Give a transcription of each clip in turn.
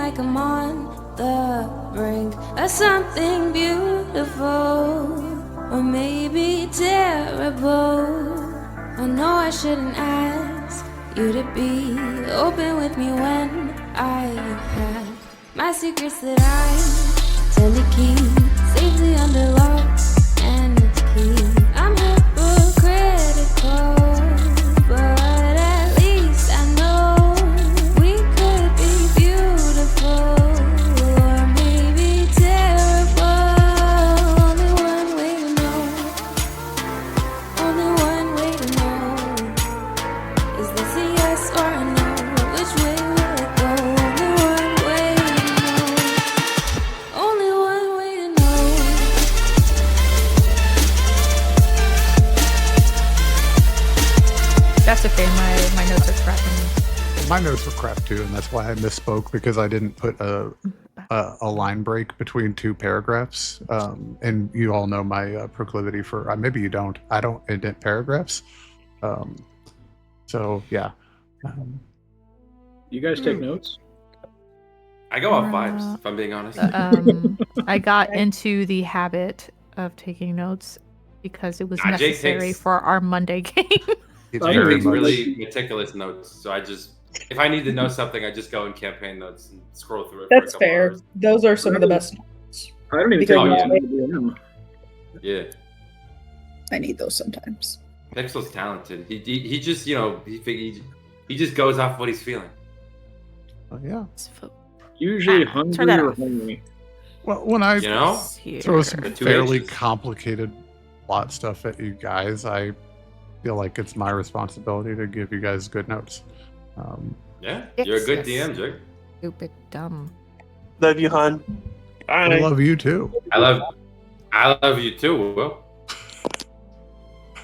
like I'm on the brink of something beautiful, or maybe terrible. I know I shouldn't ask you to be open with me when I have my secrets that I tend to keep safely under lock and key. I'm hypocritical, but at least I know we could be beautiful, or maybe terrible. Only one way to know. Only one way to know. Is this a yes or a no? Which way will it go? Only one way to know. Only one way to know. That's okay. My notes are crapping. My notes were crap too, and that's why I misspoke, because I didn't put a line break between two paragraphs. And you all know my proclivity for maybe you don't. I don't indent paragraphs. So yeah. You guys take notes? I go off vibes, if I'm being honest. I got into the habit of taking notes because it was Jake necessary takes- for our Monday game. It's I Jake very takes much, really meticulous notes, so I just, if I need to know something, I just go in campaign notes and scroll through it. That's for a couple fair. hours. Those are some of the best notes. I don't even Because take you- notes. Oh, when I do them. Yeah, I need those sometimes. Pixel's talented. He just, you know, he just goes off what he's feeling. yeah. Usually Turn hungry that or off. hungry. Well, when I You know? throw some The two fairly H's. complicated plot stuff at you guys, I feel like it's my responsibility to give you guys good notes. Yeah, you're a good Yes. DM, Jake. Stupid dumb. Love you, hon. I Bye. love you too. I love you too, Will.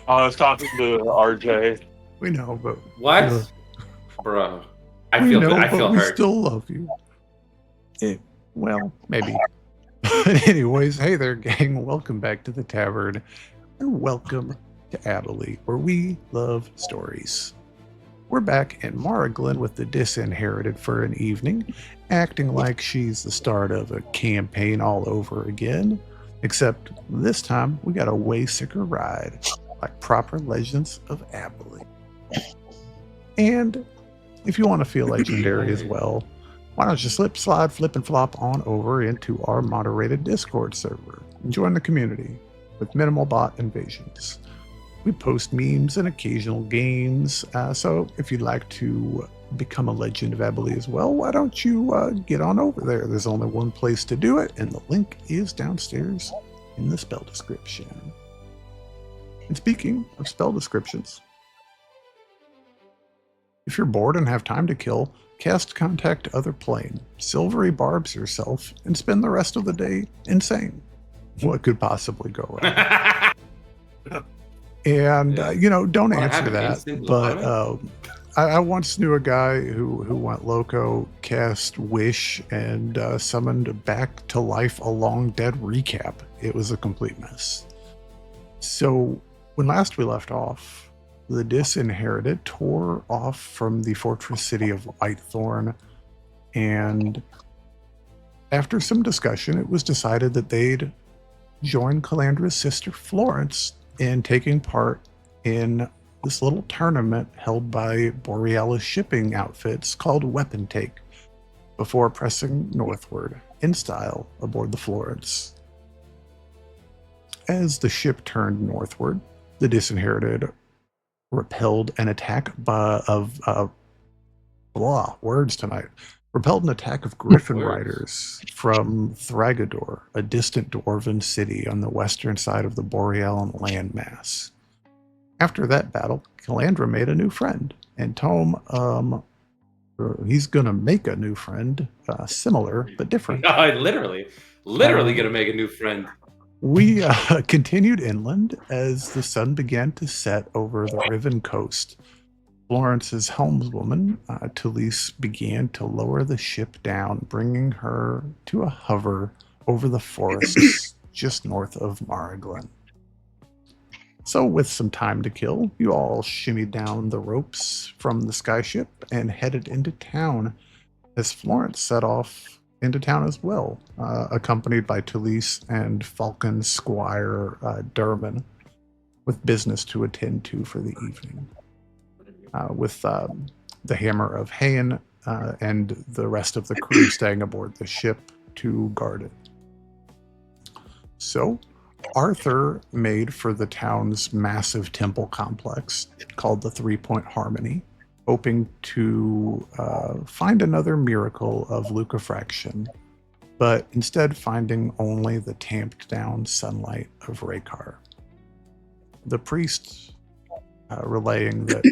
I was talking to RJ. We know, but What? Yeah. Bro. I we feel know, I but feel we hurt. still love you. Yeah. Well, maybe. But anyways, hey there, gang. Welcome back to the Tavern, and welcome to ABHAILE, where we love stories. We're back in Maraglen with the Disinherited for an evening, acting like she's the start of a campaign all over again, except this time we got a way sicker ride, like proper Legends of ABHAILE. And if you want to feel legendary as well, why don't you slip, slide, flip, and flop on over into our moderated Discord server and join the community with minimal bot invasions. We post memes and occasional games, so if you'd like to become a Legend of ABHAILE as well, why don't you get on over there? There's only one place to do it, and the link is downstairs in the spell description. And speaking of spell descriptions, if you're bored and have time to kill, cast Contact Other Plane, silvery barbs yourself, and spend the rest of the day insane. What could possibly go wrong? And, don't Well, I answer have an that. instant But lobotomy. I once knew a guy who went loco, cast Wish, and summoned back to life a long dead recap. It was a complete mess. So when last we left off, the Disinherited tore off from the fortress city of Whitethorn, and after some discussion, it was decided that they'd join Calandra's sister Florence in taking part in this little tournament held by Boreala shipping outfits called Weapon Take, before pressing northward in style aboard the Florence. As the ship turned northward, the Disinherited repelled an attack repelled an attack of Griffin Words. riders from Thragador, a distant dwarven city on the western side of the Borealan landmass. After that battle, Calandra made a new friend, and Tome, he's gonna make a new friend, similar but different. No, literally gonna make a new friend. We continued inland as the sun began to set over the Riven Coast. Florence's helmswoman, Talise, began to lower the ship down, bringing her to a hover over the forests just north of Maraglen. So with some time to kill, you all shimmied down the ropes from the skyship and headed into town as Florence set off into town as well, accompanied by Talise and Falcon Squire Derman, with business to attend to for the evening. With the Hammer of Hain and the rest of the crew staying aboard the ship to guard it. So, Arthur made for the town's massive temple complex called the 3-Point Harmony, hoping to find another miracle of lucifraction, but instead finding only the tamped down sunlight of Raykar. The priest relaying that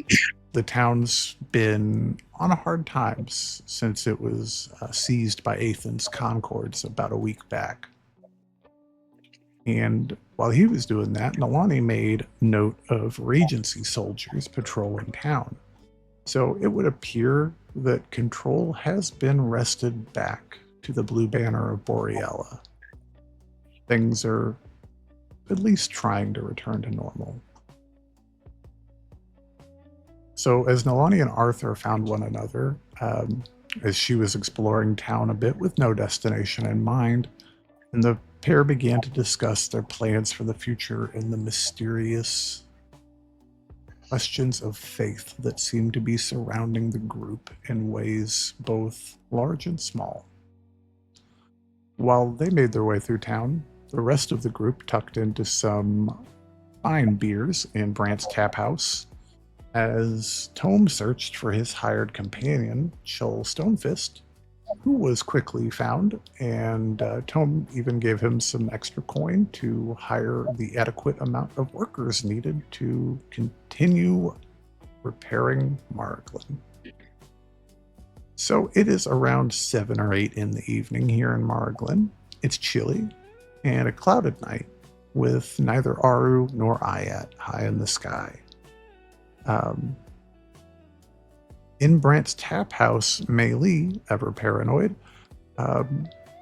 the town's been on a hard times since it was seized by Athen's Concords about a week back. And while he was doing that, Nalani made note of Regency soldiers patrolling town. So it would appear that control has been wrested back to the Blue Banner of Boreala. Things are at least trying to return to normal. So as Nalani and Arthur found one another, as she was exploring town a bit with no destination in mind, and the pair began to discuss their plans for the future and the mysterious questions of faith that seemed to be surrounding the group in ways both large and small. While they made their way through town, the rest of the group tucked into some fine beers in Brant's Tap House, as Tome searched for his hired companion, Chul Stonefist, who was quickly found, and Tome even gave him some extra coin to hire the adequate amount of workers needed to continue repairing Marglin. So it is around 7 or 8 in the evening here in Marglin. It's chilly and a clouded night with neither Aru nor Ayat high in the sky. In Brant's Tap House, Mei Lee, ever paranoid,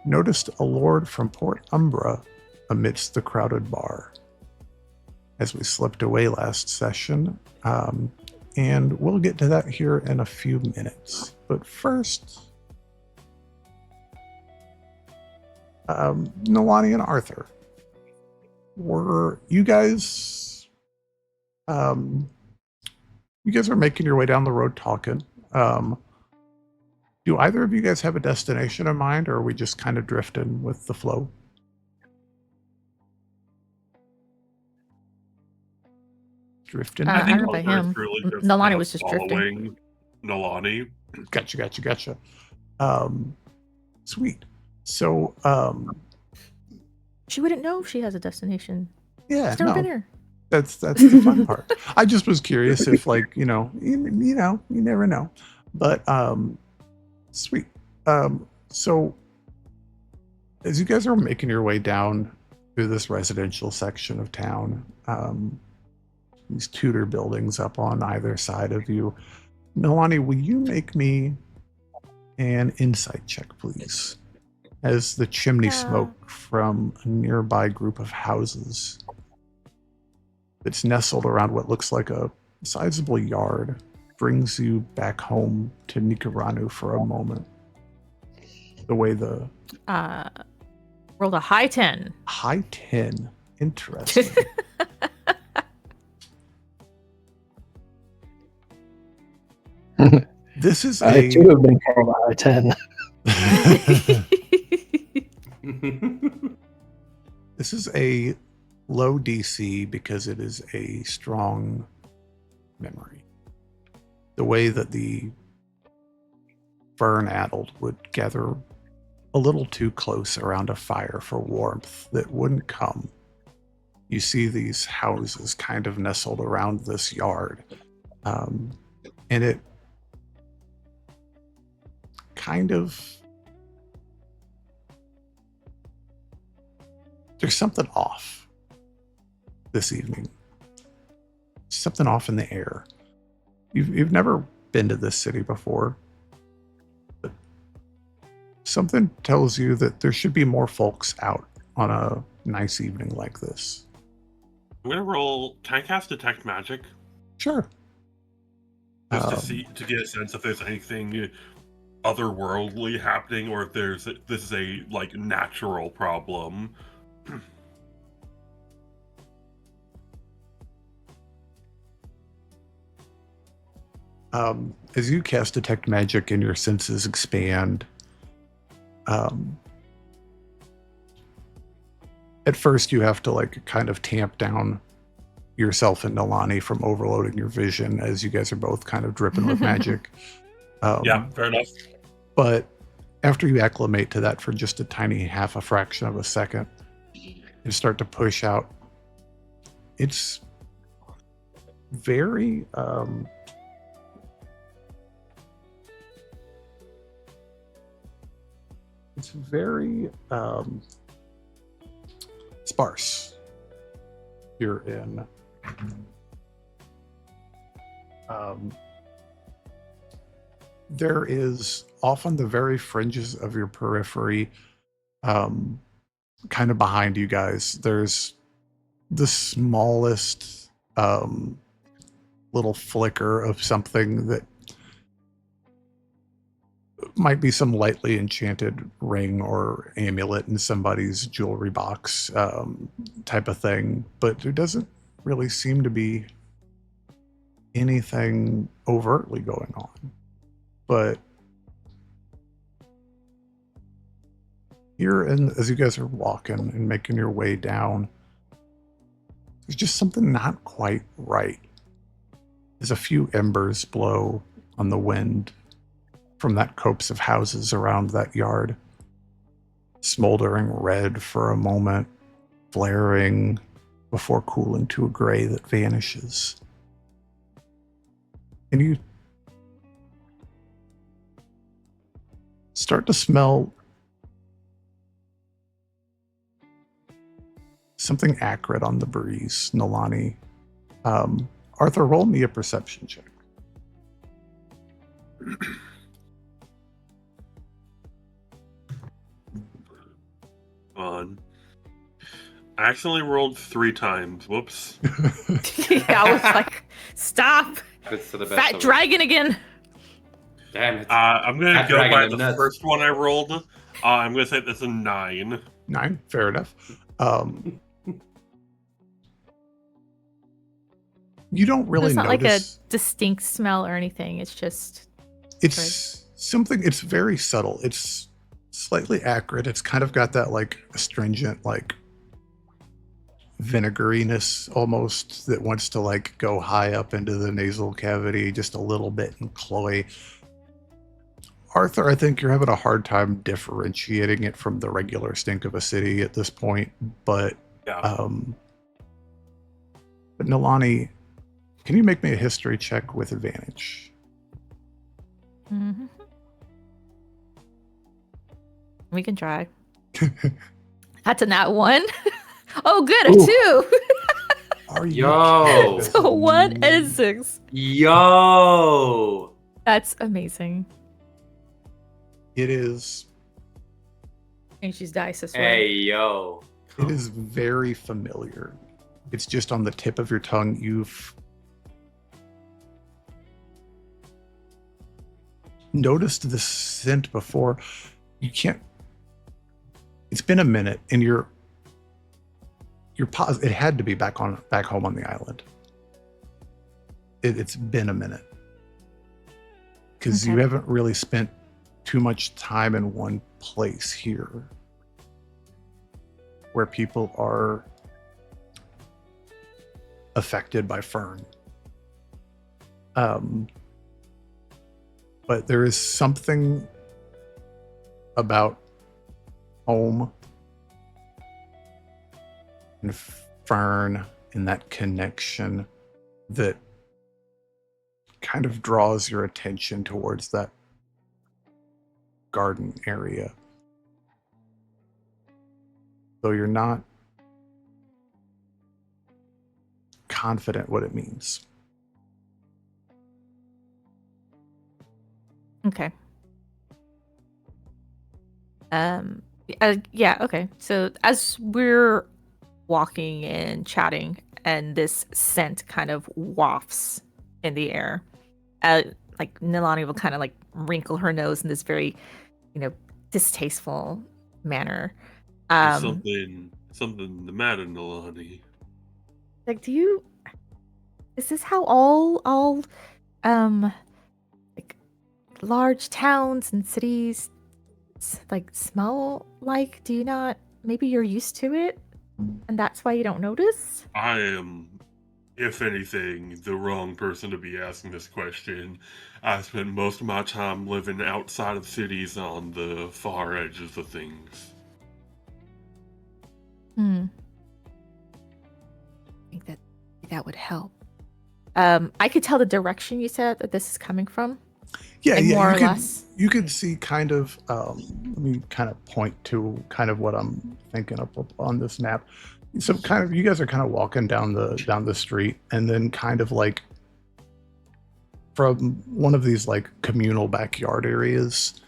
noticed a lord from Port Umbra amidst the crowded bar. As we slipped away last session, and we'll get to that here in a few minutes. But first, Nalani and Arthur, were you guys... you guys are making your way down the road talking. Do either of you guys have a destination in mind, or are we just kind of drifting with the flow? Drifting. I don't know all about of us him. really just Nalani kind of was just drifting. following Nalani. Gotcha. Sweet. So, She wouldn't know if she has a destination. yeah, She's never no, been here. that's the fun part. I just was curious if, like, you never know. But sweet. So as you guys are making your way down through this residential section of town, these Tudor buildings up on either side of you, Nalani, will you make me an insight check, please? As the chimney smoke from a nearby group of houses that's nestled around what looks like a sizable yard brings you back home to Nikaranu for a moment. The way the... Rolled a high 10. High 10. Interesting. This is I too have been called a high 10. This is a low DC because it is a strong memory. The way that the burn-addled would gather a little too close around a fire for warmth that wouldn't come. You see these houses kind of nestled around this yard. And it kind of... There's something off this evening. Something off in the air. You've never been to this city before, but something tells you that there should be more folks out on a nice evening like this. I'm gonna roll. Can I cast Detect Magic? Sure. Just to get a sense if there's anything otherworldly happening, or if this is a like natural problem. As you cast Detect Magic and your senses expand, at first you have to like kind of tamp down yourself and Nalani from overloading your vision, as you guys are both kind of dripping with magic. Yeah, fair enough. But after you acclimate to that for just a tiny half a fraction of a second, you start to push out. It's very sparse. You're in there is off on the very fringes of your periphery, kind of behind you guys, there's the smallest little flicker of something that might be some lightly enchanted ring or amulet in somebody's jewelry box, type of thing, but there doesn't really seem to be anything overtly going on. But here, and as you guys are walking and making your way down, there's just something not quite right. There's a few embers blow on the wind from that copse of houses around that yard, smoldering red for a moment, flaring before cooling to a gray that vanishes. And you start to smell something acrid on the breeze, Nalani. Arthur, roll me a perception check. I accidentally rolled 3 times. Whoops. Yeah, I was like, stop! It's to the best Fat of dragon again! Damn it. I'm going to Fat go dragon by and the nuts. first one I rolled. I'm going to say that's a 9. 9, fair enough. You don't really It's not notice. like a distinct smell or anything. It's just It's something, it's very subtle. It's slightly acrid. It's kind of got that like astringent, like vinegariness almost that wants to like go high up into the nasal cavity just a little bit and cloy. Arthur, I think you're having a hard time differentiating it from the regular stink of a city at this point, but Yeah. but Nalani, can you make me a history check with advantage? Mhm. We can try. That's a nat 1. Oh, good, a Ooh. 2. Are you Yo. kidding? So 1 and a 6. Yo. That's amazing. It is. And she's dice this way. Hey, yo. It is very familiar. It's just on the tip of your tongue. You've noticed this scent before. You can't. It's been a minute, and you're positive it had to be back home on the island. It's been a minute because you Okay. haven't really spent too much time in one place here, where people are affected by Fern. But there is something about home and Fern and that connection that kind of draws your attention towards that garden area. Though you're not confident what it means. Okay. Yeah, okay. So as we're walking and chatting and this scent kind of wafts in the air, like Nalani will kind of like wrinkle her nose in this very, distasteful manner. Is something the matter, Nalani? Like, is this how all like large towns and cities like smell like? Do you not? Maybe you're used to it, and that's why you don't notice. I am, if anything, the wrong person to be asking this question. I spent most of my time living outside of cities on the far edges of things. I think that would help. I could tell the direction you said that this is coming from. Yeah, like, yeah. more or less. You could see kind of. Let me kind of point to kind of what I'm thinking up on this map. So kind of, you guys are kind of walking down the street, and then kind of like from one of these like communal backyard areas,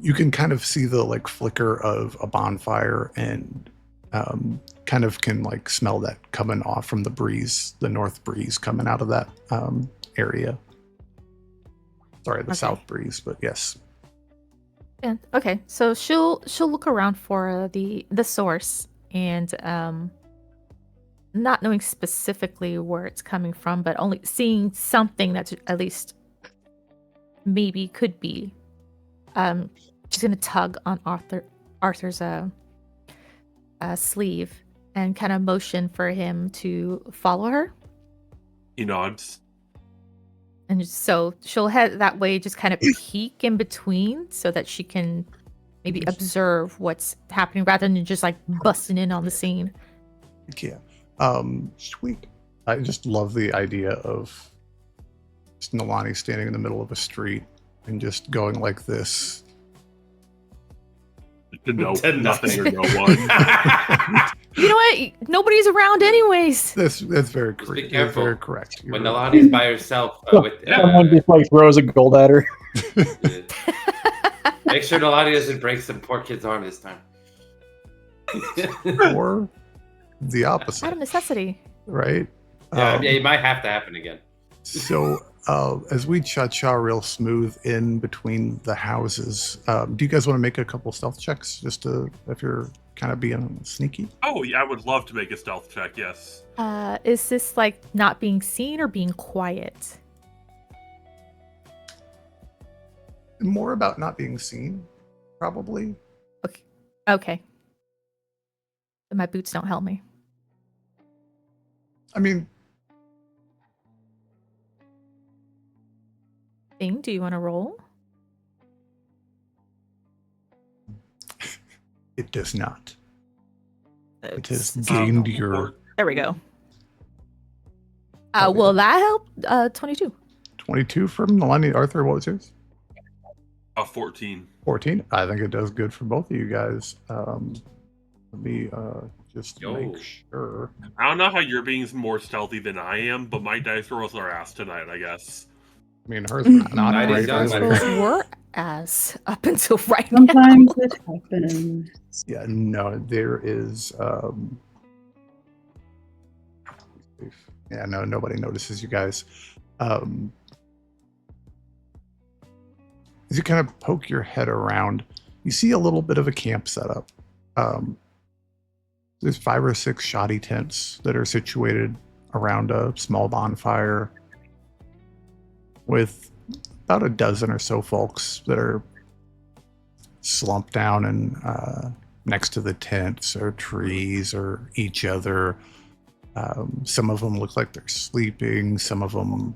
you can kind of see the like flicker of a bonfire, and kind of can like smell that coming off from the breeze, the north breeze coming out of that area. Sorry, the south breeze, but yes. Yeah. Okay. So she'll look around for the source, and not knowing specifically where it's coming from, but only seeing something that's at least maybe could be. She's gonna tug on Arthur's sleeve and kind of motion for him to follow her. He nods. And so she'll head that way, just kind of peek in between so that she can maybe observe what's happening rather than just like busting in on the scene. Yeah. Sweet. I just love the idea of just Nalani standing in the middle of a street and just going like this. No, nothing or no one. You know what? Nobody's around anyways. That's very Just correct. be That's careful. very correct. When You're right. Nalani's by herself with Someone just like throws a gold at her. make sure Nalani doesn't break some poor kid's arm this time. Or the Out opposite, of necessity. right? Yeah, it might have to happen again. So as we cha-cha real smooth in between the houses, do you guys want to make a couple stealth checks just to, if you're kind of being sneaky? Oh, yeah, I would love to make a stealth check, yes. Is this like not being seen or being quiet? More about not being seen, probably. Okay. My boots don't help me. I mean, Thing, do you want to roll? it does not. It has Oops. gained your There we go. Okay. Will that help? 22. 22 from Nalani. Arthur, what was yours? 14. 14. I think it does good for both of you guys. Let me just make sure. I don't know how you're being more stealthy than I am, but my dice rolls are ass tonight, I guess. I mean, hers were not Nice great. done, Hers buddy. were- Those were as up until right Sometimes now. it happens. Yeah, no, there is. Yeah, no, nobody notices you guys. As you kind of poke your head around, you see a little bit of a camp setup. There's 5 or 6 shoddy tents that are situated around a small bonfire with about a dozen or so folks that are slumped down and next to the tents or trees or each other. Some of them look like they're sleeping. Some of them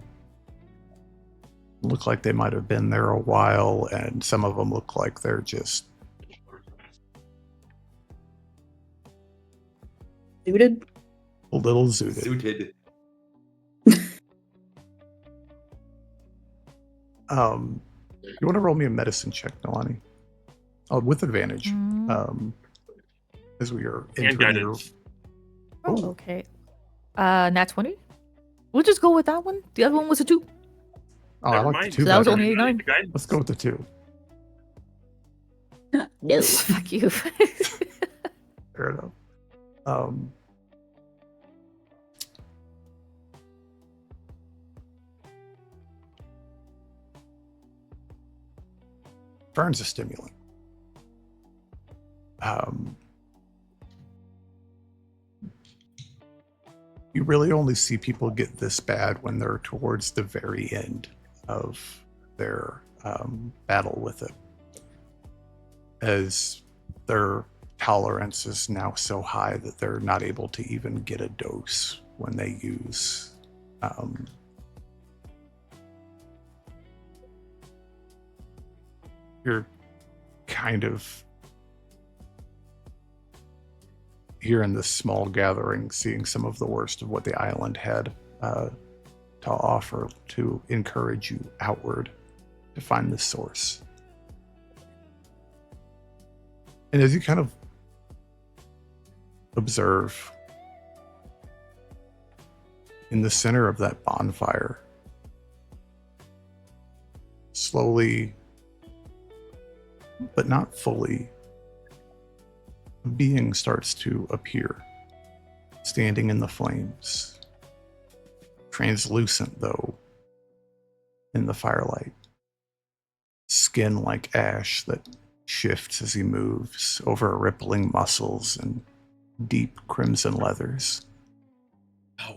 look like they might have been there a while, and some of them look like they're just Suited? a little zooted. Suited. You want to roll me a medicine check, Nalani? Oh, with advantage. As we are And entering your... guidance. Oh, okay. Nat 20? We'll just go with that one. The other one was a 2. Oh, I Never like mind. the 2 So that was better. only 89. Guidance. Let's go with the 2. No. Fuck you. Fair enough. Fern's a stimulant. You really only see people get this bad when they're towards the very end of their battle with it, as their tolerance is now so high that they're not able to even get a dose when they use you're kind of here in this small gathering seeing some of the worst of what the island had to offer to encourage you outward to find the source. And as you kind of observe, in the center of that bonfire, slowly, but not fully, a being starts to appear, standing in the flames, translucent though in the firelight, skin like ash that shifts as he moves over rippling muscles and deep crimson leathers.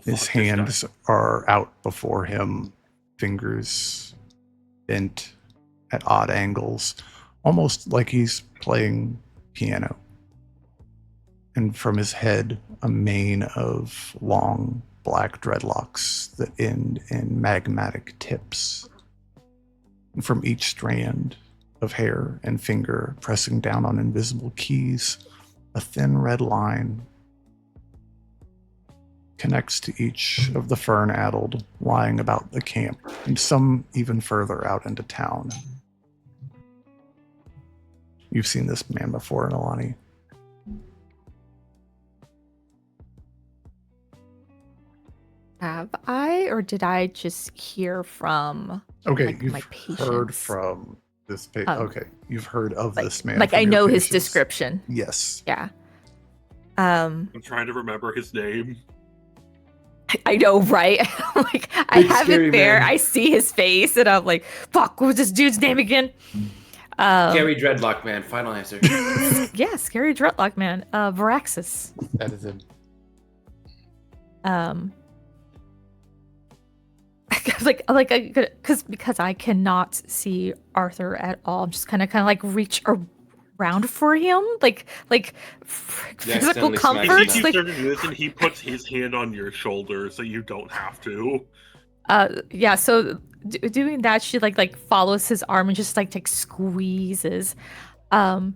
His hands are out before him, fingers bent at odd angles, almost like he's playing piano. And from his head, a mane of long black dreadlocks that end in magmatic tips. And from each strand of hair and finger pressing down on invisible keys, a thin red line connects to each of the fern-addled lying about the camp, and some even further out into town. You've seen this man before, Nalani. Have I, or did I just hear from? Okay, like, you've my heard patients? from this. Okay, you've heard of Like, this man. like from I your know his patients. description. Yes. Yeah. I'm trying to remember his name. I know, right? Like I Big have scary it there. man. I see his face, and I'm like, "Fuck, what was this dude's name again?" Scary Dreadlock Man. Final answer. Yeah, scary dreadlock man. Varaxis. That is him. Because I cannot see Arthur at all. I'm just kind of like reach around for him, like physical accidentally smacked If he comforts. keeps Like, turning to this and he puts his hand on your shoulder so you don't have to. yeah. So doing that, she like follows his arm and just like squeezes, and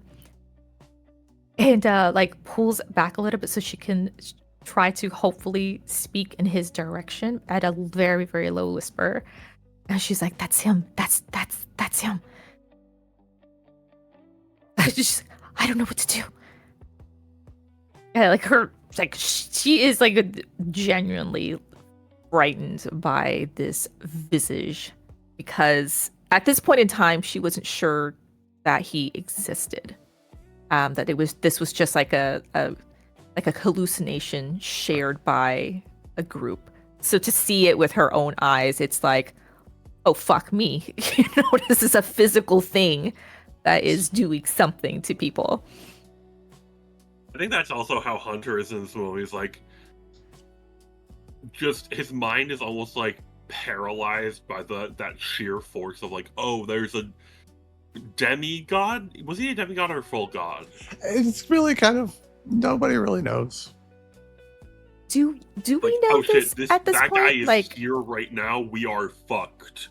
like pulls back a little bit so she can try to hopefully speak in his direction at a very, very low whisper. And she's like, "That's him. That's him." I don't know what to do. Yeah, like she is like genuinely frightened by this visage, because at this point in time she wasn't sure that he existed. That this was just like a hallucination shared by a group. So to see it with her own eyes, it's like, oh fuck me. This is a physical thing that is doing something to people. I think that's also how Hunter is in this movie. He's like, just his mind is almost like paralyzed by that sheer force of like, oh, there's a demigod. Was he a demigod or a full god? It's really kind of, nobody really knows. Do we Like, know oh this shit, at this that point? guy is Like, here right now. We are fucked.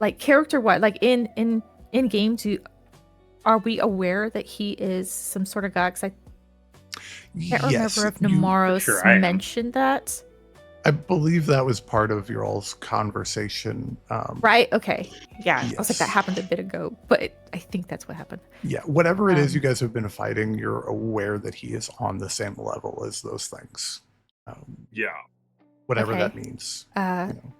like character wise, like in game, are we aware that he is some sort of god? Because I can't remember if Namaros sure I am. mentioned that. I believe that was part of your all's conversation. Right? Okay. Yeah. I was like, that Yes. happened a bit ago, but I think that's what happened. Yeah, whatever it is you Um, guys have been fighting, you're aware that he is on the same level as those things. Yeah. Whatever Okay. that means. Uh, you know.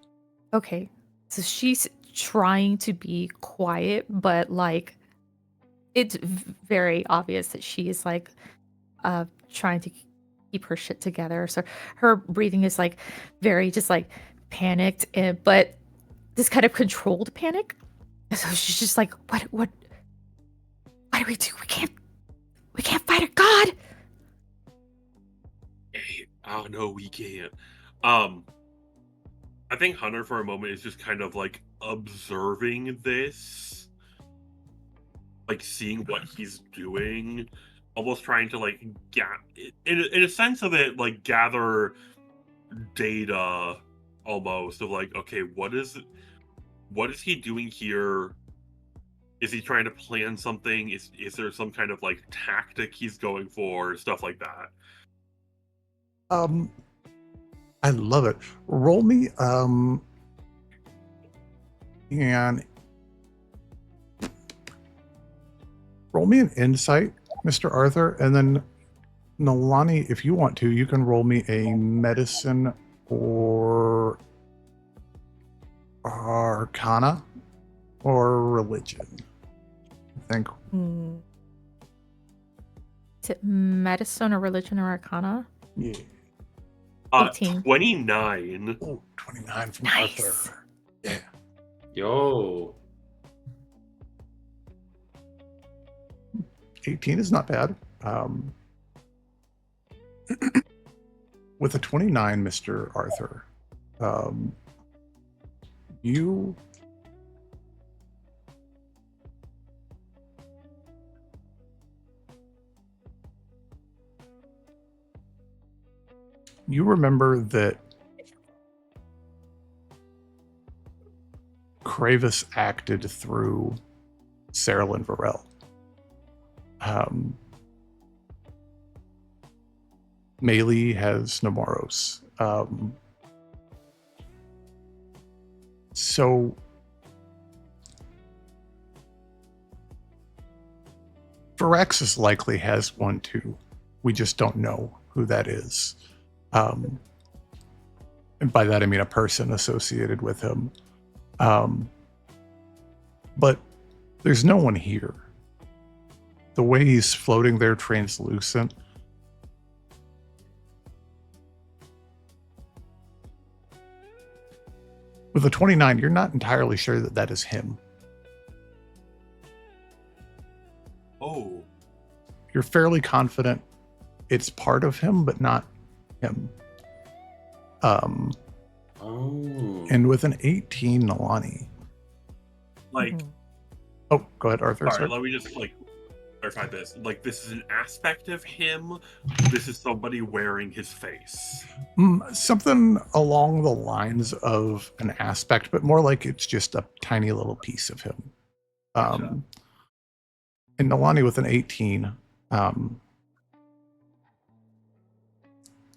okay. So she's trying to be quiet, but like it's very obvious that she is like trying to keep her shit together. So her breathing is like very just like panicked, but this kind of controlled panic. So she's just like, what do we do? We can't fight a god. Hey, oh no, we can't. I think Hunter for a moment is just kind of like observing this, like seeing what he's doing, almost trying to like in a sense of it, like gather data almost of like, okay, what is he doing here? Is he trying to plan something? Is there some kind of like tactic he's going for? Stuff like that. I love it. Roll me and roll me an insight, Mr. Arthur, and then Nalani, if you want to, you can roll me a medicine or arcana or religion. I think. Is it medicine or religion or arcana? Yeah. 18. 29. Oh, 29 from Nice. Arthur. Yeah. Yo. 18 is not bad. With a 29, Mr. Arthur, you remember that Kravis acted through Sarah Varel. Melee has Namoros. So Viraxis likely has one too. We just don't know who that is. And by that I mean a person associated with him. But there's no one here. The way he's floating there translucent. With a 29, you're not entirely sure that that is him. Oh. You're fairly confident it's part of him, but not him. Oh. And with an 18, Nalani. Like, Oh, go ahead, Arthur. sorry, Sorry. let me just like clarify this. Like, this is an aspect of him. This is somebody wearing his face. Something along the lines of an aspect, but more like it's just a tiny little piece of him. Gotcha. And Nalani with an 18,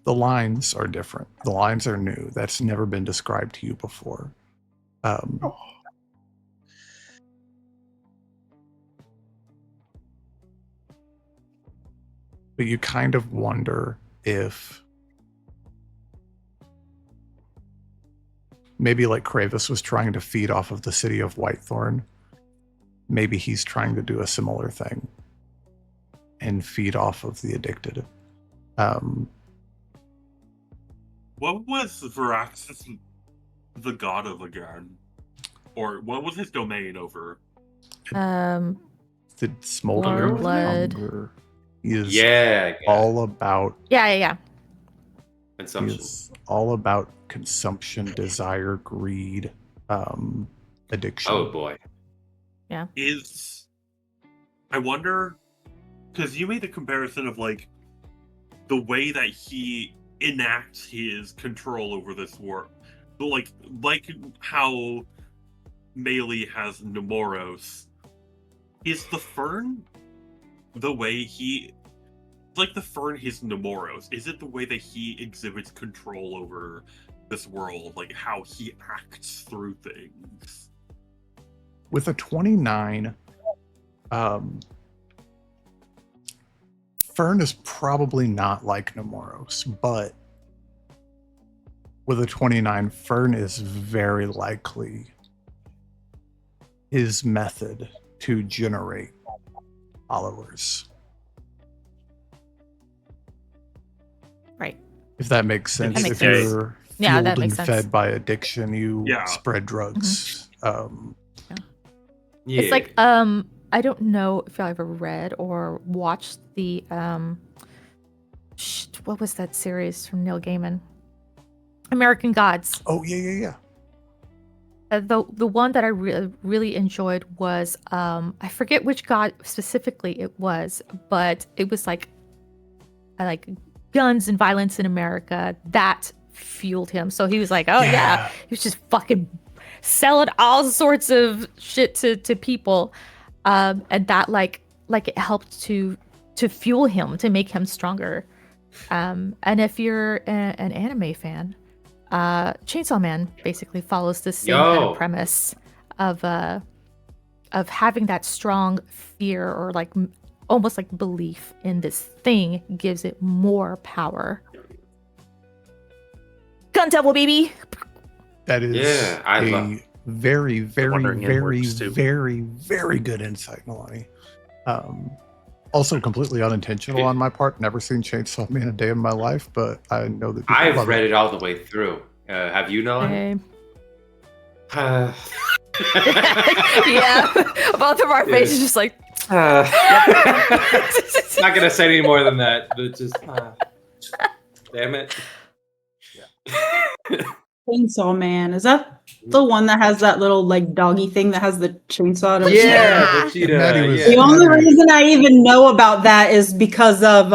the lines are different. The lines are new. That's never been described to you before. But you kind of wonder if maybe like Kravis was trying to feed off of the city of Whitethorn. Maybe he's trying to do a similar thing and feed off of the addicted. What was Viraxis the god of again? Or what was his domain over? The smoldering Blood. hunger. He is Yeah. all about Yeah. he Consumption. is all about consumption, desire, greed, addiction. Oh boy. I wonder, because you made the comparison of like the way that he enacts his control over this world, so like how Melee has Namoros. Is the Fern the way he, like the Fern his Namoros? Is it the way that he exhibits control over this world, like how he acts through things? With a 29, Fern is probably not like Namoros, but with a 29, Fern is very likely his method to generate followers. Right. If that makes sense. That makes if sense. you're Yeah, fueled that makes and sense. fed by addiction, you Yeah. spread drugs. Yeah. It's like I don't know if y'all ever read or watched the what was that series from Neil Gaiman? American Gods. Oh yeah. The one that I really enjoyed was I forget which god specifically it was, but it was like guns and violence in America that fueled him. So he was like, oh yeah. He was just fucking selling all sorts of shit to people, and that like it helped to fuel him, to make him stronger. And if you're an anime fan, Chainsaw Man basically follows the same kind of premise of having that strong fear or like almost like belief in this thing gives it more power. Gun devil, baby. That is a very, very, Wondering it very, works, too. very, very good insight, Nalani. Also completely unintentional on my part. Never seen Chainsaw Man a day in my life, but I know that people I've love read it all the way through. Have you, Nalani? Yeah, both of our faces just like. Not gonna say any more than that. But just, damn it. Chainsaw Man. Is that the one that has that little like doggy thing that has the chainsaw? To Yeah, the cheetah, Maddie was- The only reason I even know about that is because of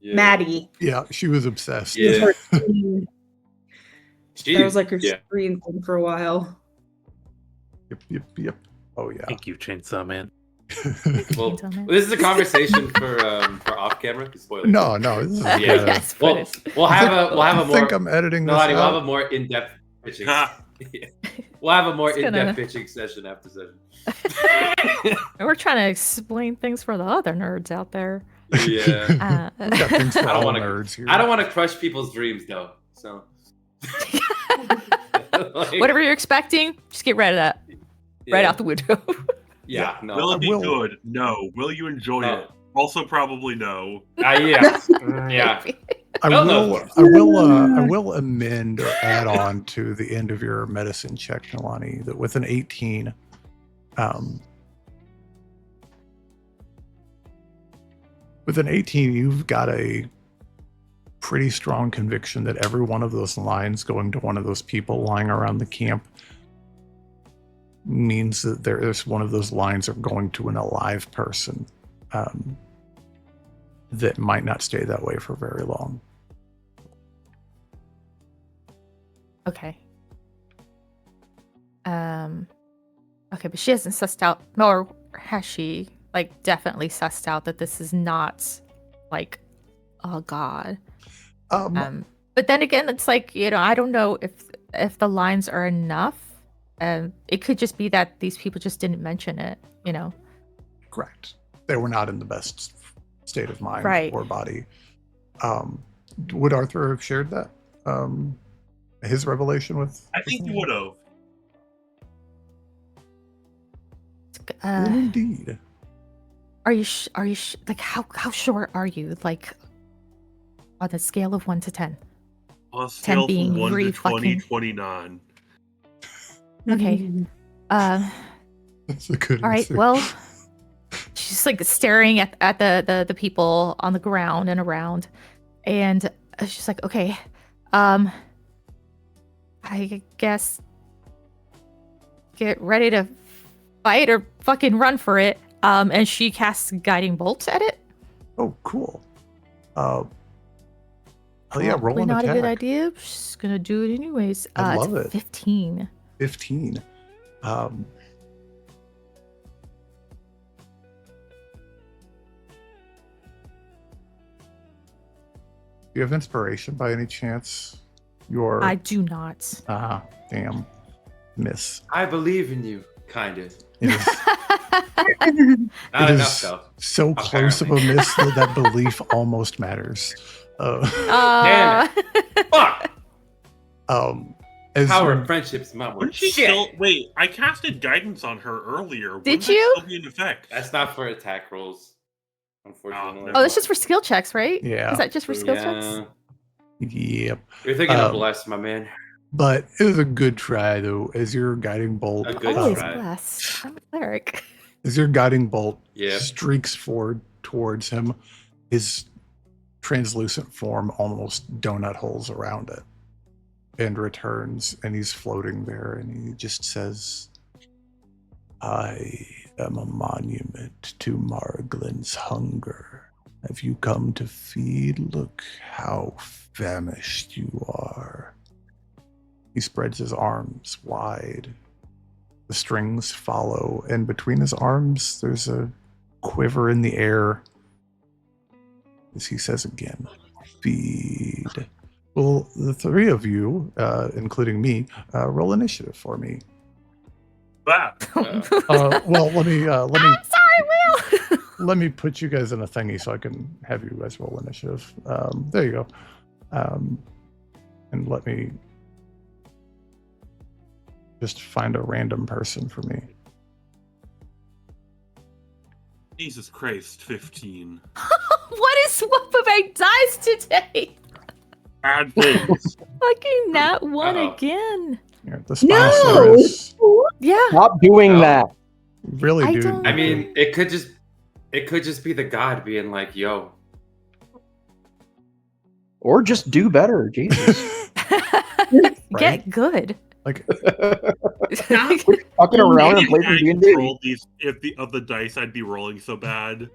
Maddie. Yeah, she was obsessed. Yeah. That was like her Yeah. screen thing for a while. Yep. Oh yeah. Thank you, Chainsaw Man. Well, Chainsaw Man. this is a conversation for off camera. Spoilers. No. This is Yeah. Yes, Well, we'll have a I more. think I'm editing this Nalani, we'll have out. a more in-depth pitching. Ah. We'll have a more It's gonna- in-depth pitching session after session. We're trying to explain things for the other nerds out there. Yeah. We got things for I don't all wanna- nerds here. I don't want to crush people's dreams though. So. Like, Whatever you're expecting, just get rid of that right yeah. out the window. Yeah. No. Will it be will- good? No. Will you enjoy No. it? Also, probably no. Yeah. Yeah. I Oh, will, no. I will amend or add on to the end of your medicine check, Nalani, that with an 18, you've got a pretty strong conviction that every one of those lines going to one of those people lying around the camp means that there is one of those lines are going to an alive person that might not stay that way for very long. Okay. Okay, but she hasn't sussed out, nor has she, like, definitely sussed out that this is not, like, a god. But then again, it's like, you know, I don't know if the lines are enough. It could just be that these people just didn't mention it, you know? Correct. They were not in the best state of mind Right. or body. Would Arthur have shared that? His revelation with? I think you would have. Indeed. Are you like, how sure are you, like, on a scale of 1 to 10? On a scale from being 1 to really 20, fucking- 29. Okay. That's a good All right. answer. Well, she's like staring at the people on the ground and around, and she's like, "Okay, I guess get ready to fight or fucking run for it." And she casts guiding bolts at it. Oh, cool. Oh yeah, roll Probably an not attack. a good idea. She's gonna do it anyways. I It's love it. 15. 15. Do you have inspiration by any chance? Your I do not. damn miss. I believe in you, kind of. It is, Not it enough is though. so close of a miss that that belief almost matters. Damn Fuck! As Power you- of friendship's my word. Wouldn't she Shit! still wait? I casted guidance on her earlier. Wouldn't Did that you? Still be in effect? That's not for attack rolls, unfortunately. Oh, that's just for skill checks, right? Yeah. Is that just for skill checks? Yeah. Yep. You're thinking Um, of bless, my man. But it was a good try, though, as your guiding bolt. A good Always try. blessed. I'm a cleric. As your guiding bolt Yep. streaks forward towards him, his translucent form almost donut holes around it, and returns, and he's floating there, and he just says, "I am a monument to Marglin's hunger. Have you come to feed? Look how famished you are." He spreads his arms wide. The strings follow, and between his arms, there's a quiver in the air. As he says again, "Feed." Well, the three of you, including me, roll initiative for me. That. Well, let me I'm sorry, Will. let me put you guys in a thingy so I can have you guys roll initiative. There you go. And let me just find a random person for me. Jesus Christ, 15. What is up with my dice today? Bad things. Fucking nat one Uh-oh. again. Here, the sponsor is Yeah. Stop doing No. that. really, I dude. don't- I mean, it could just be the god being like, "Yo, Or just do better, Jesus. Get good. Like, Fucking around and If play I some D&D. rolled these, if the of the dice, I'd be rolling so bad.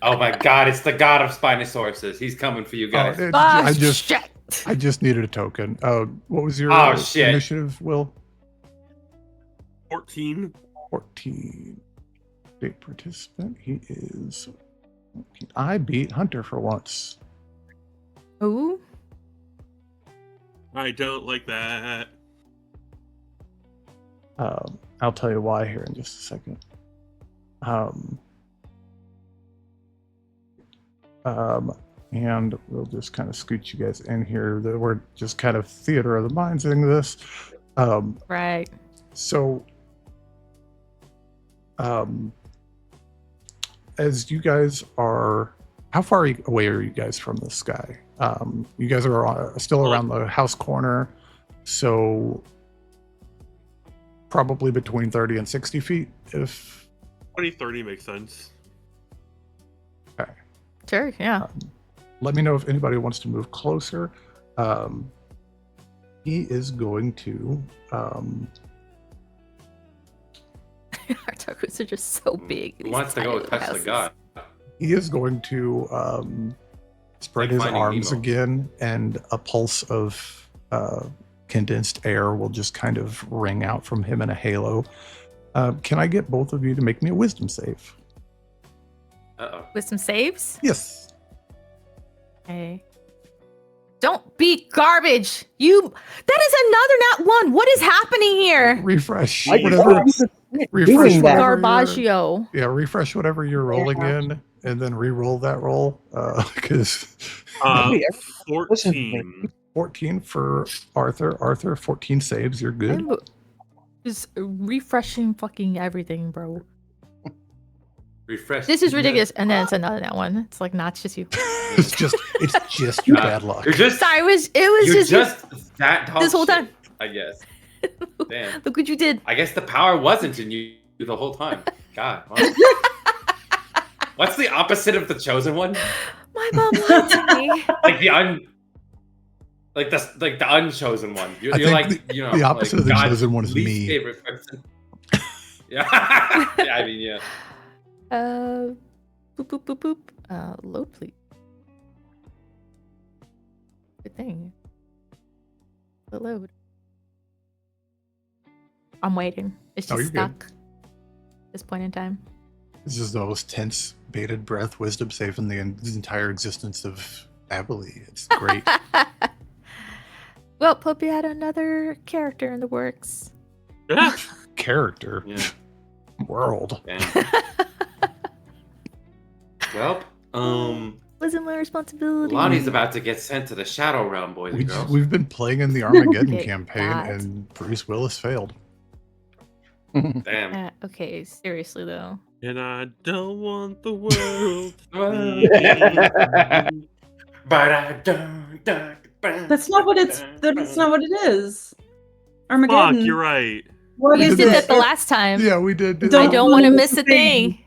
oh my god, it's the god of Spinosauruses. He's coming for you guys." Ah, I just shit. I just needed a token. What was your Oh, shit. initiative, Will? 14. 14. State participant. He is. I beat Hunter for once. Ooh. I don't like that. I'll tell you why here in just a second. And we'll just kind of scoot you guys in here. We're just kind of theater of the minds in this. Right. So, as you guys are, how far away are you guys from this guy? You guys are still around the house corner, so probably between 30 and 60 feet. If 2030 makes sense. Sure, yeah. let me know if anybody wants to move closer. He is going to. Our tacos are just so big. Who wants to go touch the god? He is going to spread Like his Finding arms Nemo. again, and a pulse of condensed air will just kind of ring out from him in a halo. Can I get both of you to make me a wisdom save? Uh-oh. With some saves? Yes. Okay. Don't be garbage. That is another nat one. What is happening here? Refresh I whatever. doing Refresh that. whatever. Garbaggio. Yeah, refresh whatever you're rolling in, and then re-roll that roll. Because Nobody 14. 14 for Arthur. Arthur, 14 saves. You're good. I'm just refreshing fucking everything, bro. Refresh. This is ridiculous. And then it's another nat one. It's like, not just you. it's just your bad luck. You're just. Sorry, it was You're just just that dog this whole shit, time. I guess. Damn. Look what you did. I guess the power wasn't in you the whole time. God. Wow. What's the opposite of the chosen one? My mom lied to me. Like the unchosen one. I You're think like, you know, the opposite like of the God's chosen one is least me. favorite person. Yeah. Yeah, I mean, yeah. Boop, boop, boop, boop. Load, please. Good thing. The load. I'm waiting. It's Oh, just you're good. stuck. At this point in time. This is the most tense, bated breath wisdom save in the entire existence of Abhaiile. It's great. Well, hope you had another character in the works. Yeah. Character. Yeah. World. Damn. Well, Wasn't my responsibility. Lonnie's about to get sent to the Shadow Realm, boys and girls. We've been playing in the Armageddon Okay, campaign, that. and Bruce Willis failed. Damn. Okay, seriously though. And I don't want the world. But I don't. That's not what it's. That's not what it is. Armageddon. Fuck, you're right. What We is did it? that the last time. Yeah, we did. Don't I don't want to miss a thing.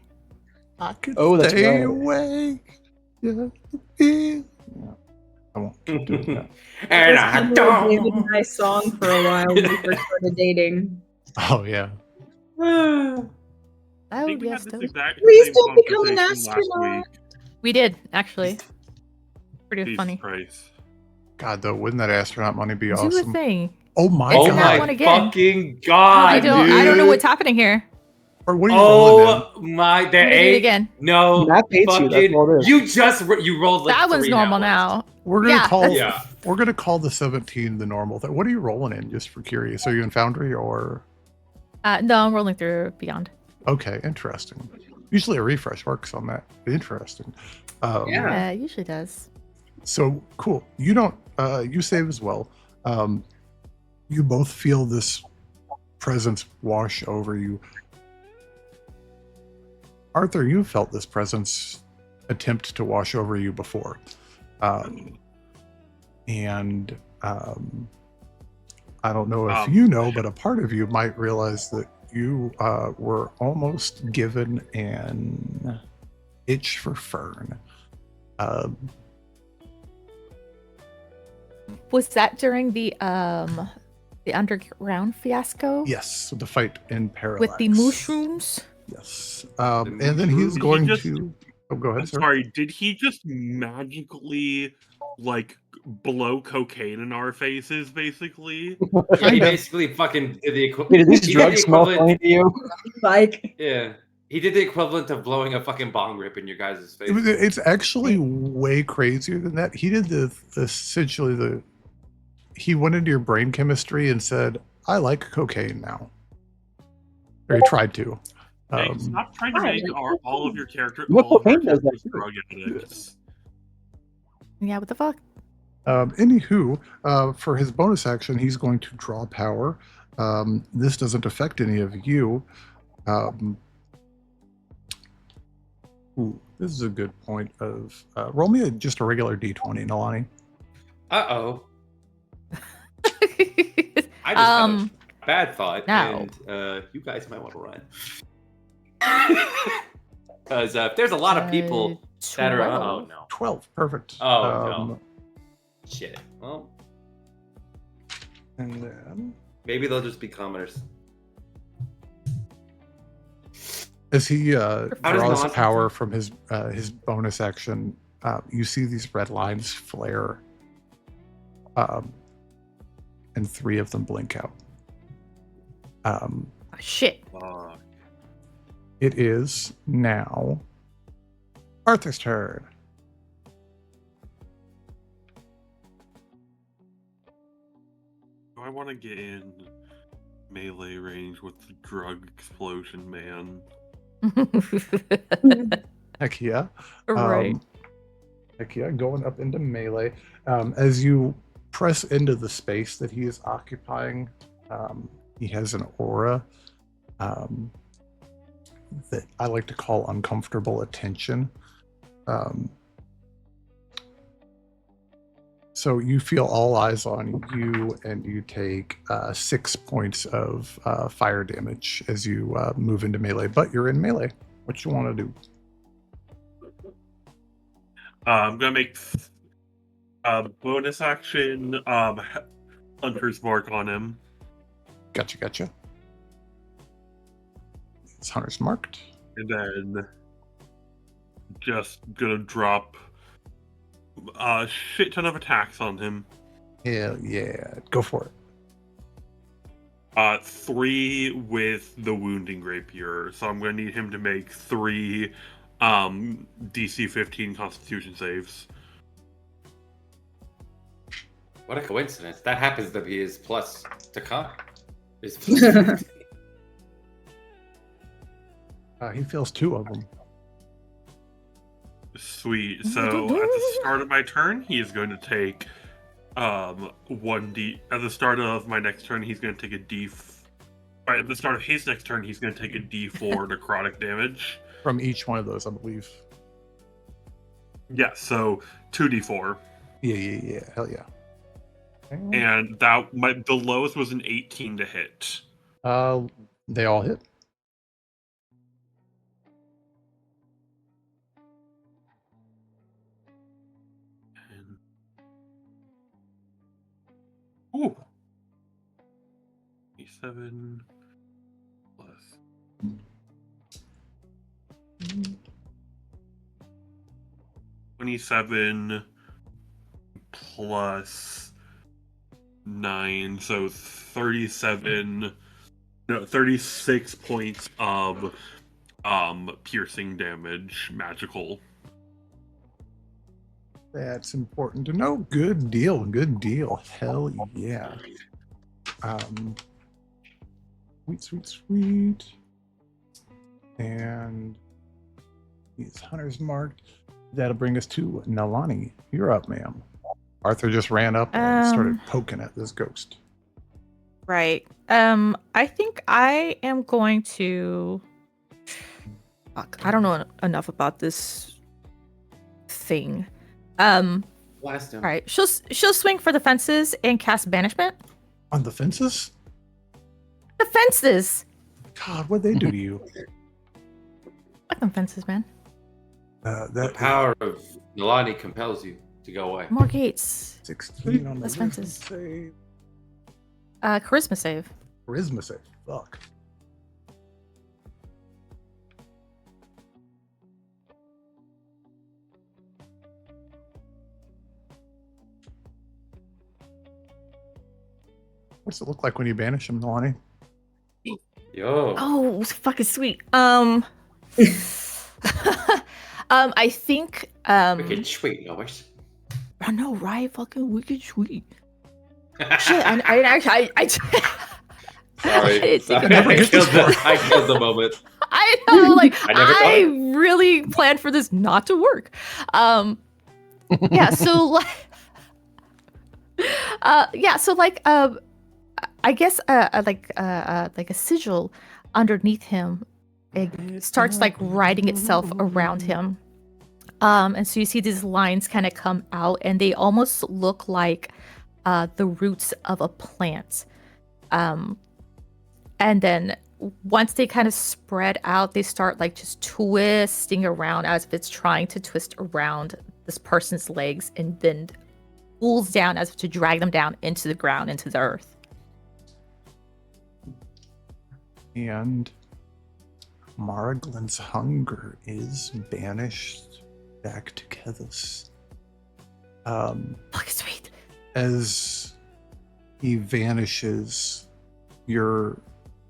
I could Oh, that's stay right. awake. Yeah. Yeah. I won't keep doing that. And This I was don't. David and I song for a while when we first started dating. Oh yeah. I Oh, think we yes, had this those- exact Please same don't become an conversation last astronaut. week. we did actually. Pretty Jesus funny. Christ. God, though, wouldn't that astronaut money be Do a awesome? thing. Oh my It's Oh in that god! one again. fucking god! I don't know dude. what's happening here. Or what are you rolling in? Oh my! I'm There gonna do it ain't again. no Matt hates you, that's fucking. all it is. You just you rolled like That one's three normal nat now. ones. We're gonna Yeah, call. that's- Yeah. We're gonna call the 17 the normal thing. What are you rolling in? Just for curious. Are you in Foundry or? No, I'm rolling through Beyond. Okay, interesting. Usually a refresh works on that. Interesting. Yeah. Yeah, it usually does. So cool. You don't. You save as well. You both feel this presence wash over you. Arthur, you felt this presence attempt to wash over you before. And I don't know if you know, but a part of you might realize that you were almost given an itch for Fern. Was that during the underground fiasco Yes, the fight in Parallax. with the mushrooms? Yes. And then he's He going just- to. Oh, go ahead, I'm sir. sorry, did he just magically like blow cocaine in our faces, basically? Yeah, he basically fucking did the Hey, equivalent. do these drugs smell funny to you? Like, Yeah, he did the equivalent of blowing a fucking bong rip in your guys' face. It's actually way crazier than that. He did essentially he went into your brain chemistry and said, "I like cocaine now," or he tried to. Hey, stop trying to make all of your characters What all of our cocaine does that characters too? drug addicts. Yeah, what the fuck? Anywho, for his bonus action, he's going to draw power. This doesn't affect any of you. This is a good point of roll me just a regular d20, Nalani. Uh-oh. I just had a bad thought, No. and you guys might want to run. Because if there's a lot of people that are... Oh, 12. no. 12, perfect. Oh, no. Shit. Well, And then, maybe they'll just be commoners. as he does draws Nalani- power from his bonus action, you see these red lines flare, and 3 of them blink out. Oh, shit. It is now Arthur's turn. Do I want to get in melee range with the drug explosion man? Heck yeah. Right. Heck yeah, going up into melee. As you press into the space that he is occupying, he has an aura that I like to call uncomfortable attention. So you feel all eyes on you, and you take 6 points of fire damage as you move into melee, but you're in melee. What you want to do? I'm gonna make a bonus action Hunter's Mark on him. Gotcha. It's Hunter's marked. And then just gonna drop a shit ton of attacks on him. Hell yeah. Go for it. 3 with the wounding rapier. So I'm gonna need him to make 3 DC 15 Constitution saves. What a coincidence. That happens to be his plus to con. His plus 15. He fails 2 of them. Sweet. So at the start of my turn, he is going to take 1d. At the start of my next turn, he's going to take a d. Right, at the start of his next turn, he's going to take a d4 necrotic damage. From each one of those, I believe. Yeah, so 2d4. Yeah. Hell yeah. and the lowest was an 18 to hit. They all hit. Ooh. 7 plus. 27 plus 9, so 36 points of piercing damage, magical. That's important to know. Good deal. Good deal. Hell yeah. Sweet. And these hunters marked. That'll bring us to Nalani. You're up, ma'am. Arthur just ran up and started poking at this ghost. Right. I think I am going to. Fuck, I don't know enough about this thing. Blast him. All right. She'll swing for the fences and cast banishment. On the fences? The fences. God, what'd they do to you? Fuck them fences, man. The power of Nalani compels you to go away. More gates. 16 on the Less fences. save. Charisma save. Charisma save. Fuck. What's it look like when you banish him, Nalani? Yo. Oh, fucking sweet. I think Wicked sweet, Lois. I know, right? Fucking wicked sweet. Shit, I actually Sorry. didn't think Sorry. about it. I killed the moment. I know, like I never thought I it. really planned for this not to work. Yeah, so like I guess like a sigil underneath him, it starts like writing itself around him. And so you see these lines kind of come out, and they almost look like the roots of a plant. And then once they kind of spread out, they start like just twisting around as if it's trying to twist around this person's legs, and then pulls down as if to drag them down into the ground, into the earth. And Maraglin's hunger is banished back to Kethis. Fucking sweet. As he vanishes, your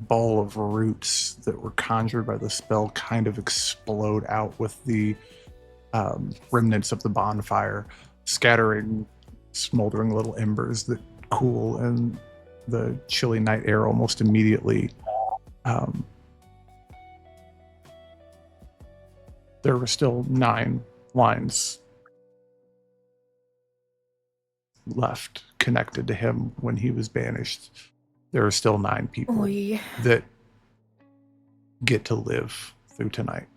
ball of roots that were conjured by the spell kind of explode out with the remnants of the bonfire, scattering smoldering little embers that cool in the chilly night air almost immediately. There were still 9 lines left connected to him when he was banished. There are still 9 people Oy. that get to live through tonight.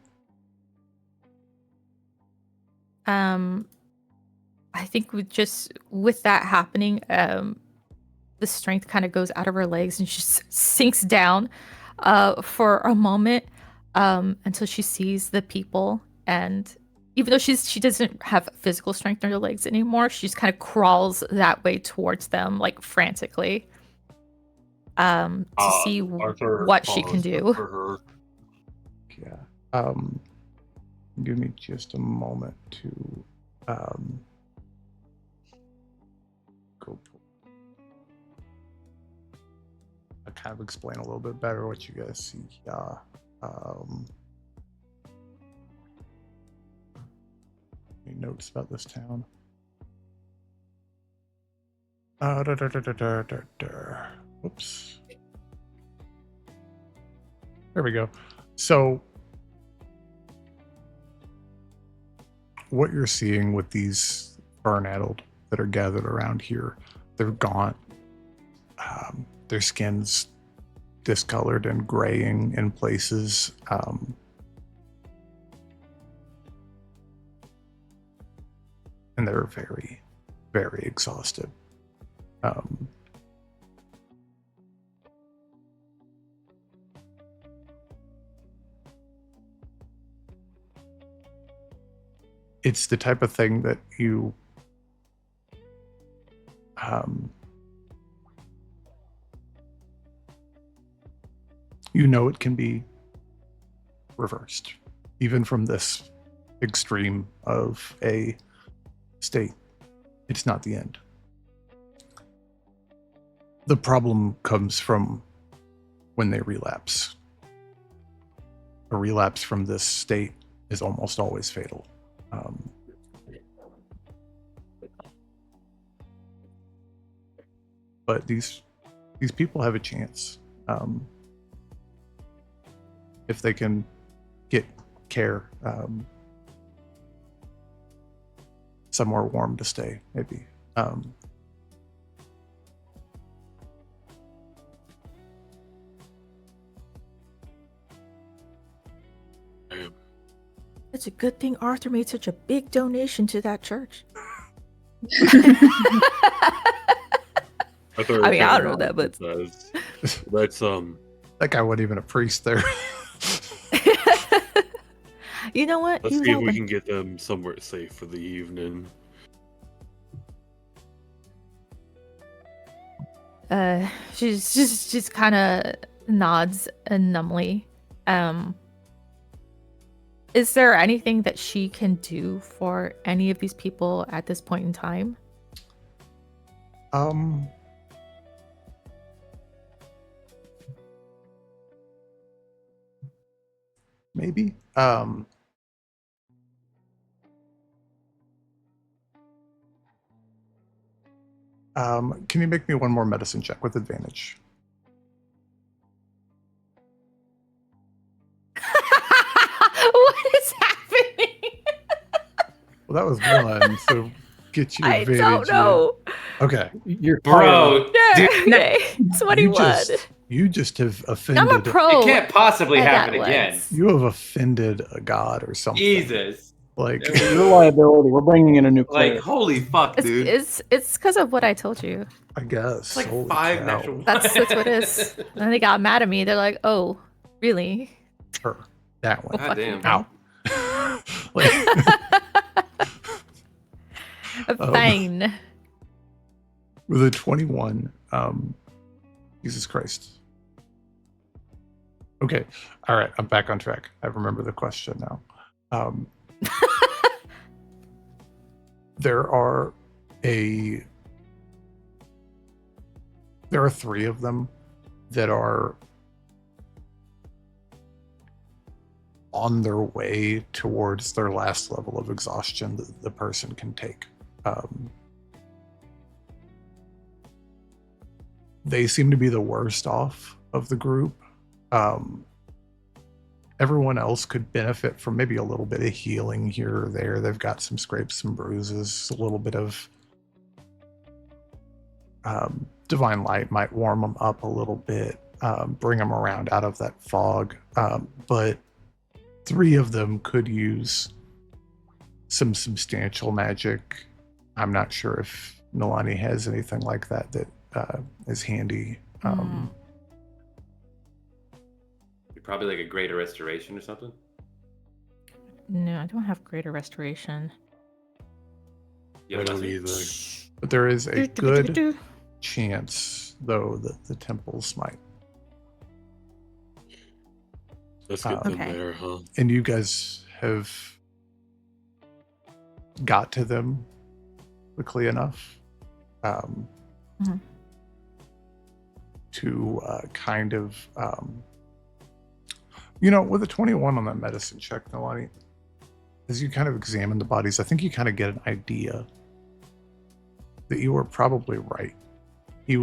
I think with that happening, the strength kind of goes out of her legs and she just sinks down for a moment until she sees the people. And even though she doesn't have physical strength in her legs anymore, she just kind of crawls that way towards them, like frantically, to see Arthur what she can paused do. for her. Yeah. Give me just a moment to go. I kind of explain a little bit better what you guys see. Any notes about this town? Whoops. There we go. So what you're seeing with these burn-addled that are gathered around here, they're gaunt. Their skin's discolored and graying in places. And they're very, very exhausted. Um, it's the type of thing that you it can be reversed, even from this extreme of a state. It's not the end. The problem comes from when they relapse. A relapse from this state is almost always fatal. But these people have a chance if they can get care somewhere warm to stay, maybe. It's a good thing Arthur made such a big donation to that church. I mean, I don't know that, but that's that guy wasn't even a priest there. You know what? Let's see if we can get them somewhere safe for the evening. She's just kind of nods numbly. Is there anything that she can do for any of these people at this point in time? Maybe. Can you make me one more medicine check with advantage? What is happening? Well, that was one, so get you advantage. I don't know. Okay. You're Bro, dude, Okay, 21. You just have offended. I'm a pro. it can't possibly at happen that again. lens. You have offended a god or something. Jesus. Like, Your liability. We're bringing in a new Like, player. holy fuck, dude. It's because of what I told you. I guess. It's like Holy 5 cow. natural ones. That's what it is. And they got mad at me. They're like, "Oh, really?" Her. That one. God damn. Out. Like, Fine. with a 21, Jesus Christ. Okay. All right. I'm back on track. I remember the question now. There are 3 of them that are on their way towards their last level of exhaustion that the person can take. They seem to be the worst off of the group. Everyone else could benefit from maybe a little bit of healing here or there. They've got some scrapes and bruises. A little bit of divine light might warm them up a little bit, bring them around out of that fog. But 3 of them could use some substantial magic. I'm not sure if Nalani has anything like that is handy. Probably like a greater restoration or something. No, I don't have greater restoration. Yeah, I don't nothing? either. But there is a good chance, though, that the temples might. Let's get them Okay. there, huh? And you guys have got to them quickly enough to kind of, with a 21 on that medicine check, Nalani, as you kind of examine the bodies, I think you kind of get an idea that you were probably right. He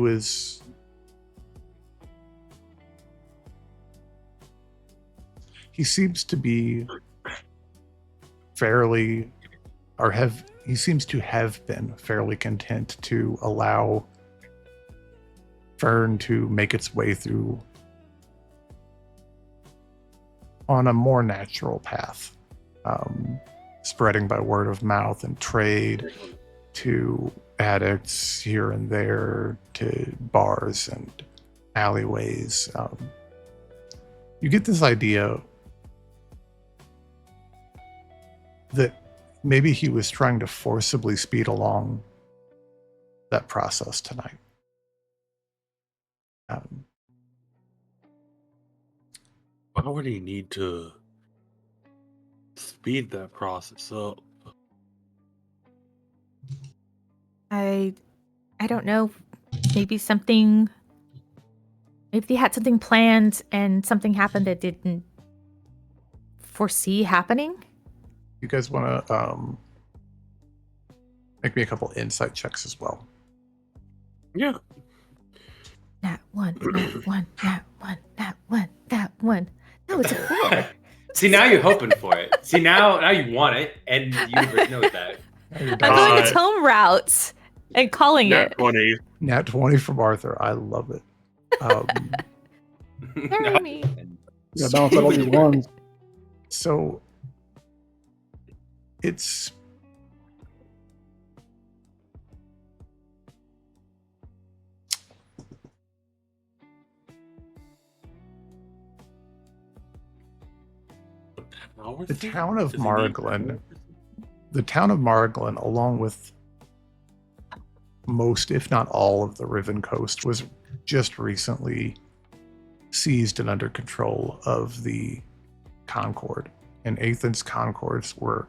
seems to be he seems to have been fairly content to allow Fern to make its way through on a more natural path, spreading by word of mouth and trade to attics here and there, to bars and alleyways. You get this idea that maybe he was trying to forcibly speed along that process tonight. Why would he need to speed that process up? I don't know. Maybe they had something planned and something happened that didn't foresee happening. You guys want to make me a couple insight checks as well. Yeah. Nat one, nat one, nat one, nat one, nat one. No, it's a 4. See, now you're hoping for it. See, now you want it, and the universe knows that. I'm going the Tome route and calling Nat it. 20. Nat 20 from Arthur. I love it. Marry me. Yeah, balance out all these ones. So it's the town of Maraglen. The town of Maraglen, along with most, if not all, of the Riven Coast, was just recently seized and under control of the Concord. And Athen's Concords were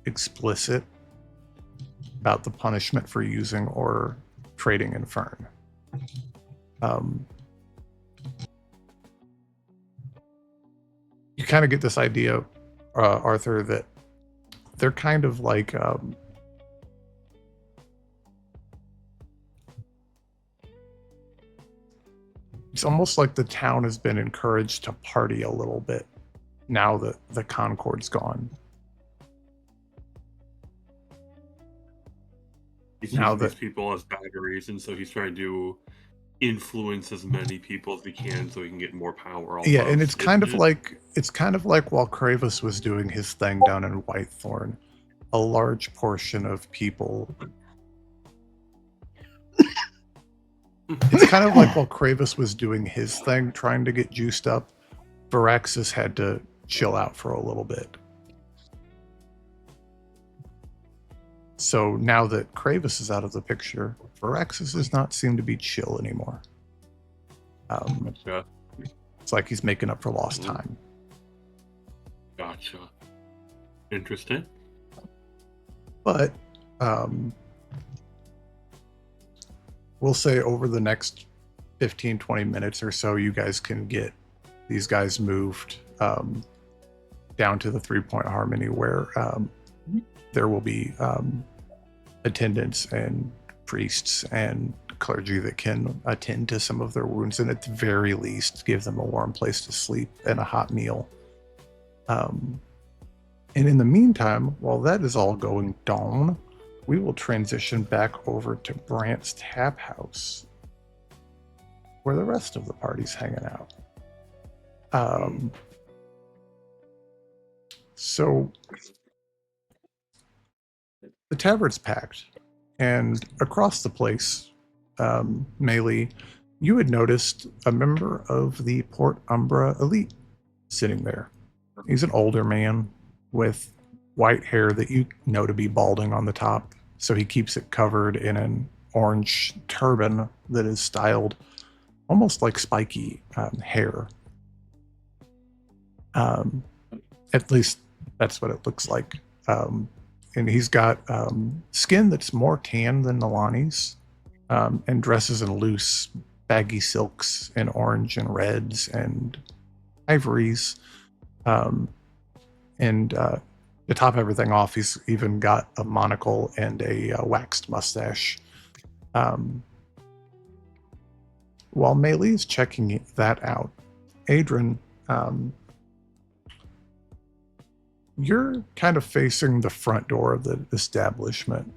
explicit about the punishment for using or trading Infern. You kind of get this idea, Arthur, that they're kind of like it's almost like the town has been encouraged to party a little bit now that the Concord's gone. He Now sees these that- people as batteries, and so he's trying to influence as many people as he can so he can get more power. Yeah, and almost, it's kind of isn't it? like while Kravis was doing his thing down in Whitethorn, a large portion of people. It's kind of like while Kravis was doing his thing, trying to get juiced up, Varaxis had to chill out for a little bit. So now that Kravis is out of the picture, Varaxis does not seem to be chill anymore. Gotcha. It's like he's making up for lost time. Gotcha. Interesting. But we'll say over the next 15, 20 minutes or so, you guys can get these guys moved down to the 3-point harmony where there will be attendants and priests and clergy that can attend to some of their wounds, and at the very least give them a warm place to sleep and a hot meal. And in the meantime, while that is all going down, we will transition back over to Brant's Tap House, where the rest of the party's hanging out. So the tavern's packed, and across the place, Melee, you had noticed a member of the Port Umbra elite sitting there. He's an older man with white hair that you know to be balding on the top, so he keeps it covered in an orange turban that is styled almost like spiky hair. At least that's what it looks like. And he's got skin that's more tan than Nalani's, and dresses in loose, baggy silks in orange and reds and ivories. And to top everything off, he's even got a monocle and a waxed mustache. While Melee is checking that out, Adran, you're kind of facing the front door of the establishment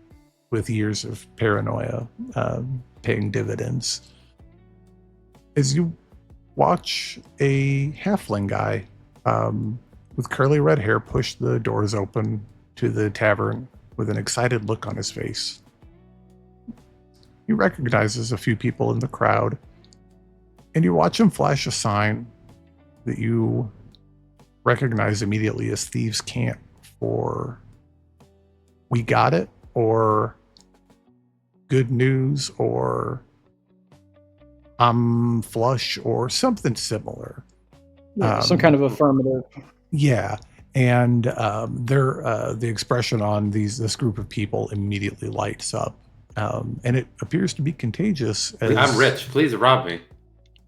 with years of paranoia paying dividends. As you watch a halfling guy with curly red hair push the doors open to the tavern with an excited look on his face. He recognizes a few people in the crowd, and you watch him flash a sign that you recognize immediately as Thieves' Camp for "We got it," or "Good news," or "I'm flush," or something similar. Yeah, some kind of affirmative. Yeah, and the expression on this group of people immediately lights up, and it appears to be contagious. As I'm rich. Please rob me.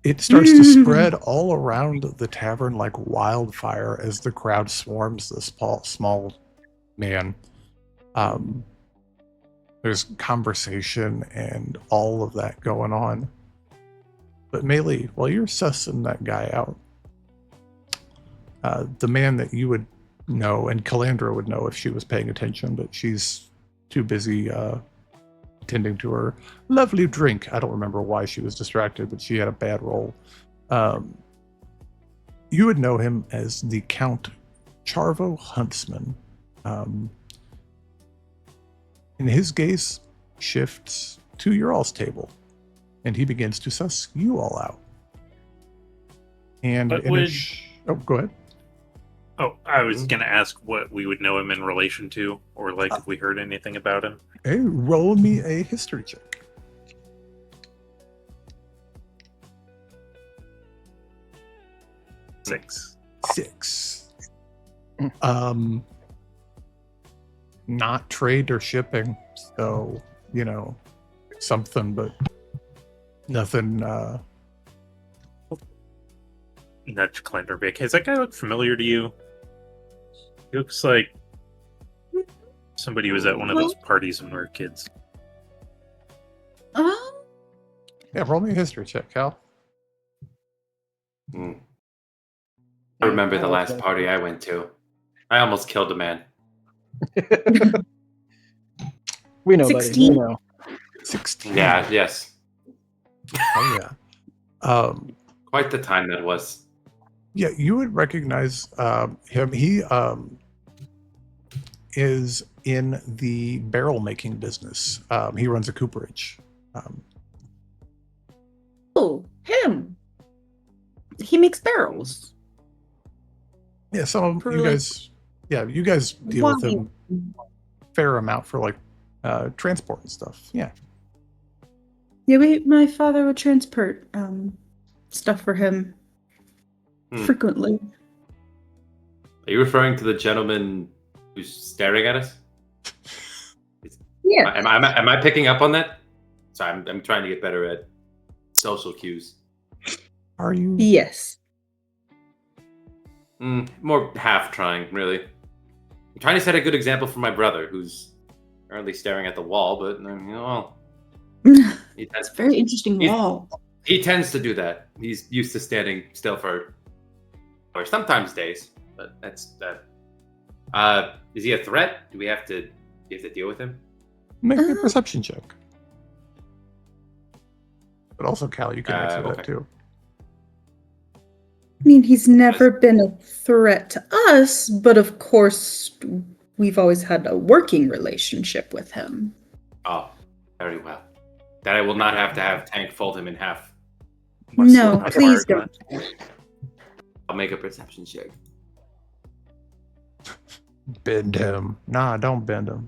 It starts to spread all around the tavern like wildfire as the crowd swarms this small man. There's conversation and all of that going on. But Melee, while you're sussing that guy out, the man that you would know, and Calandra would know if she was paying attention, but she's too busy attending to her lovely drink. I don't remember why she was distracted, but she had a bad roll. You would know him as the Count Charvo Huntsman. And his gaze shifts to your all's table, and he begins to suss you all out. And But go ahead. Oh, I was gonna ask what we would know him in relation to, or like if we heard anything about him. Hey, roll me a history check. 6. 6. Not trade or shipping, so something, but nothing. Nudge Calandra back. Does that guy look familiar to you? He looks like somebody who was at one of those parties when we were kids. Yeah, roll me a history check, Cal. I remember the last party I went to. I almost killed a man. We know, buddy. 16? We know. 16. Yeah, yes. Oh yeah. Quite the time that was. Yeah, you would recognize him. He is in the barrel making business. He runs a cooperage. Oh, him. He makes barrels. Yeah, some of For, you like, guys. Yeah, you guys deal with him fair amount for like transport and stuff. Yeah. Yeah, my father would transport stuff for him frequently. Are you referring to the gentleman who's staring at us? Yeah. Am I picking up on that? Sorry, I'm trying to get better at social cues. Are you? Yes. More half trying, really. I'm trying to set a good example for my brother, who's currently staring at the wall, but It's a very interesting wall. He tends to do that. He's used to standing still for sometimes days, but that's that. Is he a threat? Do you have to deal with him? Make a perception check. But also, Cal, you can answer that too. I mean, he's never been a threat to us, but of course, we've always had a working relationship with him. Oh, very well. That I will not have to have Tank fold him in half. No, please don't. I'll make a perception check. Bend him. Nah, don't bend him.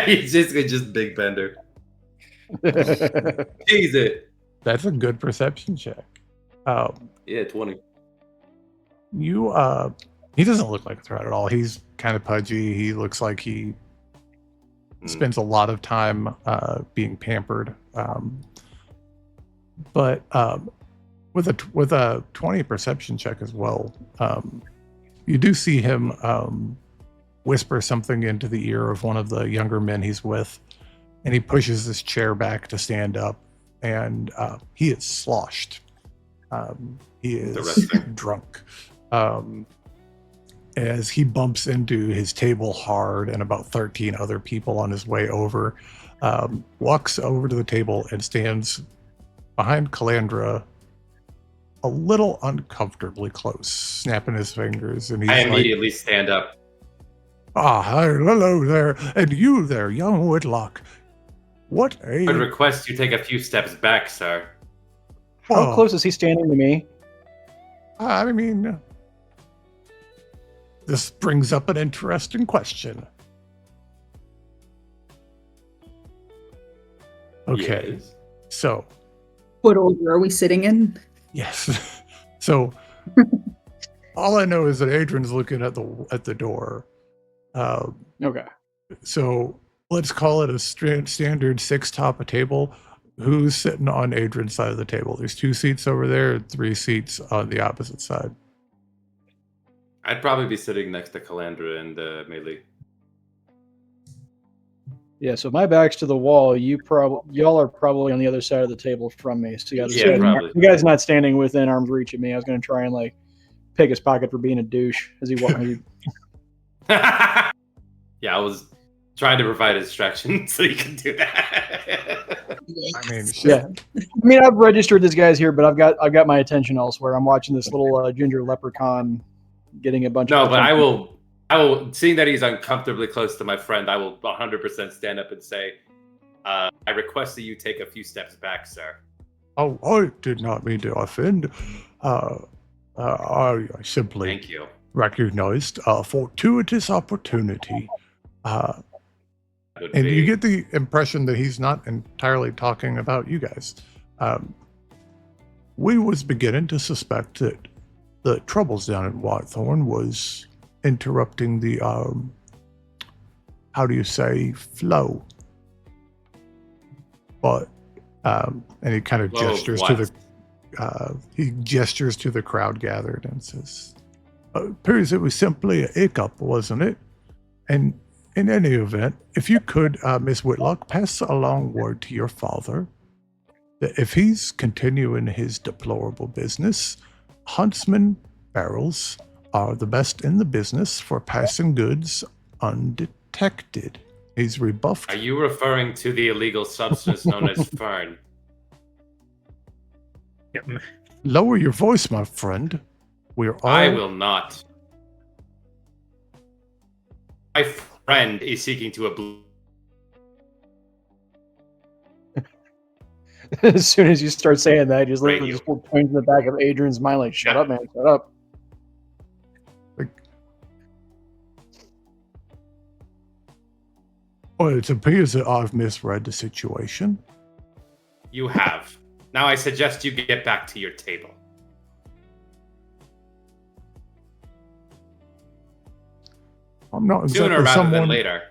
He's just big bender. Tease it. That's a good perception check. Yeah, 20. He doesn't look like a threat at all. He's kind of pudgy. He looks like he spends a lot of time being pampered. But with a 20 perception check as well, you do see him whisper something into the ear of one of the younger men he's with, and he pushes his chair back to stand up, and he is sloshed. He is drunk. As he bumps into his table hard and about 13 other people on his way over, walks over to the table and stands behind Calandra a little uncomfortably close, snapping his fingers. And he's I immediately stand up. Ah, hi, hello there, and you there, young Whitlock. What a... I'd request you take a few steps back, sir. How Oh, close is he standing to me? I mean, this brings up an interesting question. Okay, Yes. so, What order are we sitting in? yes. So, all I know is that Adrian's looking at the door. Okay. So let's call it a standard 6 top a table. Who's sitting on Adrian's side of the table? There's 2 seats over there, 3 seats on the opposite side. I'd probably be sitting next to Calandra and Melee. Yeah, so my back's to the wall. Y'all are probably on the other side of the table from me. So Yeah, probably. you guys not standing within arm's reach of me. I was going to try and like pick his pocket for being a douche as he walked. Yeah, I was trying to provide a distraction so you can do that. I mean, shit. Yeah, I mean I've registered this guy's here, but I've got my attention elsewhere. I'm watching this little ginger leprechaun getting a bunch. No, of but I will. Seeing that he's uncomfortably close to my friend, I will 100% stand up and say, "I request that you take a few steps back, sir." Oh, I did not mean to offend. I simply Thank you. recognized a fortuitous opportunity. Would And be- you get the impression that he's not entirely talking about you guys. We was beginning to suspect that the troubles down at Whitethorn was interrupting the, how do you say, flow. But, and he kind of Flow of gestures what? to he gestures to the crowd gathered and says, appears it was simply a hiccup, wasn't it? And in any event, if you could, Miss Whitlock, pass along word to your father that if he's continuing his deplorable business, Huntsman barrels are the best in the business for passing goods undetected. He's rebuffed. Are you referring to the illegal substance known as Fern? Yep. Lower your voice, my friend. We're all... I will not. My friend is seeking to As soon as you start saying that, just look at Radio. this little point in the back of Adrian's mind, like, "Shut up, man! Shut up." Well, it appears that I've misread the situation. You have. Now I suggest you get back to your table. I'm not exactly Sooner rather someone... than later.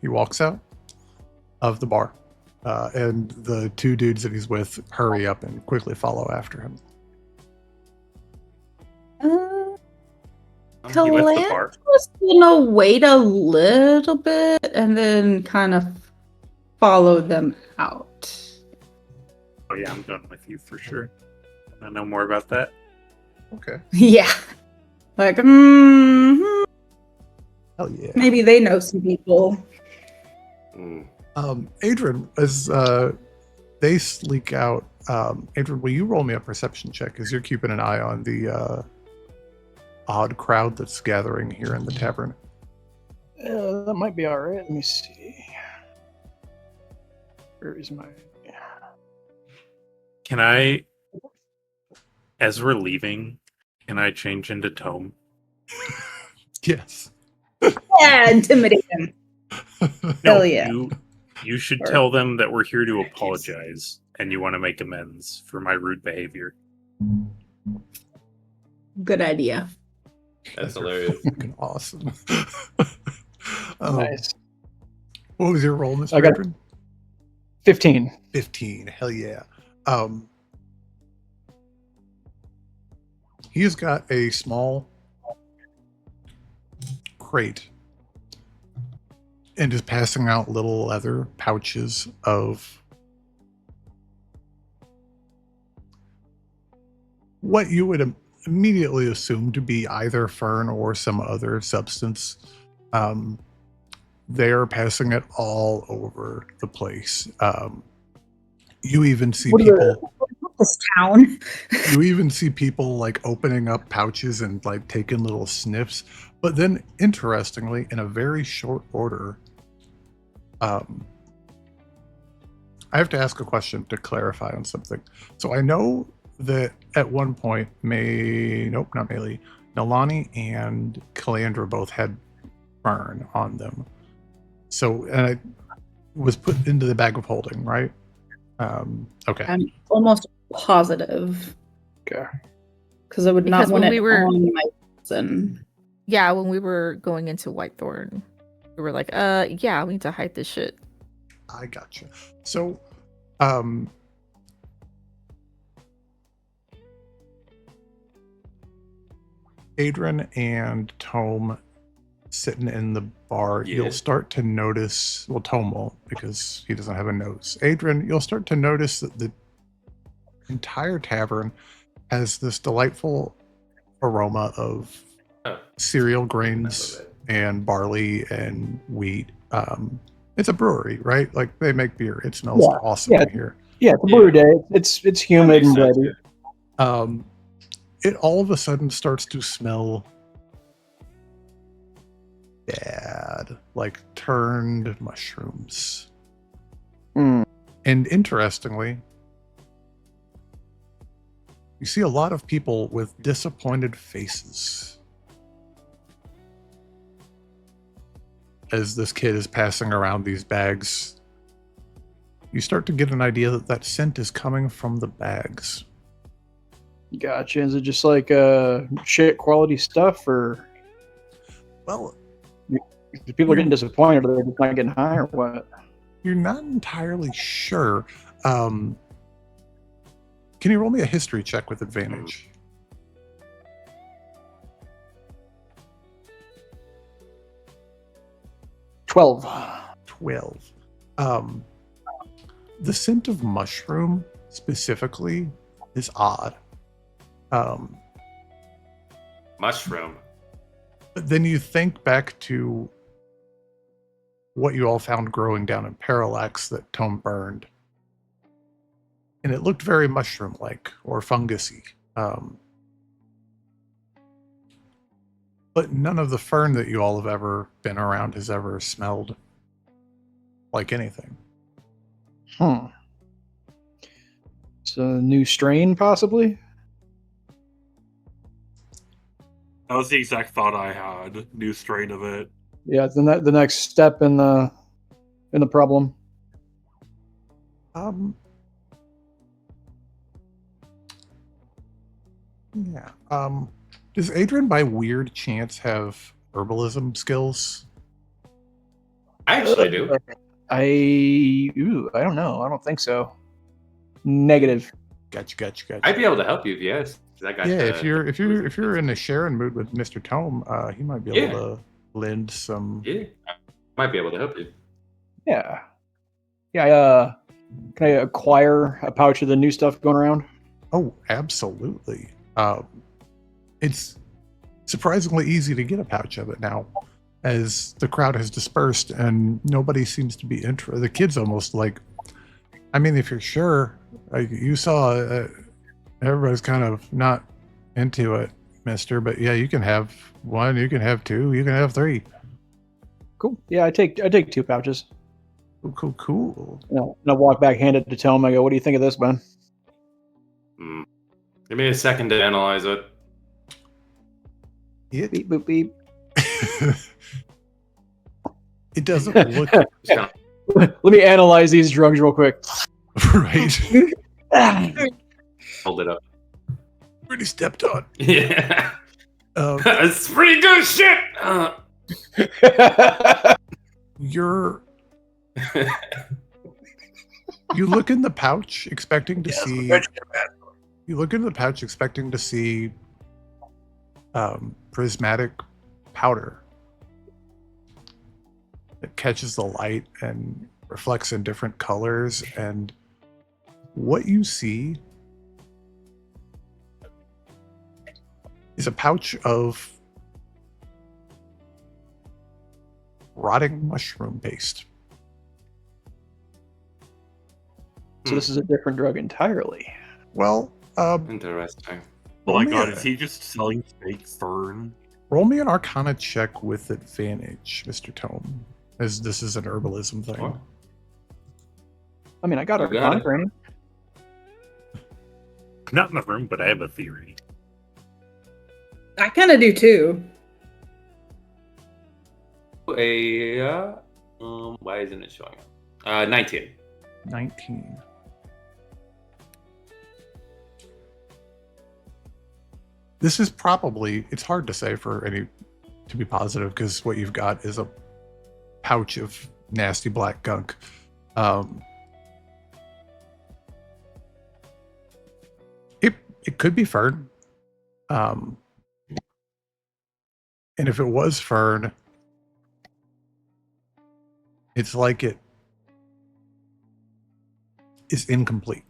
He walks out of the bar, and the 2 dudes that he's with hurry up and quickly follow after him. He left the bar. Calandra gonna wait a little bit and then kind of follow them out. Oh yeah, I'm done with you for sure. I know more about that. Okay. Yeah. Like, Hell yeah. maybe they know some people. Adran, as they sleek out, Adran, will you roll me a perception check as you're keeping an eye on the odd crowd that's gathering here in the tavern? That might be all right. Let me see. Where is my? Can I, as we're leaving, can I change into Tome? Yes. Yeah, intimidate them. Hell yeah. You should Or- tell them that we're here to apologize and you want to make amends for my rude behavior. Good idea. That's Guys are hilarious. Fucking awesome. Nice. What was your roll, Mr. I got- Adran? 15. 15. Hell yeah. He's got a small crate and is passing out little leather pouches of what you would immediately assume to be either fern or some other substance. They're passing it all over the place. You even see What are people. this town. You even see people like opening up pouches and like taking little sniffs. But then, interestingly, in a very short order, I have to ask a question to clarify on something. So I know that at one point, Nalani and Calandra both had burn on them. So, and I was put into the bag of holding, right? Okay. I'm almost positive. Okay. Because I would Because not want when it we were- on my person. Yeah, when we were going into Whitethorn, we were like, yeah, we need to hide this shit. I gotcha. So, Adran and Tome sitting in the bar, Yeah. you'll start to notice, well, Tome won't because he doesn't have a nose. Adran, you'll start to notice that the entire tavern has this delightful aroma of cereal grains and barley and wheat. It's a brewery, right? Like they make beer. It smells Yeah. awesome Yeah. in here. Yeah, it's a brewery day. It's humid and Makes sense, ready. It all of a sudden starts to smell bad, like turned mushrooms. Mm. And interestingly, you see a lot of people with disappointed faces as this kid is passing around these bags. You start to get an idea that that scent is coming from the bags. Gotcha. Is it just like shit quality stuff, or Well, people are getting disappointed, or they're just not getting high, or what? you're not entirely sure. Can you roll me a history check with advantage? $12. 12. The scent of mushroom specifically is odd. Mushroom. But then you think back to what you all found growing down in Parallax that Tome burned. And it looked very mushroom-like or fungusy. But none of the fern that you all have ever been around has ever smelled like anything. It's a new strain, possibly. That was the exact thought I had. New strain of it. Yeah, the next step in the problem. Yeah. Does Adran by weird chance have herbalism skills? I actually do. I don't know. I don't think so. Negative. Gotcha. I'd be able to help you if you asked. 'Cause I got Yeah, the- if you're in a sharing mood with Mr. Tome, he might be able to lend some. Yeah, I might be able to help you. Yeah. Yeah. Can I acquire a pouch of the new stuff going around? Oh, absolutely. It's surprisingly easy to get a pouch of it now, as the crowd has dispersed and nobody seems to be interested. The kids almost like, I mean, if you're sure, like you saw, everybody's kind of not into it, mister. But yeah, you can have one, you can have two, you can have three. Cool. Yeah, I take 2 pouches. Cool. And I walk back, hand it to Tome. I go, "What do you think of this, Ben?" Give me a second to analyze it. Beep boop beep. It doesn't look Let me analyze these drugs real quick. right. Hold it up. Pretty stepped on. Yeah. Um, It's pretty good shit. You look in the pouch expecting to see. You look into the pouch expecting to see prismatic powder that catches the light and reflects in different colors, and what you see is a pouch of rotting mushroom paste. So this is a different drug entirely. Well, Interesting. Oh roll my me god, a- is he just selling fake fern? roll me an Arcana check with advantage, Mr. Tome, as this is an herbalism thing. Sure. I mean, I got You our got Arcana it. training. Not in the room, but I have a theory. I kind of do too. Why isn't it showing up? 19. 19. This is probably, it's hard to say to be positive, because what you've got is a pouch of nasty black gunk. It could be fern. And if it was fern, it's like it is incomplete.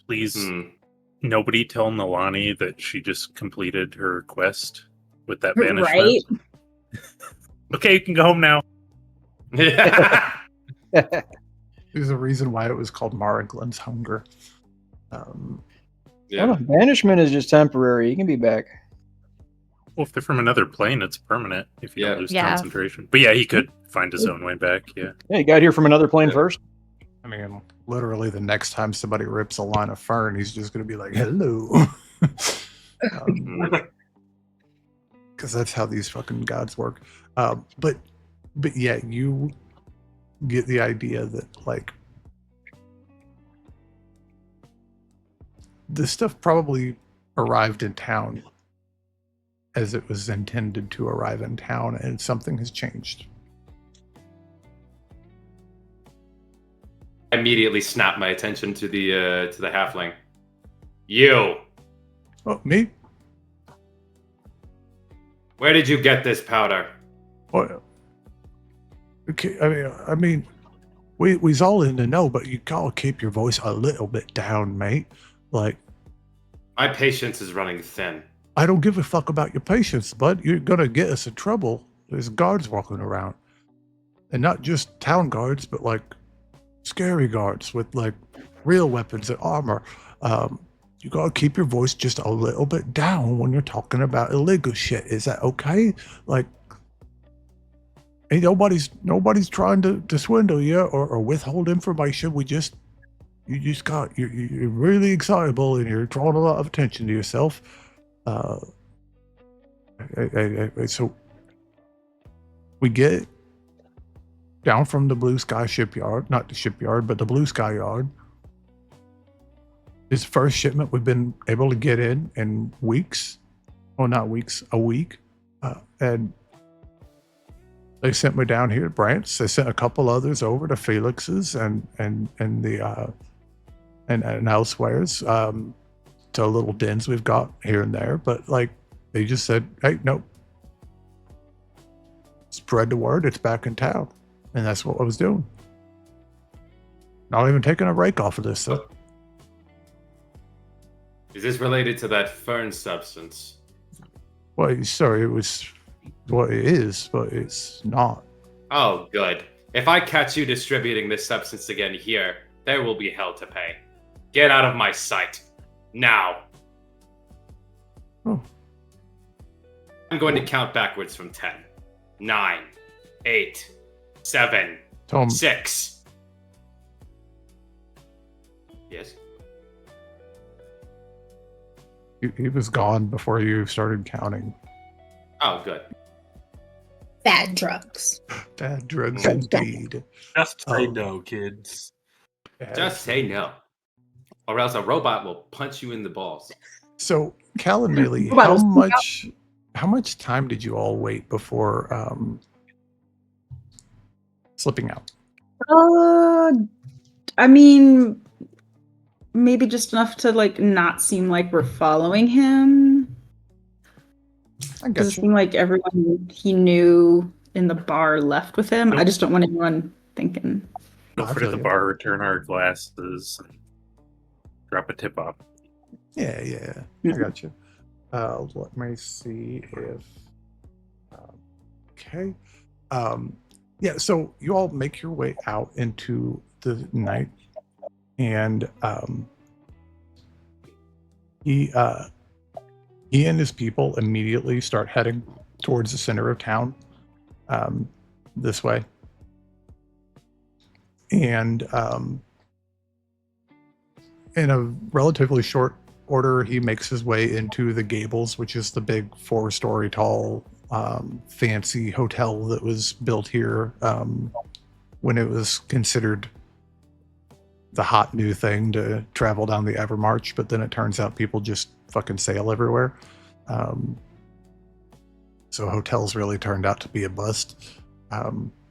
Please, nobody tell Nalani that she just completed her quest with that banishment. Right? Okay, you can go home now. Yeah. There's a reason why it was called Maraglin's Hunger. Well, banishment is just temporary. You can be back. Well, if they're from another plane, it's permanent if you don't lose Yeah. concentration. But yeah, he could find his own way back. Yeah. Yeah, you got here from another plane first. I mean, literally the next time somebody rips a line of fern, he's just going to be like, hello. Because that's how these fucking gods work. But yeah, you get the idea that, like, this stuff probably arrived in town as it was intended to arrive in town, and something has changed. I immediately snapped my attention to the halfling. You. Oh, me? Where did you get this powder? What? Okay, I mean, we's all in the know, but you gotta keep your voice a little bit down, mate. Like, My patience is running thin. I don't give a fuck about your patience, bud. You're gonna get us in trouble. There's guards walking around, and not just town guards, but like scary guards with like real weapons and armor. You gotta keep your voice just a little bit down when you're talking about illegal shit. Is that okay? Like, ain't nobody's trying to swindle you or withhold information. You're really excitable and you're drawing a lot of attention to yourself. So we get down from the Blue Sky shipyard, not the shipyard, but the Blue Sky yard. This first shipment we've been able to get in weeks. Well, not weeks, a week. And they sent me down here to Brant's. They sent a couple others over to Felix's and elsewhere's, to little dens we've got here and there. But like, they just said, hey, nope. Spread the word, it's back in town. And that's what I was doing. Not even taking a rake off of this stuff. Is this related to that fern substance? Well, sorry, it was what it is, but it's not. Oh, good. If I catch you distributing this substance again here, there will be hell to pay. Get out of my sight. Now. Oh. I'm going to count backwards from 10. 9, 8, 7, Tome, 6. Yes? he was gone before you started counting. Oh, good. Bad drugs. Bad drugs Drugs. indeed. Just say Oh. no, kids. Just say no. Or else a robot will punch you in the balls. So, Cal and Millie, Well, how much time did you all wait before slipping out? I mean, maybe just enough to like not seem like we're following him. I Does it guess seem like everyone he knew in the bar left with him? I just don't want anyone thinking. Go I over to feel the you. bar, return our glasses, and drop a tip off. Yeah, I got you. Let me see if. Okay. Yeah, so you all make your way out into the night, and He and his people immediately start heading towards the center of town, this way. And in a relatively short order, he makes his way into the Gables, which is the big 4-story tall, fancy hotel that was built here when it was considered the hot new thing to travel down the Evermarch, but then it turns out people just fucking sail everywhere. So hotels really turned out to be a bust.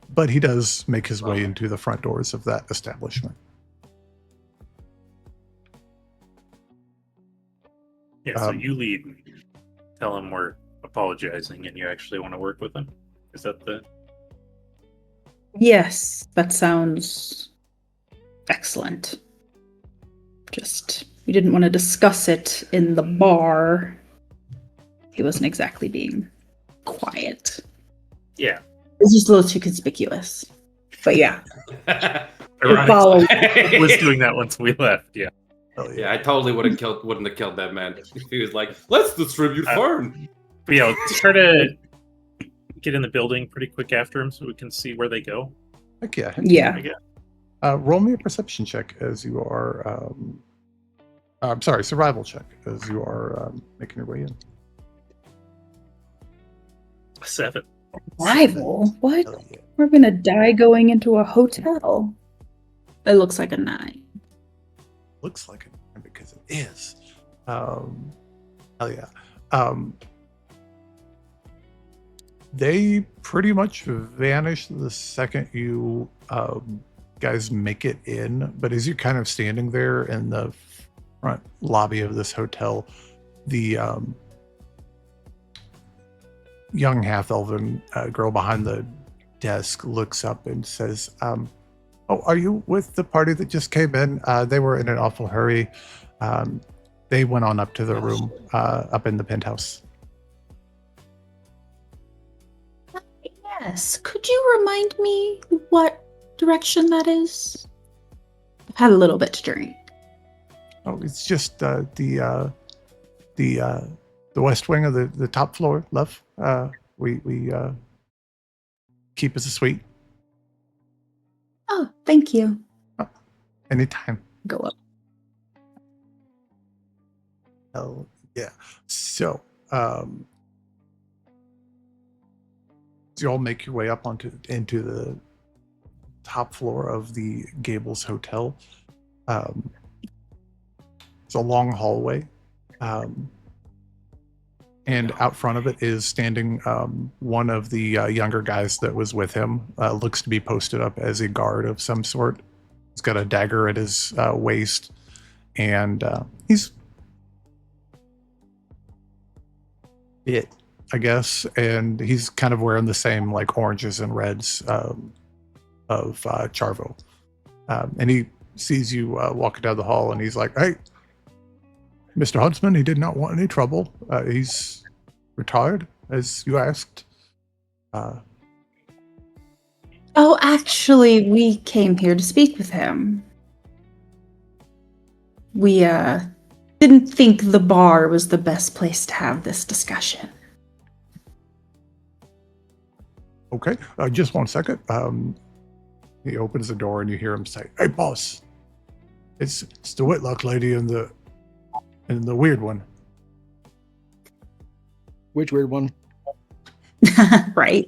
But he does make his way into the front doors of that establishment. Yeah, so you lead and tell him we're apologizing and you actually want to work with him. Is that the... Yes, that sounds excellent. Just, we didn't want to discuss it in the bar. He wasn't exactly being quiet. Yeah. It was just a little too conspicuous. But yeah. Ironically, I was doing that once we left, yeah. Yeah, I totally wouldn't have killed that man if he was like, "Let's distribute fern." But yeah, let's try to get in the building pretty quick after him so we can see where they go. Heck yeah. Yeah. Roll me a perception check as you are. I'm sorry, survival check as you are making your way in. 7. Rival? What? Hell yeah. We're gonna die going into a hotel. It looks like a 9. Looks like it because it is. Hell yeah. They pretty much vanish the second you guys make it in, but as you're kind of standing there in the front lobby of this hotel, the young half-elven girl behind the desk looks up and says, "Oh, are you with the party that just came in? They were in an awful hurry. They went on up to the room up in the penthouse." Yes. Could you remind me what direction that is? I've had a little bit to drink. Oh, it's just the west wing of the top floor, love. We keep as a suite. Oh, thank you. Anytime. Go up. Oh, yeah. So, you all make your way up into the top floor of the Gables Hotel. It's a long hallway, and out front of it is standing one of the younger guys that was with him. Looks to be posted up as a guard of some sort. He's got a dagger at his waist, and he's bit, I guess, and he's kind of wearing the same like oranges and reds of Charvo. And he sees you walking down the hall, and he's like, "Hey, Mr. Huntsman, he did not want any trouble. He's retired, as you asked." Oh, actually, we came here to speak with him. We didn't think the bar was the best place to have this discussion. Okay, just 1 second. He opens the door, and you hear him say, "Hey, boss, it's the Whitlock lady and the weird one." Which weird one? Right.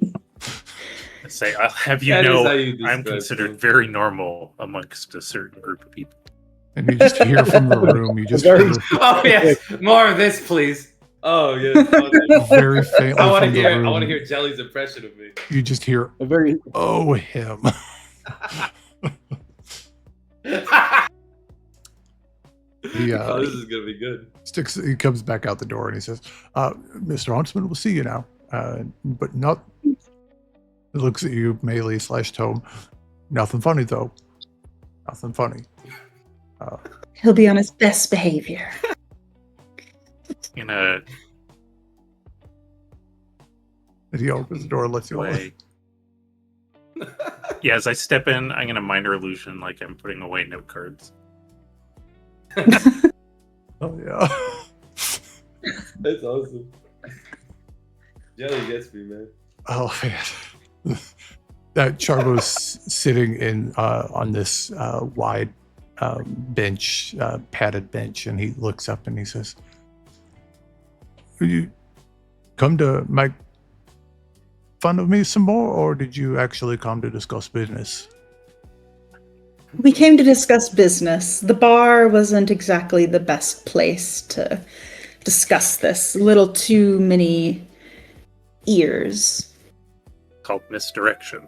Say, I'll have you That is know, how you I'm describe considered me. very normal amongst a certain group of people. And you just hear from the room, you just Very- hear Oh yes, more of this, please. Oh yes. very faintly I want to from the hear. room. I want to hear Jelly's impression of me. You just hear, A very "Oh, him." He Oh, this is gonna be good. he comes back out the door, and he says, "Mr. Huntsman, we'll see you now. But not..." He looks at you, Melee / Tome. "Nothing funny, though. Nothing funny." He'll be on his best behavior. In a And he opens the door and lets you all in. way. Yeah, as I step in, I'm gonna minor illusion like I'm putting away note cards. Oh, yeah. That's awesome. Jelly gets me, man. Oh man. That Charbo's sitting in on this wide bench, padded bench, and he looks up and he says, "You come to make fun of me some more, or did you actually come to discuss business?" We came to discuss business. The bar wasn't exactly the best place to discuss this. A little too many ears. Called misdirection.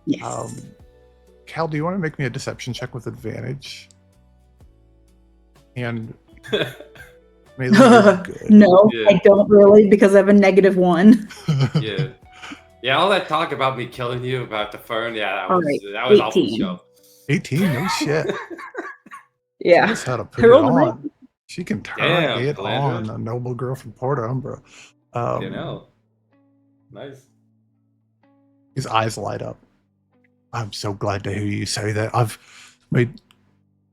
Yes. Cal, do you want to make me a deception check with advantage? And Melee, you're good. No, Yeah. I don't really because I have a -1. Yeah. Yeah, all that talk about me killing you about the fern, yeah, All right, that was off the 18. show. 18, no shit. Yeah. She knows how to put I it rolled a on. She can turn Damn, it Calandra. on. A noble girl from Port Umbra. You know. Nice. His eyes light up. I'm so glad to hear you say that. I've made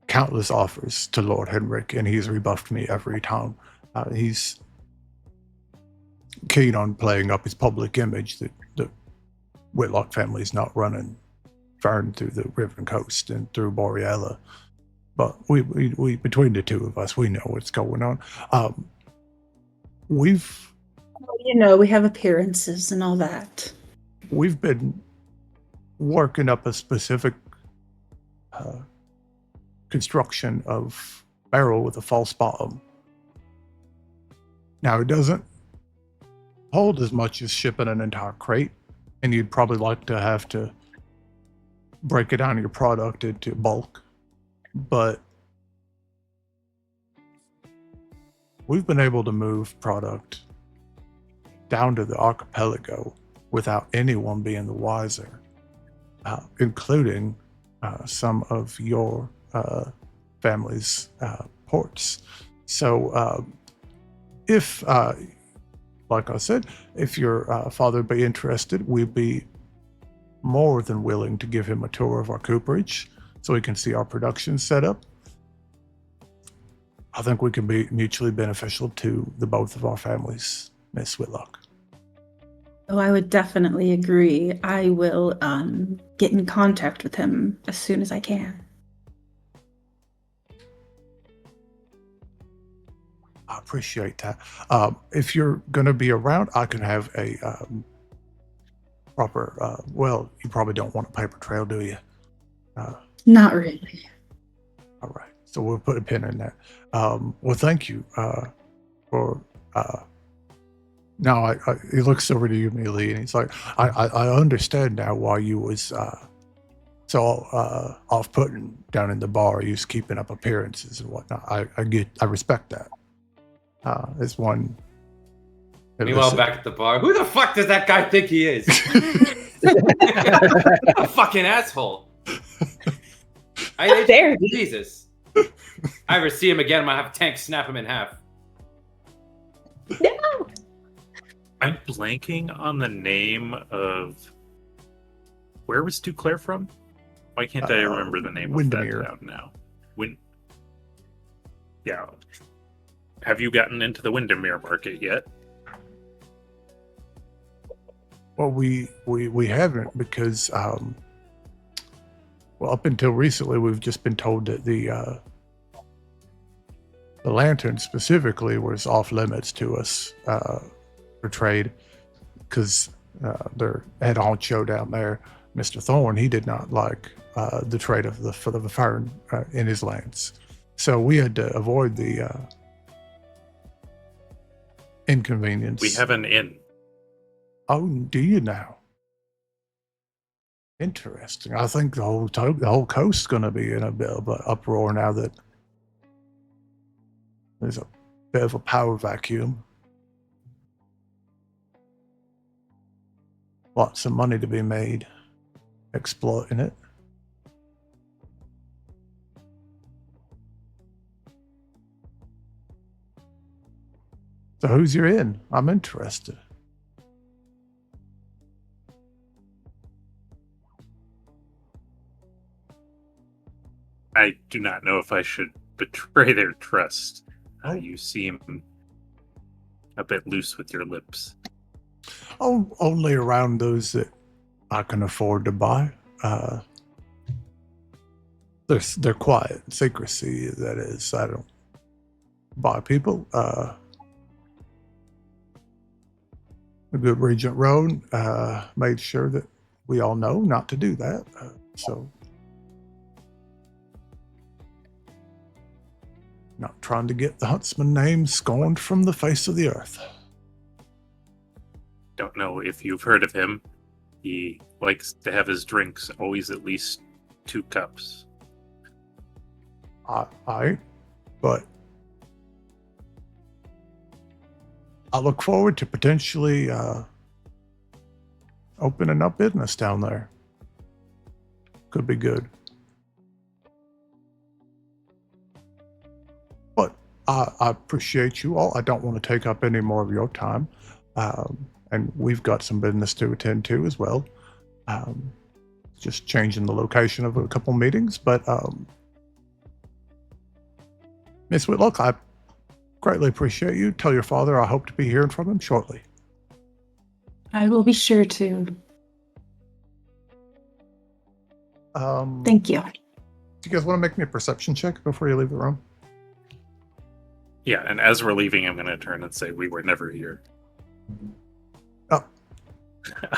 countless offers to Lord Henrik, and he's rebuffed me every time. He's keen on playing up his public image that the Whitlock family's not running Fern through the Riven Coast and through Boreala. But we between the two of us, we know what's going on. We've You know, we have appearances and all that. we've been working up a specific construction of barrel with a false bottom. Now, it doesn't hold as much as shipping an entire crate, and you'd probably like to have to break it down your product into bulk, but we've been able to move product down to the archipelago without anyone being the wiser, including some of your family's ports. So if, like I said, if your father be interested, we'd be more than willing to give him a tour of our cooperage so he can see our production setup. I think we can be mutually beneficial to the both of our families, Miss Whitlock. Oh, I would definitely agree. I will get in contact with him as soon as I can. I appreciate that. If you're going to be around, I can have a proper, well, you probably don't want a paper trail, do you? Not really. All right. So we'll put a pin in that. Well, thank you for... Now, he looks over to you, Mealy, and he's like, I understand now why you was so off-putting down in the bar. You was keeping up appearances and whatnot. I respect that. As one... Meanwhile, back at the bar, who the fuck does that guy think he is? A fucking asshole. There. Jesus. I ever see him again, I might have Tank snap him in half. No. I'm blanking on the name of... Where was Duclair from? Why can't I remember the name Windermere. of that town now? Yeah. Have you gotten into the Windermere market yet? Well, we haven't because, well, up until recently, we've just been told that the lantern specifically was off limits to us for trade because their head honcho down there, Mr. Thorne, he did not like the trade of the fern in his lands. So we had to avoid the inconvenience. We have an inn. Oh, do you now? Interesting. I think the whole coast's going to be in a bit of an uproar now that there's a bit of a power vacuum. Lots of money to be made exploiting it. So who's your in? I'm interested. I do not know if I should betray their trust. You seem a bit loose with your lips. Oh, only around those that I can afford to buy. They're quiet, secrecy, that is. I don't buy people. A good Regent Road made sure that we all know not to do that. So, not trying to get the Huntsman name scorned from the face of the earth. Don't know if you've heard of him. He likes to have his drinks always at least 2 cups. But I look forward to potentially opening up business down there. Could be good. But I appreciate you all. I don't want to take up any more of your time. And we've got some business to attend to as well. Just changing the location of a couple meetings. But Miss Whitlock, I greatly appreciate you. Tell your father I hope to be hearing from him shortly. I will be sure to. Thank you. Do you guys want to make me a perception check before you leave the room? Yeah, and as we're leaving, I'm going to turn and say we were never here. Oh.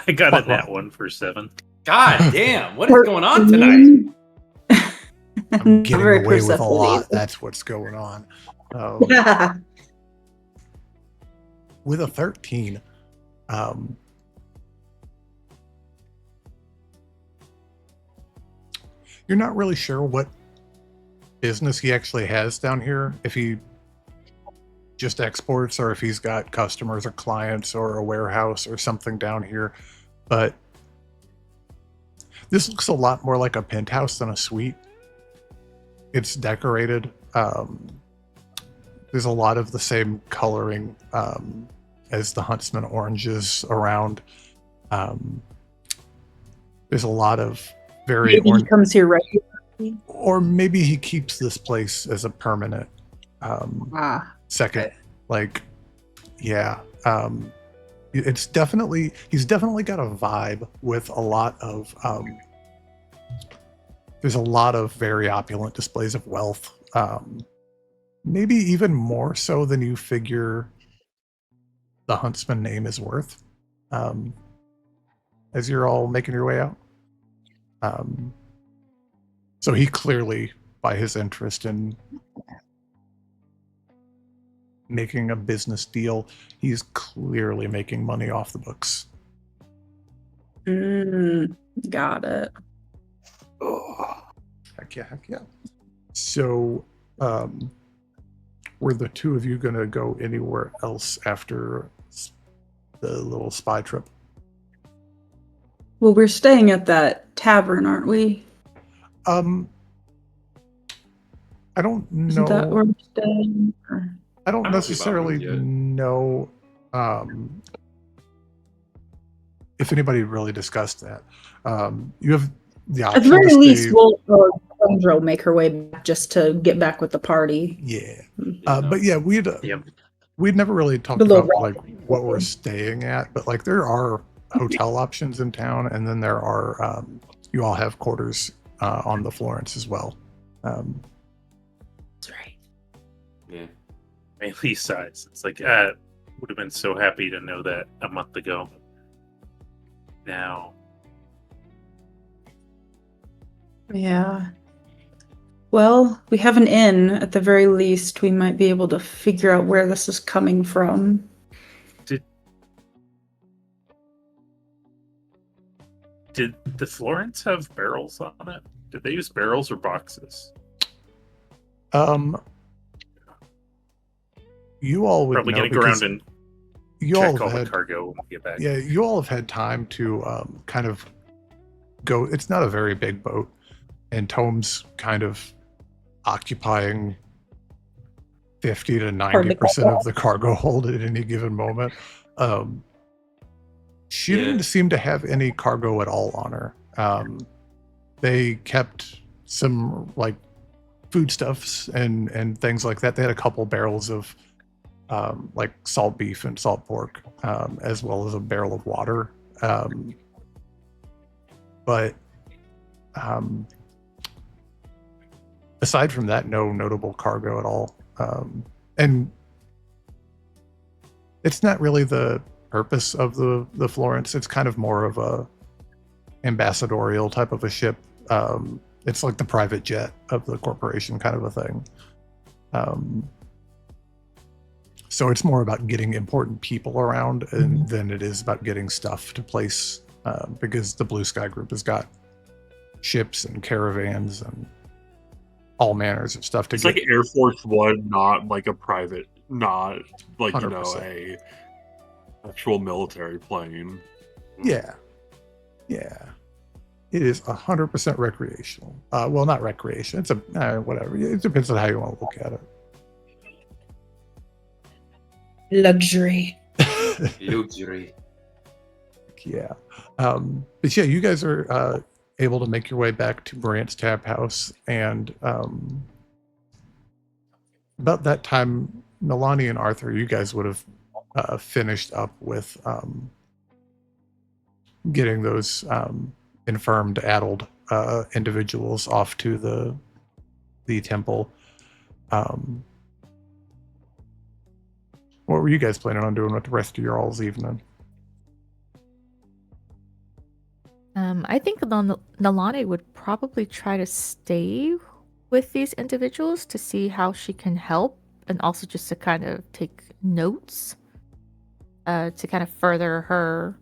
I got a nat 1 for 7. God damn, what is going on tonight? I'm getting Very away with a lot. perceptive. That's what's going on. With a 13, you're not really sure what business he actually has down here. If he just exports or if he's got customers or clients or a warehouse or something down here. But this looks a lot more like a penthouse than a suite. It's decorated. There's a lot of the same coloring as the Huntsman oranges around. There's a lot of very Maybe he comes here regularly. or maybe he keeps this place as a permanent second. Okay. Like, yeah. It's definitely, he's definitely got a vibe with a lot of there's a lot of very opulent displays of wealth. Maybe even more so than you figure the Huntsman name is worth, as you're all making your way out. So he clearly, by his interest in making a business deal, he's clearly making money off the books. Got it. Oh, heck yeah. So, were the two of you going to go anywhere else after the little spy trip? Well, we're staying at that tavern, aren't we? I don't know. Isn't that where we're staying? Or... I don't I'm not too necessarily bothered yet. know if anybody really discussed that. You have the option At the very to least, stay- we'll Calandra make her way back just to get back with the party. Yeah. Yeah, no. But yeah, we'd never really talked The little about like restaurant. what we're staying at, but like there are hotel options in town, and then there are you all have quarters on the Florence as well. That's right. Yeah. Mainly size. It's like, would have been so happy to know that a month ago. Now, Yeah. Well, we have an inn. At the very least, we might be able to figure out where this is coming from. did the Florence have barrels on it? Did they use barrels or boxes? You all would Probably know gonna go because around and you all check all have the had, cargo when we get back. yeah, you all have had time to kind of go. It's not a very big boat, and Tome's kind of occupying 50 to 90% of the cargo hold at any given moment. She didn't seem to have any cargo at all on her. They kept some like foodstuffs and things like that. They had a couple barrels of like salt beef and salt pork, as well as a barrel of water. But aside from that, no notable cargo at all. And it's not really the purpose of the Florence. It's kind of more of a ambassadorial type of a ship. It's like the private jet of the corporation kind of a thing. So it's more about getting important people around than it is about getting stuff to place, because the Blue Sky Group has got ships and caravans and all manners of stuff to It's get. like Air Force One, not like a private, not like 100%. a actual military plane. Yeah. It is 100% recreational. Well, not recreation. It's a whatever. It depends on how you want to look at it. Luxury. Luxury. Yeah. But yeah, you guys are able to make your way back to Brant's Tap House, and about that time, Nalani and Arthur, you guys would have finished up with getting those infirmed, addled individuals off to the temple. What were you guys planning on doing with the rest of your all's evening? I think Nalani would probably try to stay with these individuals to see how she can help, and also just to kind of take notes to kind of further her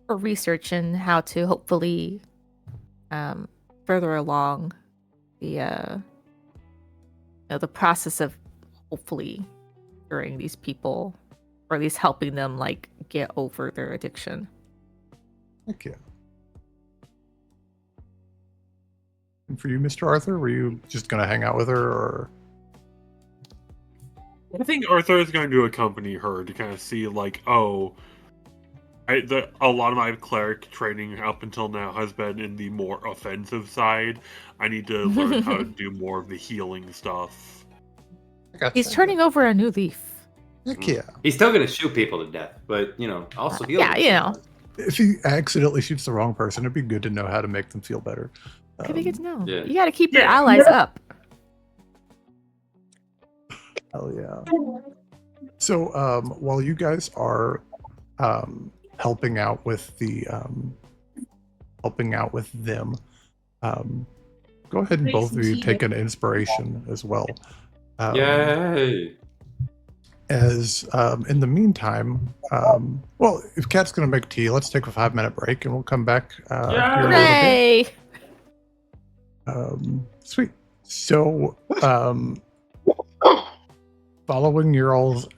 research and how to hopefully further along the process of hopefully curing these people, or at least helping them like get over their addiction. Okay. And for you, Mr. Arthur, were you just going to hang out with her, or? I think Arthur is going to accompany her to kind of see, like, a lot of my cleric training up until now has been in the more offensive side. I need to learn how to do more of the healing stuff. He's turning over a new leaf. Heck yeah. He's still gonna shoot people to death, but also heal. Yeah, If he accidentally shoots the wrong person, it'd be good to know how to make them feel better. Could be good to know. Yeah. You got to keep your allies up. Hell yeah. So while you guys are helping out with them, go ahead and both of you take an inspiration as well. Yay! As in the meantime, well, if Kat's gonna make tea, let's take a 5-minute break and we'll come back here in a little bit. Hooray! Sweet. So, following your all's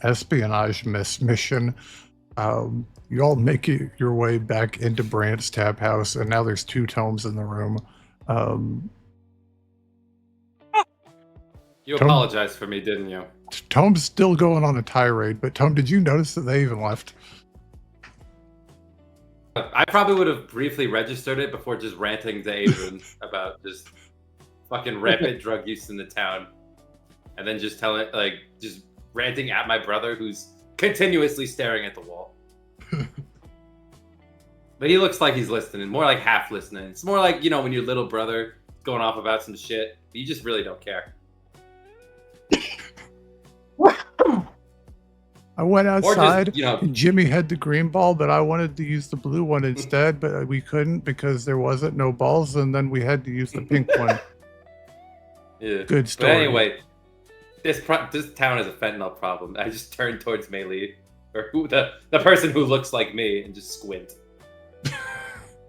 espionage mission, you all make your way back into Brant's Tap House, and now there's 2 tomes in the room. You Tome- apologized for me, didn't you? Tome's still going on a tirade, but Tome, did you notice that they even left? I probably would have briefly registered it before just ranting to Adran about just fucking rampant drug use in the town, and then just just ranting at my brother who's continuously staring at the wall. But he looks like he's listening, more like half listening. It's more like, when your little brother is going off about some shit, but you just really don't care. I went outside. Just, Jimmy had the green ball, but I wanted to use the blue one instead, but we couldn't because there wasn't no balls, and then we had to use the pink one. Yeah. Good story. But anyway, this town has a fentanyl problem. I just turned towards Melee, or the person who looks like me, and just squint.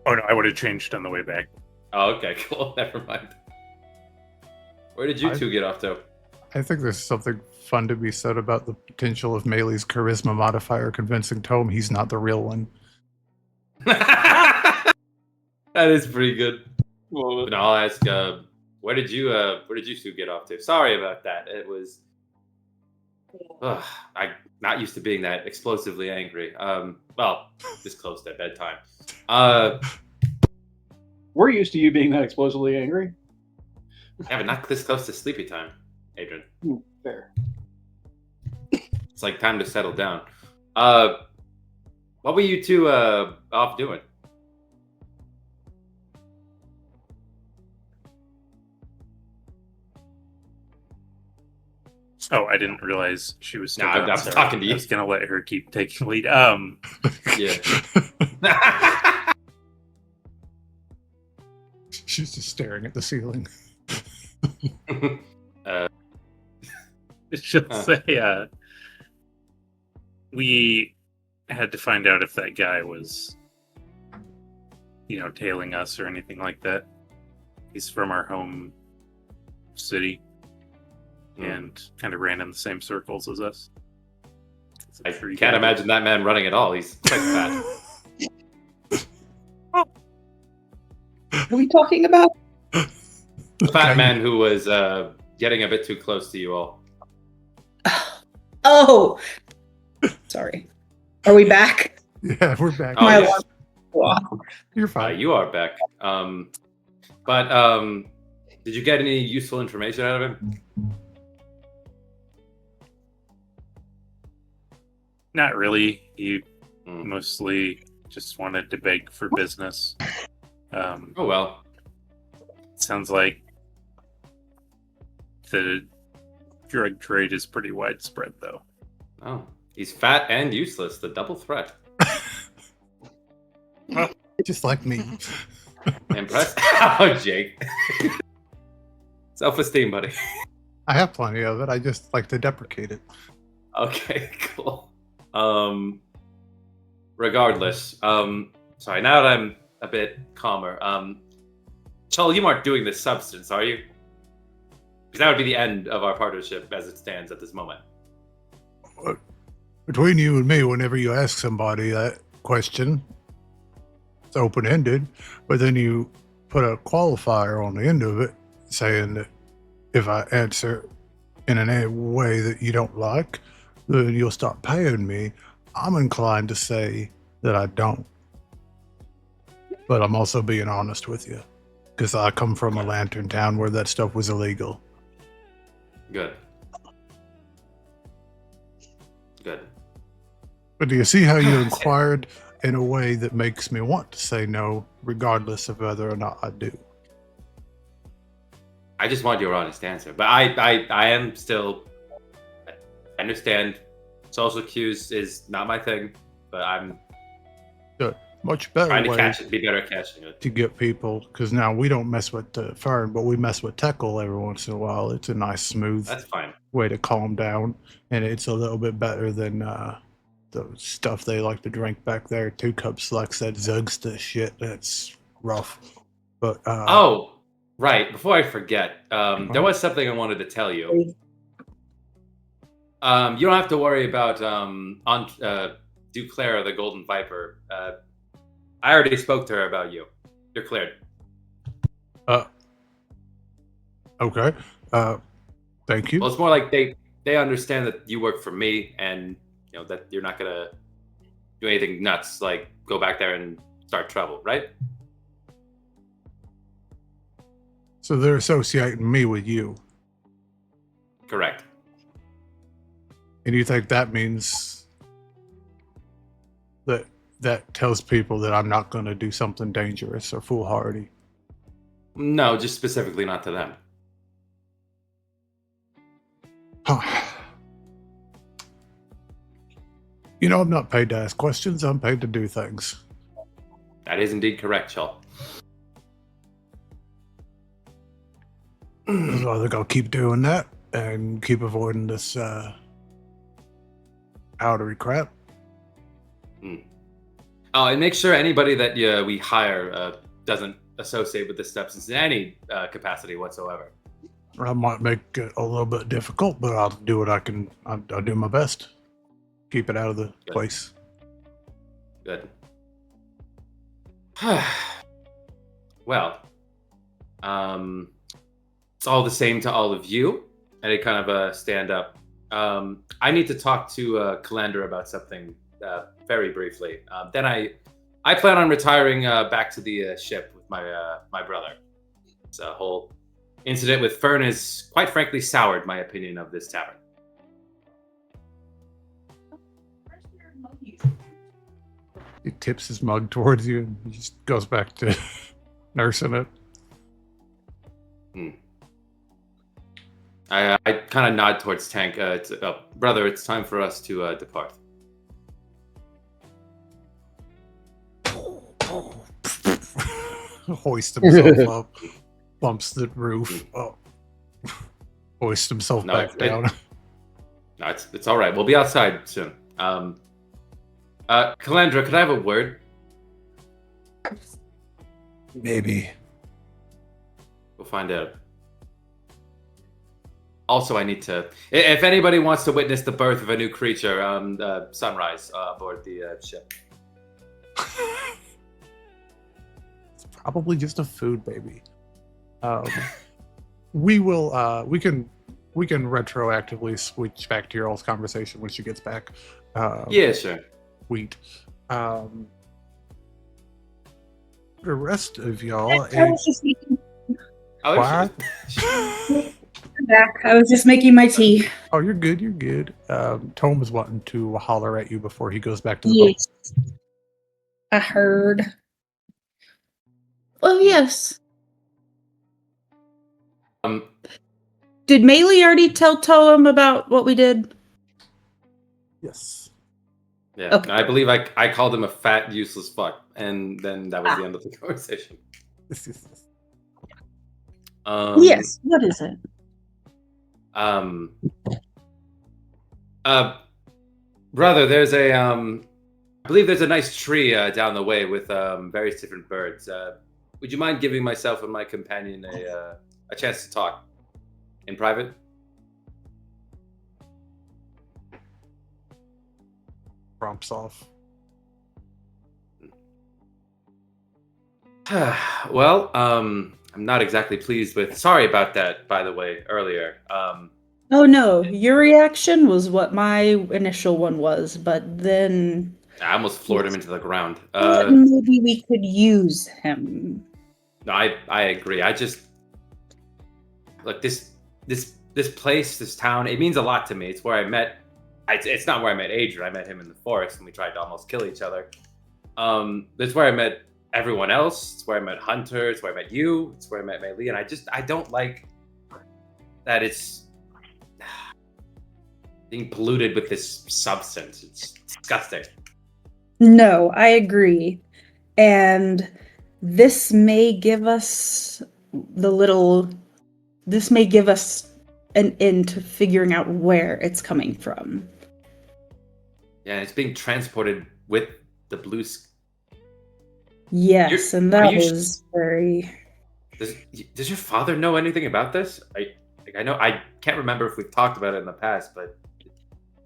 Oh no, I would have changed on the way back. Oh, okay, cool. Never mind. Where did you two get off to? I think there's something fun to be said about the potential of Melee's charisma modifier convincing Tome he's not the real one. That is pretty good. Well, I'll ask, where did you two get off to? Sorry about that. It was, I'm not used to being that explosively angry. Well, this close to bedtime. We're used to you being that explosively angry. Yeah, but not this close to sleepy time, Adran. Fair. It's like time to settle down. What were you two off doing? Oh, I didn't realize she was still No, going. I was Sorry. talking to you. I was gonna let her keep taking the lead. Yeah. She's just staring at the ceiling. She'll say, we had to find out if that guy was, tailing us or anything like that. He's from our home city and kind of ran in the same circles as us. I can't imagine that man running at all. He's quite fat. What are we talking about? The fat man who was getting a bit too close to you all. Oh, sorry. Are we back? Yeah, we're back. Oh, My yes. alarm. You're fine. You are back. But did you get any useful information out of him? Not really. He mostly just wanted to beg for business. Oh well. Sounds like the drug trade is pretty widespread, though. Oh, he's fat and useless. The double threat. Just like me. Impressed? Oh, Jake. Self-esteem, buddy. I have plenty of it. I just like to deprecate it. Okay, cool. Regardless, sorry, now that I'm a bit calmer, Chol, you aren't doing this substance, are you? Because that would be the end of our partnership as it stands at this moment. Between you and me, whenever you ask somebody that question, it's open-ended, but then you put a qualifier on the end of it saying that if I answer in a way that you don't like, then you'll stop paying me. I'm inclined to say that I don't. But I'm also being honest with you, because I come from a lantern town where that stuff was illegal. Good. Good. But do you see how you inquired in a way that makes me want to say no, regardless of whether or not I do? I just want your honest answer. But I am still... I understand social cues is not my thing, but I'm Much better trying to way catch it, be better at catching it. to get people, because now we don't mess with the Fern, but we mess with Teckle every once in a while. It's a nice, smooth That's fine. way to calm down, and it's a little bit better than the stuff they like to drink back there. 2 cups like that Zugsta shit. That's rough. But Oh, right. Before I forget, there was something I wanted to tell you. You don't have to worry about Duclair, the Golden Viper. I already spoke to her about you. You're cleared. okay. Thank you. Well, it's more like they understand that you work for me, and that you're not gonna do anything nuts, like go back there and start trouble, right? So they're associating me with you. Correct. And you think that means that tells people that I'm not going to do something dangerous or foolhardy? No, just specifically not to them. I'm not paid to ask questions. I'm paid to do things. That is indeed correct, Chol. So I think I'll keep doing that and keep avoiding this powdery crap. Oh, and make sure anybody that we hire doesn't associate with this substance in any capacity whatsoever. I might make it a little bit difficult, but I'll do what I can. I'll do my best. Keep it out of the place. Good. Well, it's all the same to all of you. And they kind of stand up. I need to talk to Calandra about something very briefly. Then I plan on retiring back to the ship with my brother. It's a whole, incident with Fern has, quite frankly, soured my opinion of this tavern. He tips his mug towards you and he just goes back to nursing it. I kind of nod towards Tank. Brother, it's time for us to depart. Hoist himself up, bumps the roof. Hoist himself back down. No, it's all right. We'll be outside soon. Calandra, could I have a word? Maybe. We'll find out. Also, I need to... If anybody wants to witness the birth of a new creature, sunrise aboard the ship. It's probably just a food baby. We will. We can retroactively switch back to your all's conversation when she gets back. Yeah, sure. Sweet. The rest of y'all. I was just making... What? back. I was just making my tea. Oh, you're good. You're good. Tome is wanting to holler at you before he goes back to the boat. Yes. I heard. Oh, yes. Did Maylee already tell Tome about what we did? Yes. Yeah, Okay. I believe I called him a fat, useless fuck, and then that was the end of the conversation. Yes. What is it? Brother, there's a I believe there's a nice tree down the way with various different birds. Would you mind giving myself and my companion a chance to talk in private? Prompts off. Well, I'm not exactly pleased with. Sorry about that, by the way, earlier. Oh no, your reaction was what my initial one was, but then I almost floored him into the ground. maybe we could use him. No, I agree. I just look this place, this town. It means a lot to me. It's where I met. It's not where I met Adran. I met him in the forest, and we tried to almost kill each other. It's where I met everyone else. It's where I met Hunter. It's where I met you. It's where I met Maylee. And I don't like that it's being polluted with this substance. It's disgusting. No, I agree. And this may give us this may give us an end to figuring out where it's coming from. Yeah, it's being transported with the blue. Yes, and that is very... Does your father know anything about this? I know I can't remember if we've talked about it in the past, but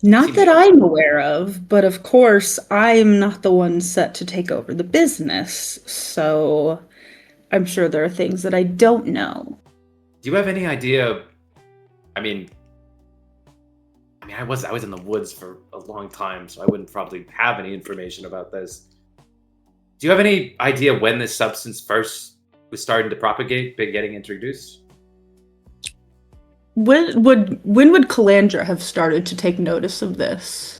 not that I'm aware of, but of course I'm not the one set to take over the business, so I'm sure there are things that I don't know. Do you have any idea? I mean, I was in the woods for a long time, so I wouldn't probably have any information about this. Do you have any idea when this substance first was starting to propagate, getting introduced? When would Calandra have started to take notice of this?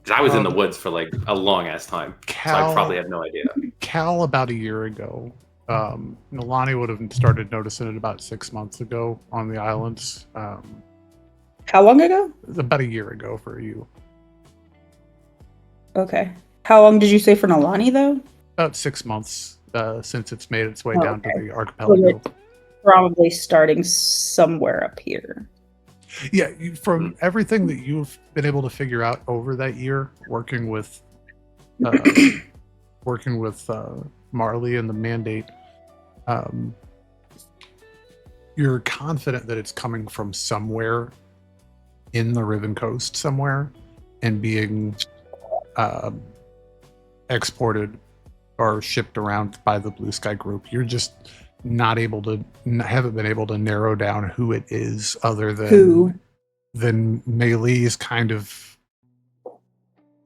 Because I was in the woods for like a long ass time, so I probably have no idea. Cal about a year ago. Nalani would have started noticing it about 6 months ago on the islands. How long ago? About a year ago for you. Okay. How long did you say for Nalani, though? About 6 months since it's made its way down to the So archipelago. it's probably starting somewhere up here. Yeah, from everything that you've been able to figure out over that year, working with Marley and the Mandate, you're confident that it's coming from somewhere in the Riven Coast somewhere and being exported or shipped around by the Blue Sky Group. You're just haven't been able to narrow down who it is other than Maylee's kind of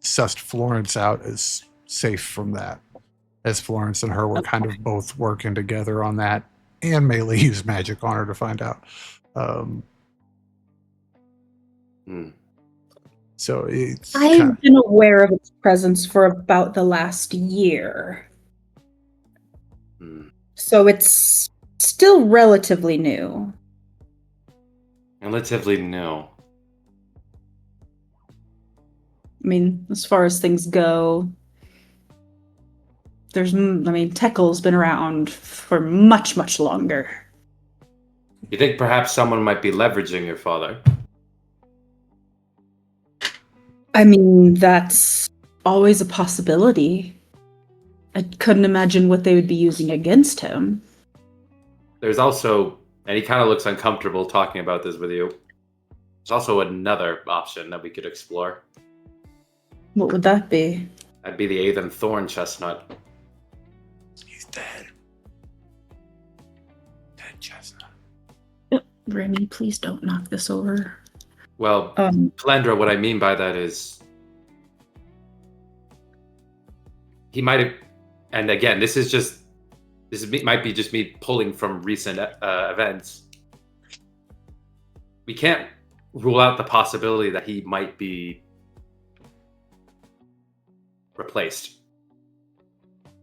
sussed Florence out as safe from that, as Florence and her were kind of both working together on that and melee use magic on her to find out. So it's I've been aware of its presence for about the last year. So it's still relatively new. Relatively new. I mean, as far as things go, Tekkel's been around for much, much longer. You think perhaps someone might be leveraging your father? I mean, that's always a possibility. I couldn't imagine what they would be using against him. There's also, and he kind of looks uncomfortable talking about this with you. There's also another option that we could explore. What would that be? That'd be the Adran Thorn Chestnut. He's dead. Dead chestnut. Remy, please don't knock this over. Well, Calandra, what I mean by that is he might have, and again, might be just me pulling from recent events. We can't rule out the possibility that he might be replaced.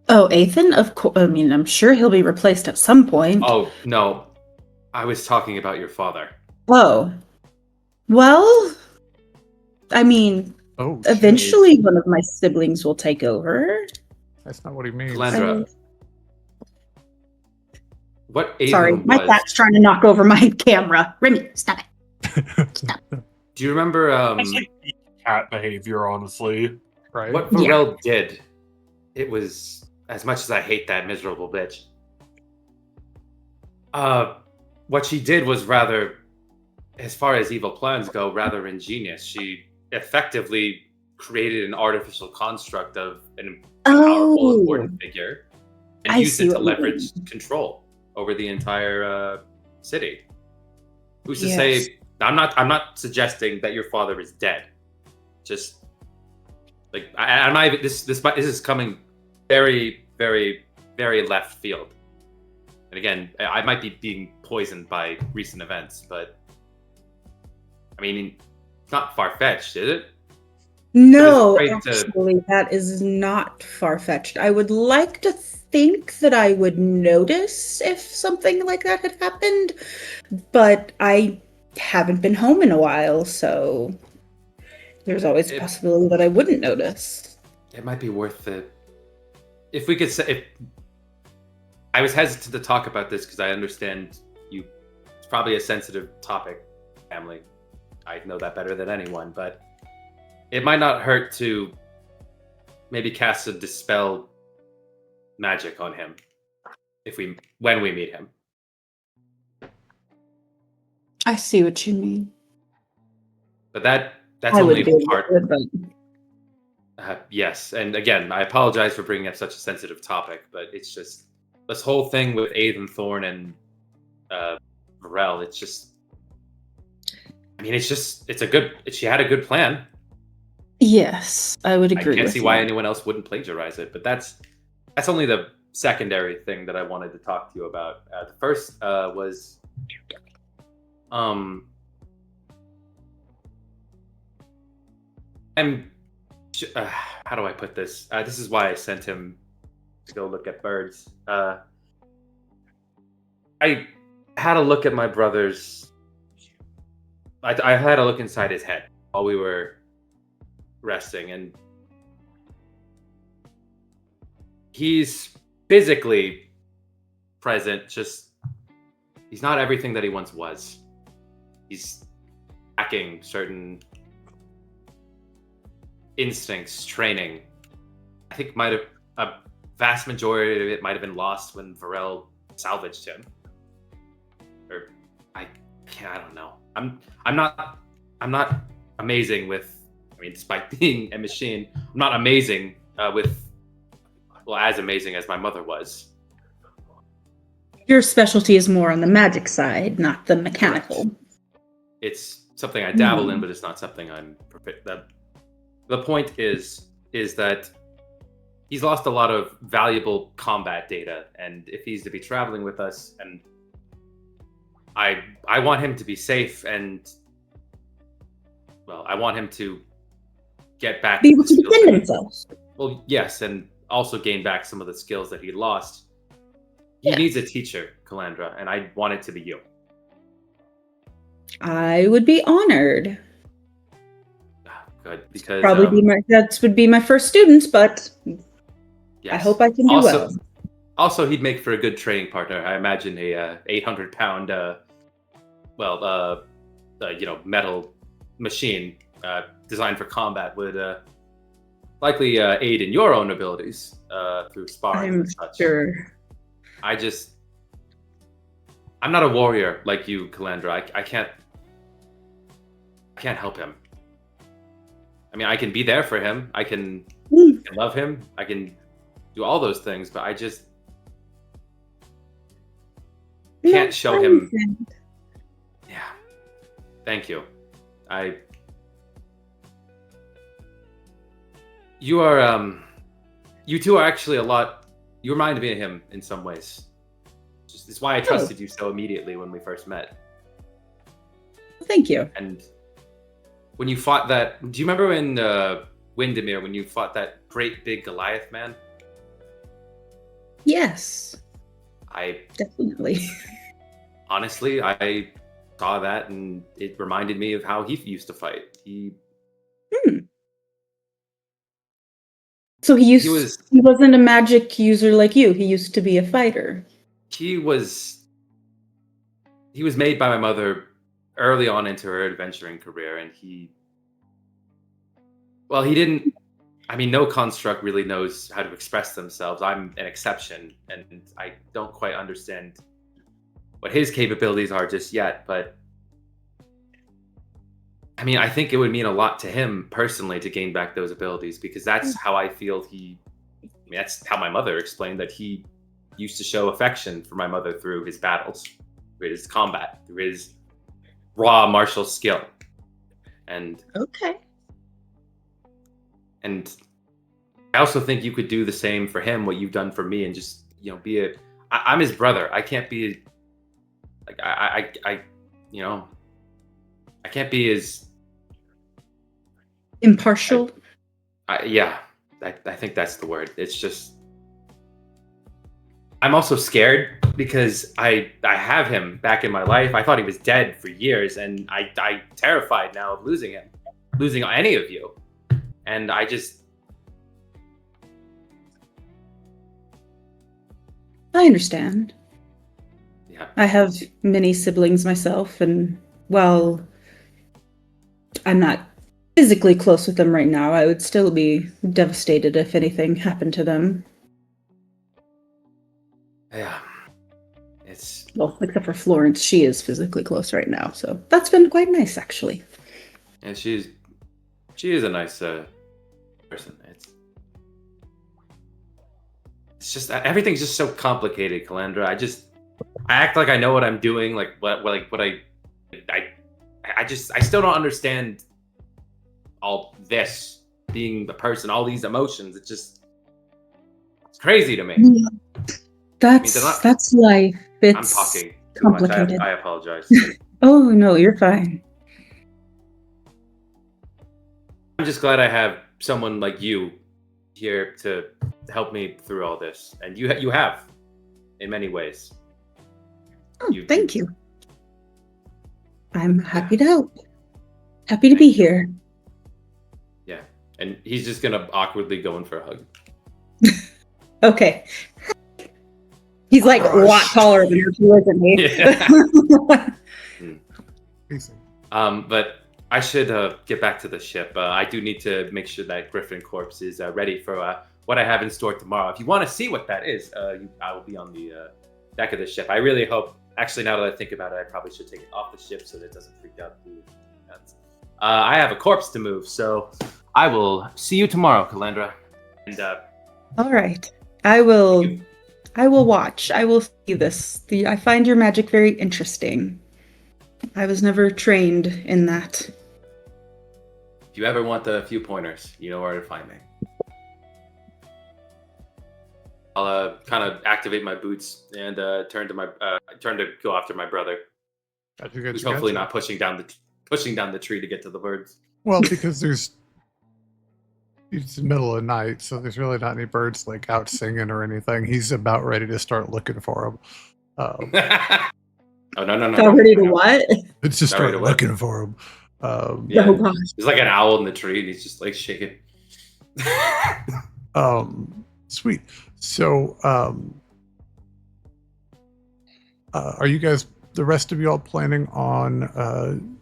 Oh, Ethan? Of course. I mean, I'm sure he'll be replaced at some point. Oh, no. I was talking about your father. Oh. Well, I mean, eventually one of my siblings will take over. That's not what he means. Calandra. What Adran Sorry, my was... cat's trying to knock over my camera. Remy, stop it. Stop. Do you remember... It's like cat behavior, honestly. Right? What Varel did, it was, as much as I hate that miserable bitch, what she did was rather, as far as evil plans go, rather ingenious. She effectively created an artificial construct of an powerful, important figure and used it to leverage control over the entire city. Who's to say? I'm not suggesting that your father is dead. Just like I'm not even. This is coming very, very, very left field. And again, I might be being poisoned by recent events, but I mean, it's not far-fetched, is it? No, actually, that is not far-fetched. I would like to think that I would notice if something like that had happened, but I haven't been home in a while, so there's always a possibility that I wouldn't notice. It might be worth it. If we could say... I was hesitant to talk about this because I understand it's probably a sensitive topic, family. I know that better than anyone, but it might not hurt to maybe cast a dispel magic on him when we meet him. I see what you mean. But that's only part. Yes, and again, I apologize for bringing up such a sensitive topic, but it's just this whole thing with Adran Thorn and Varel. It's just. I mean, she had a good plan. Yes, I would agree. I can't see why anyone else wouldn't plagiarize it, but that's only the secondary thing that I wanted to talk to you about. The first was, how do I put this? This is why I sent him to go look at birds. I had a look at my brother's. I had a look inside his head while we were resting, and he's physically present, just he's not everything that he once was. He's lacking certain instincts, training. I think a vast majority of it might have been lost when Varel salvaged him. Or I don't know. I'm not amazing with. I mean, despite being a machine, I'm not amazing as amazing as my mother was. Your specialty is more on the magic side, not the mechanical. It's something I dabble in, but it's not something I'm perfect. The point is that he's lost a lot of valuable combat data, and if he's to be traveling with us and I want him to be safe, and well, I want him to get back Be to able the to skills defend that- himself. Well, yes, and also gain back some of the skills that he lost. He needs a teacher, Calandra, and I want it to be you. I would be honored. Good, because Probably that would be my first students, but yes. I hope I can do also, well. Also, he'd make for a good training partner. I imagine a 800-pound, metal machine designed for combat would likely aid in your own abilities through sparring I'm and such. sure. I'm not a warrior like you, Calandra. I can't help him. I mean, I can be there for him. I can love him. I can do all those things, but I just can't show him. Yeah. Thank you. You are, you two are actually a lot, you remind me of him in some ways. It's why I trusted you so immediately when we first met. Thank you. And when you fought that, do you remember in Windermere when you fought that great big Goliath man? Yes. Definitely. Honestly, I saw that and it reminded me of how he used to fight. So he wasn't a magic user like you. He used to be a fighter. He was made by my mother early on into her adventuring career, and he didn't. I mean, no construct really knows how to express themselves. I'm an exception, and I don't quite understand what his capabilities are just yet. But I mean, I think it would mean a lot to him personally to gain back those abilities, because that's how I feel that's how my mother explained that he used to show affection for my mother through his battles, through his combat, through his raw martial skill. And and I also think you could do the same for him, what you've done for me, and just, I'm his brother. I can't be like, I can't be as impartial. I think that's the word. It's just, I'm also scared because I have him back in my life. I thought he was dead for years, and I'm terrified now of losing him, losing any of you. And I understand. Yeah. I have many siblings myself, and while I'm not physically close with them right now, I would still be devastated if anything happened to them. Yeah. Well, except for Florence, she is physically close right now, so that's been quite nice, actually. And she is a nice person. It's just everything's just so complicated, Calandra. I act like I know what I'm doing, like I still don't understand all this, being the person, all these emotions. It's crazy to me. That's life. It's I'm talking too complicated. much. I apologize. Oh no, you're fine. I'm just glad I have someone like you here to help me through all this, and you have, in many ways. Oh, thank you. I'm happy to help. Happy to be here. Yeah, and he's just gonna awkwardly go in for a hug. Okay. He's like a lot taller than you, isn't he? Yeah. But I should get back to the ship. I do need to make sure that Griffin Corpse is ready for what I have in store tomorrow. If you want to see what that is, I will be on the deck of the ship. I really hope. Actually, now that I think about it, I probably should take it off the ship so that it doesn't freak out the guns. I have a corpse to move, so I will see you tomorrow, Calandra. And all right, I will watch. I will see this. I find your magic very interesting. I was never trained in that. If you ever want a few pointers, you know where to find me. I'll kind of activate my boots and turn to go after my brother. Who's hopefully not pushing down the tree to get to the birds. Well, because it's the middle of the night, so there's really not any birds like out singing or anything. He's about ready to start looking for them. Oh no! About ready to what? It's just Not ready start to what? looking for them. Yeah, Oh gosh. there's like an owl in the tree, and he's just like shaking. Sweet. So, are you guys, the rest of you all, planning on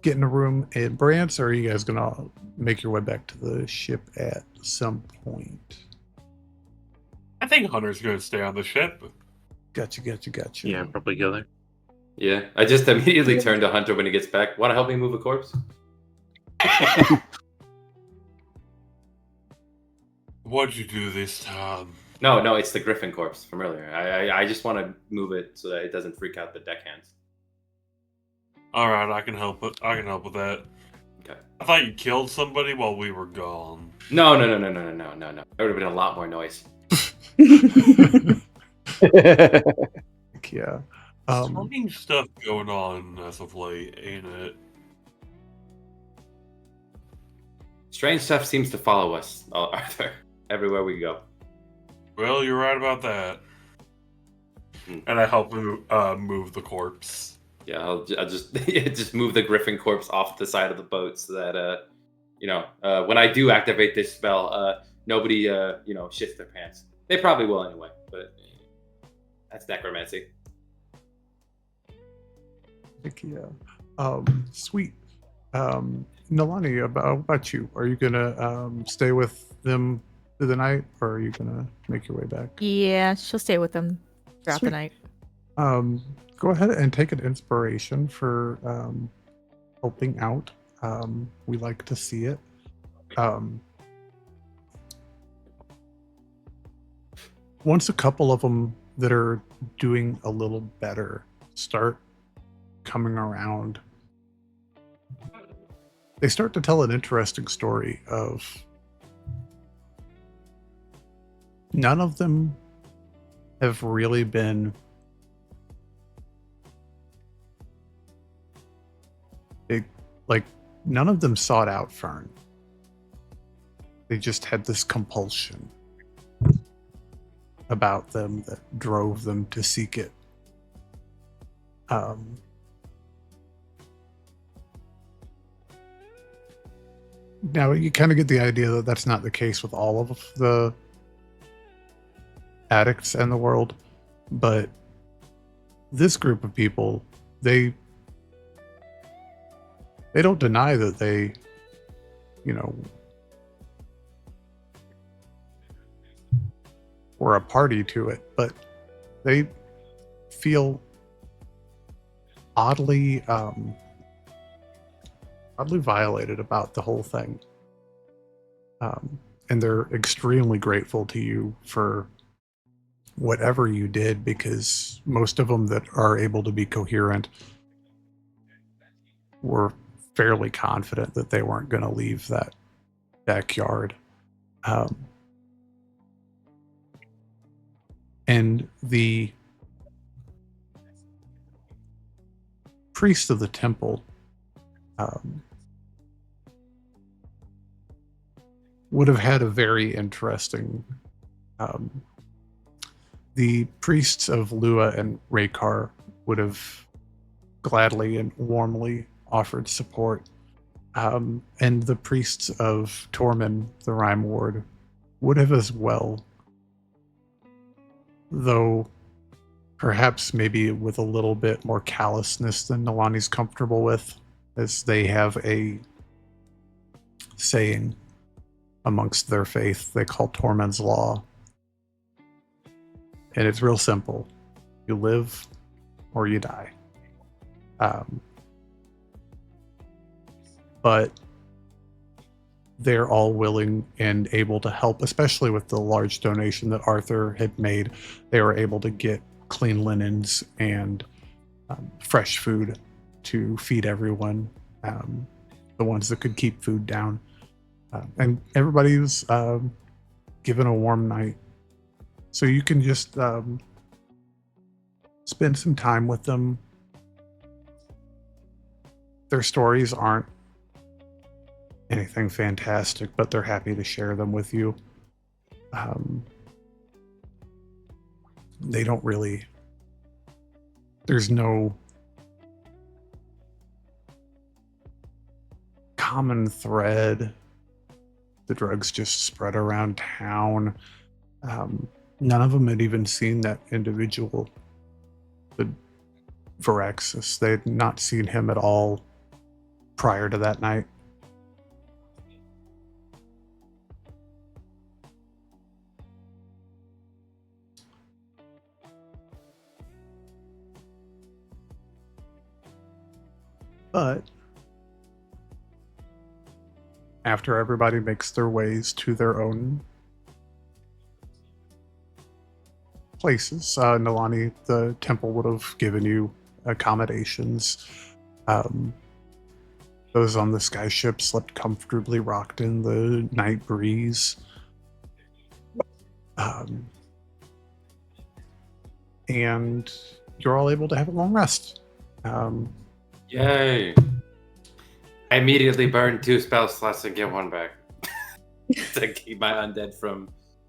getting a room in Brant's, or are you guys gonna make your way back to the ship at some point? I think Hunter's going to stay on the ship. Gotcha. Yeah, probably go there. Yeah, I just immediately turn to Hunter when he gets back. Want to help me move a corpse? What'd you do this time? No, it's the griffin corpse from earlier. I just want to move it so that it doesn't freak out the deckhands. All right, I can help with that. Okay. I thought you killed somebody while we were gone. No. There would have been a lot more noise. Yeah. Strange stuff going on as of late, ain't it? Strange stuff seems to follow us, Arthur, everywhere we go. Well, you're right about that. And I help move the corpse. Yeah, I'll just move the griffin corpse off the side of the boat so that when I do activate this spell, nobody shits their pants. They probably will anyway, but that's necromancy. Heck yeah. Sweet. Nalani, about you? Are you gonna stay with them through the night, or are you gonna make your way back? Yeah, she'll stay with them throughout Sweet. the night. Go ahead and take an inspiration for helping out. We like to see it. Once a couple of them that are doing a little better start coming around, they start to tell an interesting story of none of them have really been big, like none of them sought out Fern. They just had this compulsion about them that drove them to seek it. Now you kind of get the idea that that's not the case with all of the addicts in the world, but this group of people, they don't deny that they, were a party to it, but they feel oddly violated about the whole thing. And they're extremely grateful to you for whatever you did, because most of them that are able to be coherent were fairly confident that they weren't going to leave that backyard. And the priest of the temple would have had a very interesting... the priests of Lua and Raykar would have gladly and warmly offered support. And the priests of Tormund, the Rhyme Ward, would have as well. Though perhaps maybe with a little bit more callousness than Nalani's comfortable with, as they have a saying amongst their faith they call Tormund's Law. And it's real simple. You live or you die. But they're all willing and able to help, especially with the large donation that Arthur had made. They were able to get clean linens and fresh food to feed everyone, the ones that could keep food down. And everybody was given a warm night. So you can just spend some time with them, their stories aren't anything fantastic, but they're happy to share them with you. They don't really. There's no common thread. The drugs just spread around town. None of them had even seen that individual, the Viraxis. They had not seen him at all prior to that night. But after everybody makes their ways to their own places, Nalani, the temple would have given you accommodations. Those on the skyship slept comfortably rocked in the night breeze. And you're all able to have a long rest. Yay! I immediately burned 2 spell slots and get 1 back to keep my undead from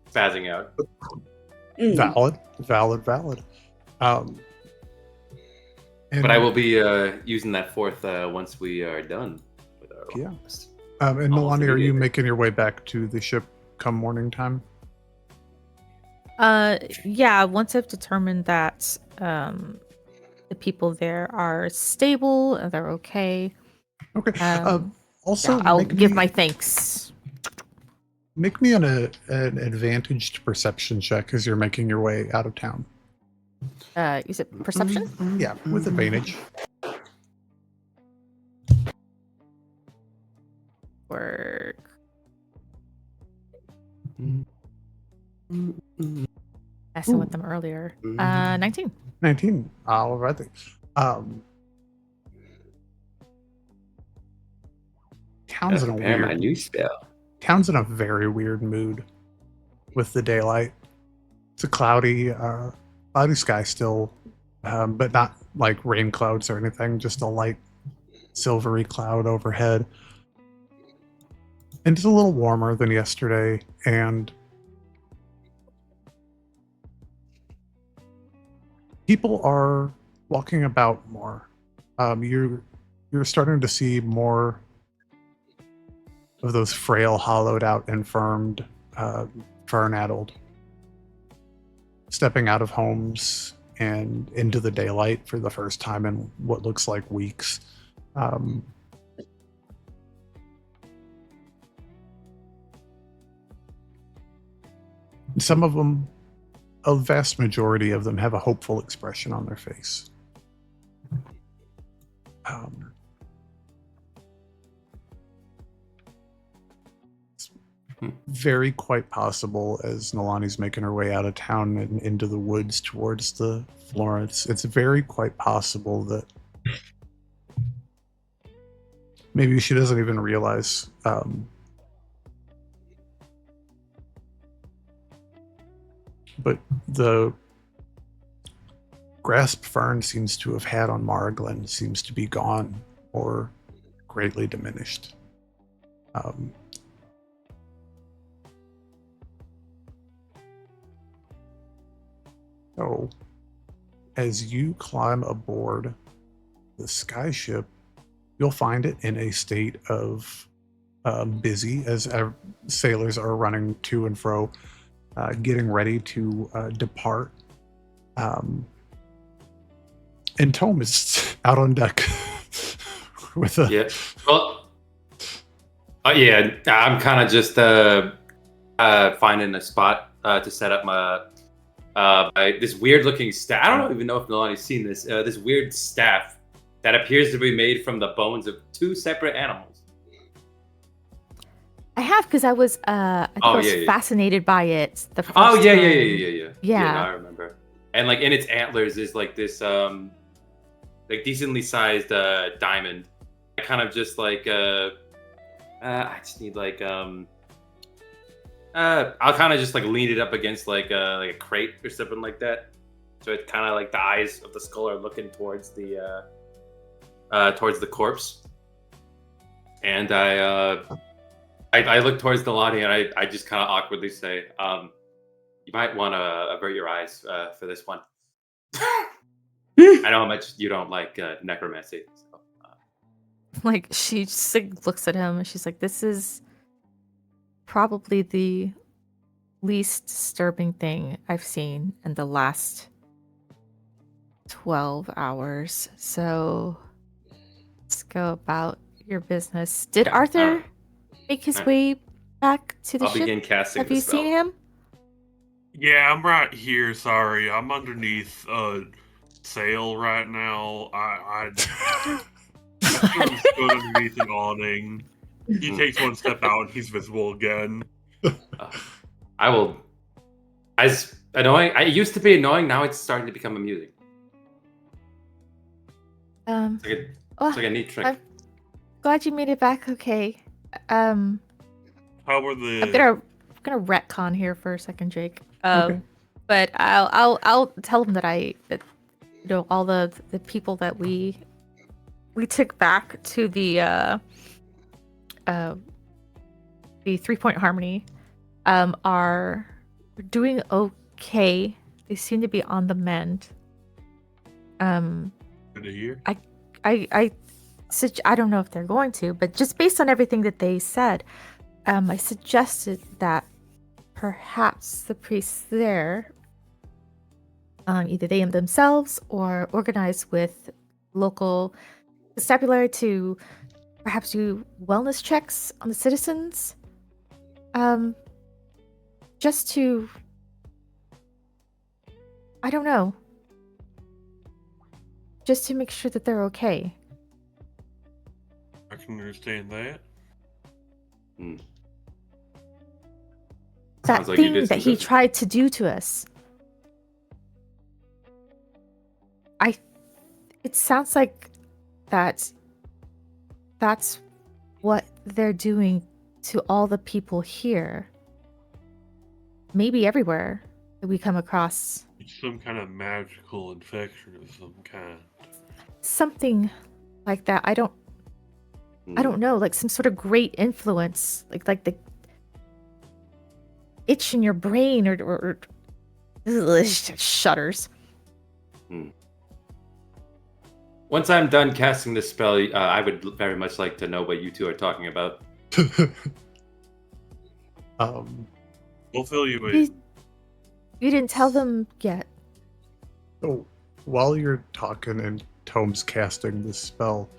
spazzing out. Valid. But I will be using that 4th once we are done with our quest. And Nalani, are you making your way back to the ship come morning time? Yeah, once I've determined that the people there are stable and they're okay. Okay. Also, yeah, I'll give my thanks. Make me an advantaged perception check as you're making your way out of town. Is it perception? Yeah, with advantage. Work. Messing with them earlier. 19. 19. All right. Town's in a weird. My new spell. Town's in a very weird mood with the daylight. It's a cloudy sky still, but not like rain clouds or anything. Just a light silvery cloud overhead. And it's a little warmer than yesterday, and people are walking about more. You're starting to see more of those frail, hollowed out, infirmed, fern-addled, stepping out of homes and into the daylight for the first time in what looks like weeks. Some of them, a vast majority of them, have a hopeful expression on their face. It's very quite possible, as Nalani's making her way out of town and into the woods towards the Florence, it's very quite possible that maybe she doesn't even realize but the grasp Fern seems to have had on Marglen seems to be gone or greatly diminished. So, as you climb aboard the skyship, you'll find it in a state of busy as sailors are running to and fro, getting ready to depart. And Tome is out on deck with a... Yeah. Well, yeah, I'm kind of just finding a spot to set up my this weird looking staff. I don't even know if Nalani's seen this. This weird staff that appears to be made from the bones of 2 separate animals. I have, because I was fascinated by it. The first yeah. time. Yeah, no, I remember. And like in its antlers is like this like decently sized diamond. I kind of just like I just need like I'll kind of just like lean it up against like a crate or something like that. So it's kind of like the eyes of the skull are looking towards the corpse. And I look towards Nalani and I just kind of awkwardly say, you might want to avert your eyes for this one. I know how much you don't like necromancy. So, Like she just like, looks at him and she's like, "This is probably the least disturbing thing I've seen in the last 12 hours. So let's go about your business." Did Arthur make his way back to the I'll ship? begin casting Have the you spell. seen him? Yeah, I'm right here. Sorry, I'm underneath sail right now. I stood underneath an awning. He takes one step out and he's visible again. I will. As annoying, I used to be annoying. Now it's starting to become amusing. It's like a neat trick. I'm glad you made it back okay. How were the? I'm gonna retcon here for a second, Jake. Okay. But I'll tell him that all the people that we took back to the 3-point harmony are doing okay. They seem to be on the mend. Good to hear. I don't know if they're going to, but just based on everything that they said, I suggested that perhaps the priests there, either they themselves or organize with local constabulary to perhaps do wellness checks on the citizens, just to, I don't know, just to make sure that they're okay. I can understand that. That Sounds like you thing did that some he good. tried to do to us. It sounds like that's what they're doing to all the people here. Maybe everywhere that we come across. It's some kind of magical infection of some kind. Something like that. I don't know, like some sort of great influence. Like the itch in your brain or ugh, shudders. Once I'm done casting this spell, I would very much like to know what you two are talking about. We'll fill you in. You didn't tell them yet. So while you're talking and Tome's casting this spell,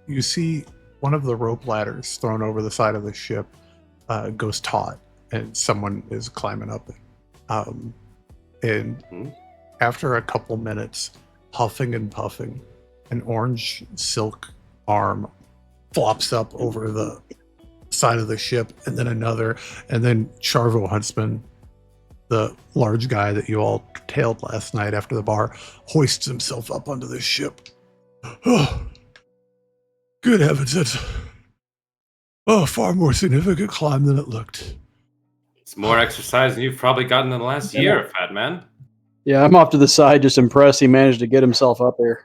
you see one of the rope ladders thrown over the side of the ship goes taut, and someone is climbing up it. And after a couple minutes, huffing and puffing, an orange silk arm flops up over the side of the ship, and then another, and then Charvo Huntsman, the large guy that you all tailed last night after the bar, hoists himself up onto the ship. Oh, good heavens, that's a far more significant climb than it looked. It's more exercise than you've probably gotten in the last year, fat man. Yeah, I'm off to the side, just impressed he managed to get himself up there.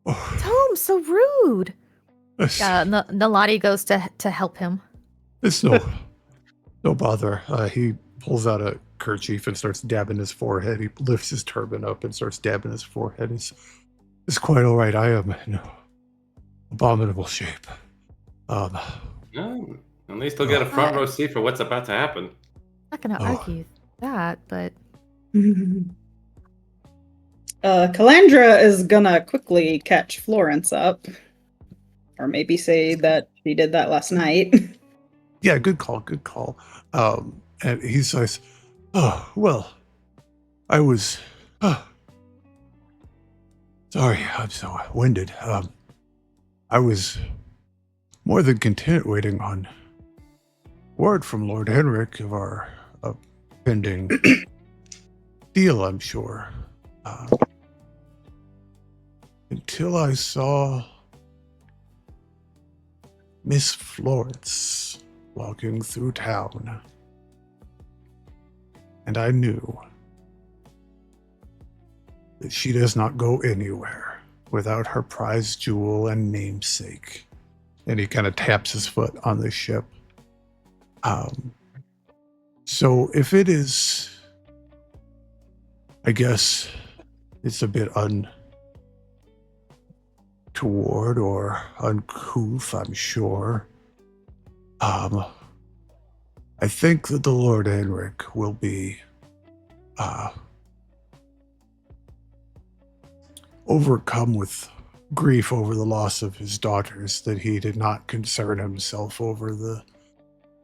Tome, so rude. Nalani goes to help him. It's no bother. He pulls out a kerchief and starts dabbing his forehead. He lifts his turban up and starts dabbing his forehead. It's quite all right. I am in abominable shape. At least he'll get a front row seat for what's about to happen. I'm not gonna argue that, but Calandra is gonna quickly catch Florence up. Or maybe say that she did that last night. Yeah, good call. And he says, "Oh, well, I was sorry, I'm so winded. I was more than content waiting on word from Lord Henrik of our pending deal, I'm sure. Until I saw Miss Florence walking through town. And I knew that she does not go anywhere without her prize jewel and namesake. And he kind of taps his foot on the ship. So if it is, I guess it's a bit untoward or uncouth, I'm sure. I think that the Lord Henrik will be overcome with grief over the loss of his daughters, that he did not concern himself over the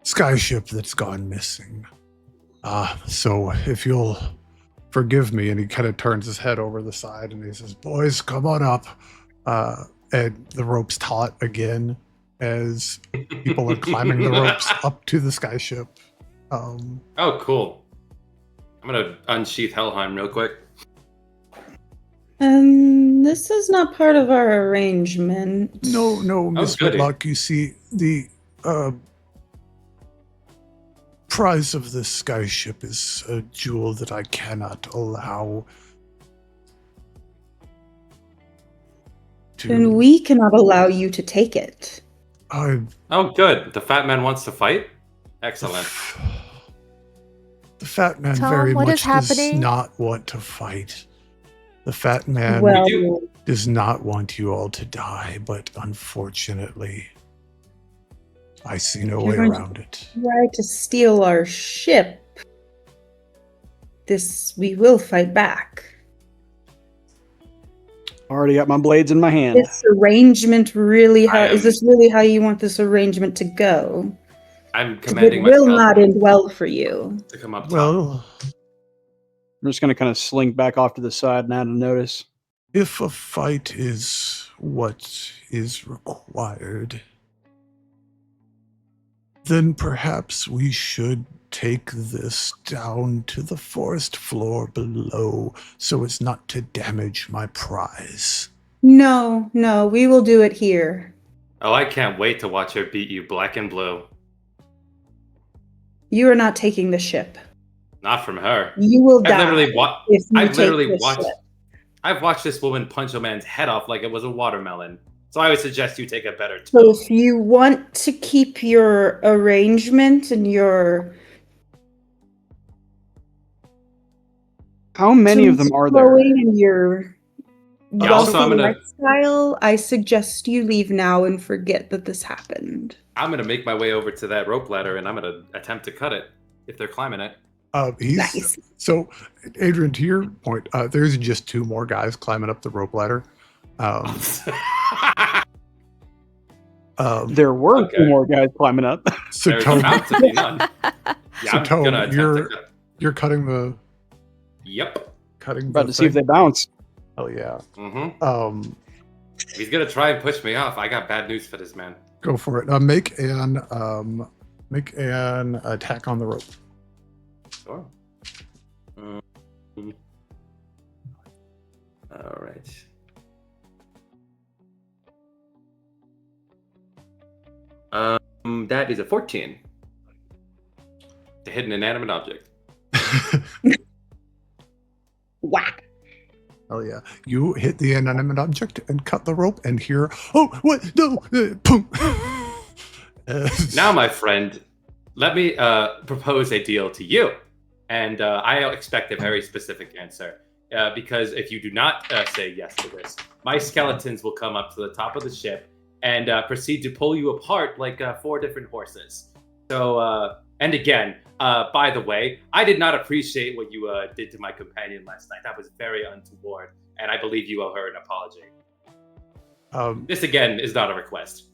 skyship that's gone missing. So if you'll forgive me, and he kind of turns his head over the side and he says, boys, come on up. And the rope's taut again as people are climbing the ropes up to the skyship. Oh, cool. I'm going to unsheath Helheim real quick. This is not part of our arrangement. No, Miss goody. Whitlock, you see, the prize of this skyship is a jewel that I cannot allow to... Then we cannot allow you to take it. Oh, good. The fat man wants to fight? Excellent. The fat man Tom, very what much is does happening? not want to fight. The fat man Well, does not want you all to die, but unfortunately, I see no way You're going around it. try to steal our ship. We will fight back. Already got my blades in my hand. This arrangement really is am- this really how you want this arrangement to go? I'm 'Cause commanding it my will not skeleton end well for you. to come up top. Well, I'm just going to kind of slink back off to the side now to notice. if a fight is what is required, then perhaps we should take this down to the forest floor below so as not to damage my prize. No, we will do it here. Oh, I can't wait to watch her beat you black and blue. You are not taking the ship. Not from her. You will I've die. literally, if you I've take literally this watched. ship. I've watched this woman punch a man's head off like it was a watermelon. So I would suggest you take a better. So if you want to keep your arrangement and your How many of them are there? flowing and your Yeah, also, I'm wealthy gonna- lifestyle, I suggest you leave now and forget that this happened. I'm gonna make my way over to that rope ladder and I'm gonna attempt to cut it if they're climbing it. Nice. So, Adrian, to your point, there's just two more guys climbing up the rope ladder. There were Okay. 2 more guys climbing up. So, There's Tome, about to be none. Yeah, So, I'm Tome, gonna attempt to cut. you're cutting the Yep. About to see if they bounce. Hell yeah. Mm-hmm. If he's gonna try and push me off, I got bad news for this man. Go for it. Make an attack on the rope. Sure. All right. That is a 14 to hit an inanimate object. Whack. Oh yeah. You hit the inanimate object and cut the rope and hear, oh, what? No! Boom! Now, my friend, let me propose a deal to you. And I expect a very specific answer. Because if you do not say yes to this, my skeletons will come up to the top of the ship and proceed to pull you apart like 4 different horses. So, and again, by the way, I did not appreciate what you did to my companion last night. That was very untoward, and I believe you owe her an apology. This, again, is not a request.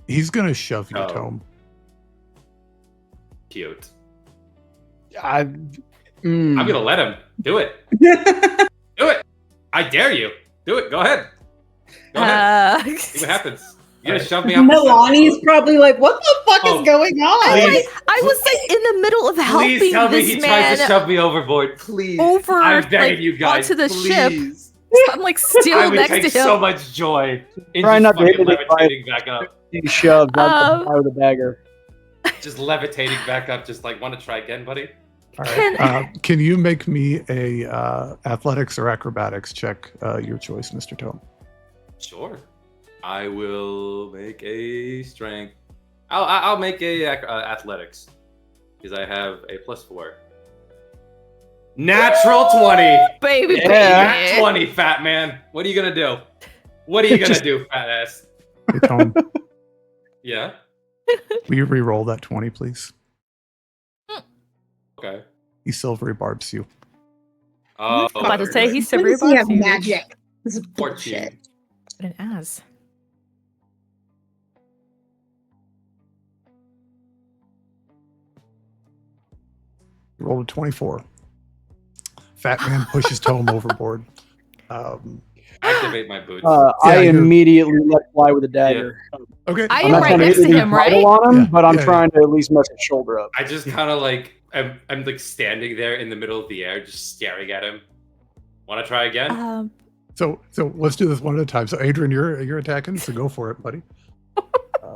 He's going to shove you, Oh. Tome. Cute. I'm I'm going to let him. Do it. Do it. I dare you. Do it. Go ahead. Go ahead. See what happens. You're going to shove me off the Nalani's probably like, what the fuck Oh, is going on? please. I was like in the middle of helping Please tell me this he man tries to shove me overboard. Please. over I'm begging like, you guys. onto the ship. please. I'm like I still would next take to him. so much joy in Try just not to fucking hit it by- levitating back up. He shoved out with a dagger. Just levitating back up. Just like, want to try again, buddy? All right. Can you make me a athletics or acrobatics check? Your choice, Mr. Tome. Sure. I will make a strength. I'll make a athletics because I have a +4. Natural 20. Baby, Nat baby. 20, fat man. What are you gonna do? What are you gonna do, fat ass? Hey, Tome, Yeah. will you re-roll that 20, please? Okay. He silvery barbs you. Oh, I'm about to say he's When super does he have bossy. magic? This is 14. bullshit. An ass. You rolled a 24. Fat man pushes Tome overboard. Activate my boots. I you're- immediately let fly with a dagger. Okay. I I'm am not right trying to next hit to the him, vital right? on him, Yeah, but I'm yeah, trying to at least mess his shoulder up. I just kind of like I'm like standing there in the middle of the air, just staring at him. Want to try again? So let's do this one at a time. So Adrian, you're attacking, so go for it, buddy.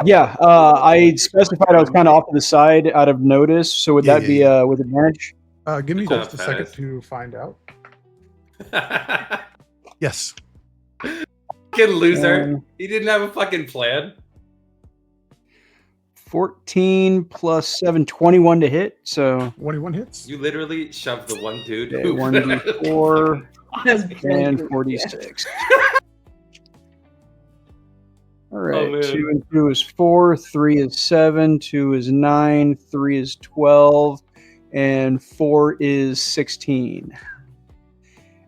Yeah, I specified I was kind of off to the side out of notice, so would Yeah, that yeah, be with advantage? Give me Cool. just a second to find out. Fucking Yes. loser. He didn't have a fucking plan. 14 plus 7, 21 to hit. So 21 hits. You literally shoved the one dude. okay, who- 1d4 That's and bullshit. 46. All Oh, right, man. 2 and 2 is 4, 3 is 7, 2 is 9, 3 is 12, and 4 is 16.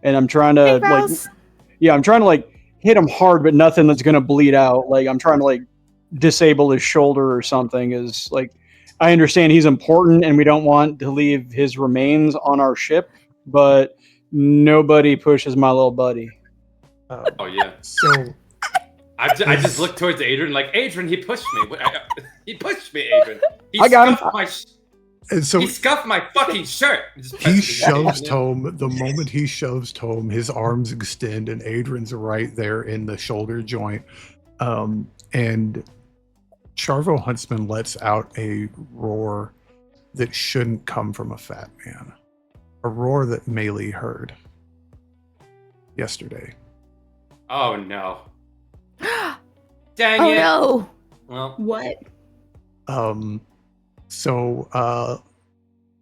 And I'm trying to Hey, Rose. I'm trying to like hit him hard, but nothing that's gonna bleed out. Like I'm trying to like disable his shoulder or something. Is like I understand he's important, and we don't want to leave his remains on our ship, but nobody pushes my little buddy. Oh yeah. So I just looked towards Adrian like Adrian. He pushed me. He pushed me, Adrian. He I got him. scuffed my and so he scuffed my fucking shirt. Just he pressed me. shoves Tome. The moment he shoves Tome, his arms extend, and Adrian's right there in the shoulder joint. And Charvo Huntsman lets out a roar that shouldn't come from a fat man. A roar that Melee heard yesterday. Oh no. Dang Oh it. no. Well, What? So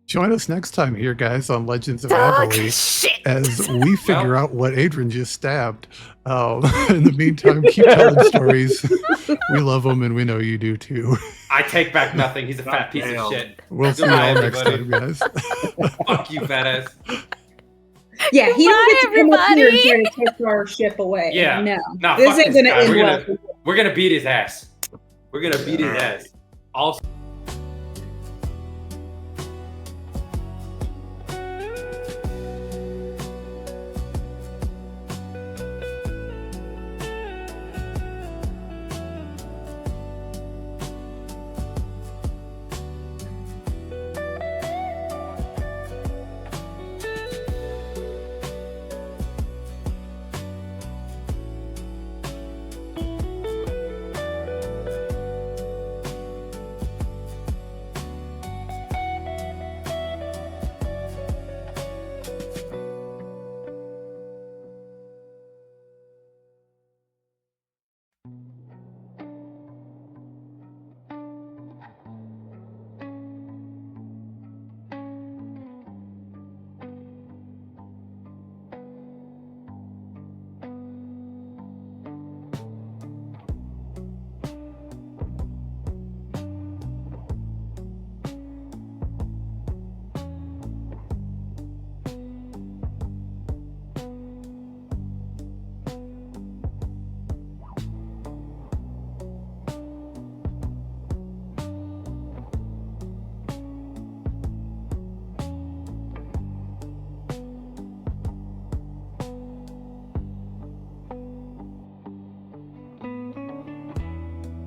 join us next time here, guys, on Legends of Dog Abhaile, shit. as we figure out what Adrian just stabbed. In the meantime, keep telling stories. We love them, and we know you do too. I take back nothing. He's a fat piece of shit. We'll see you Goodbye, all next everybody. time, guys. Fuck you, fat ass. Yeah, he don't get to come up here and everybody. try to take our ship away. Yeah. No. Nah, This fuck ain't this gonna guy. end We're well. gonna beat his ass. We're gonna beat his ass. Also.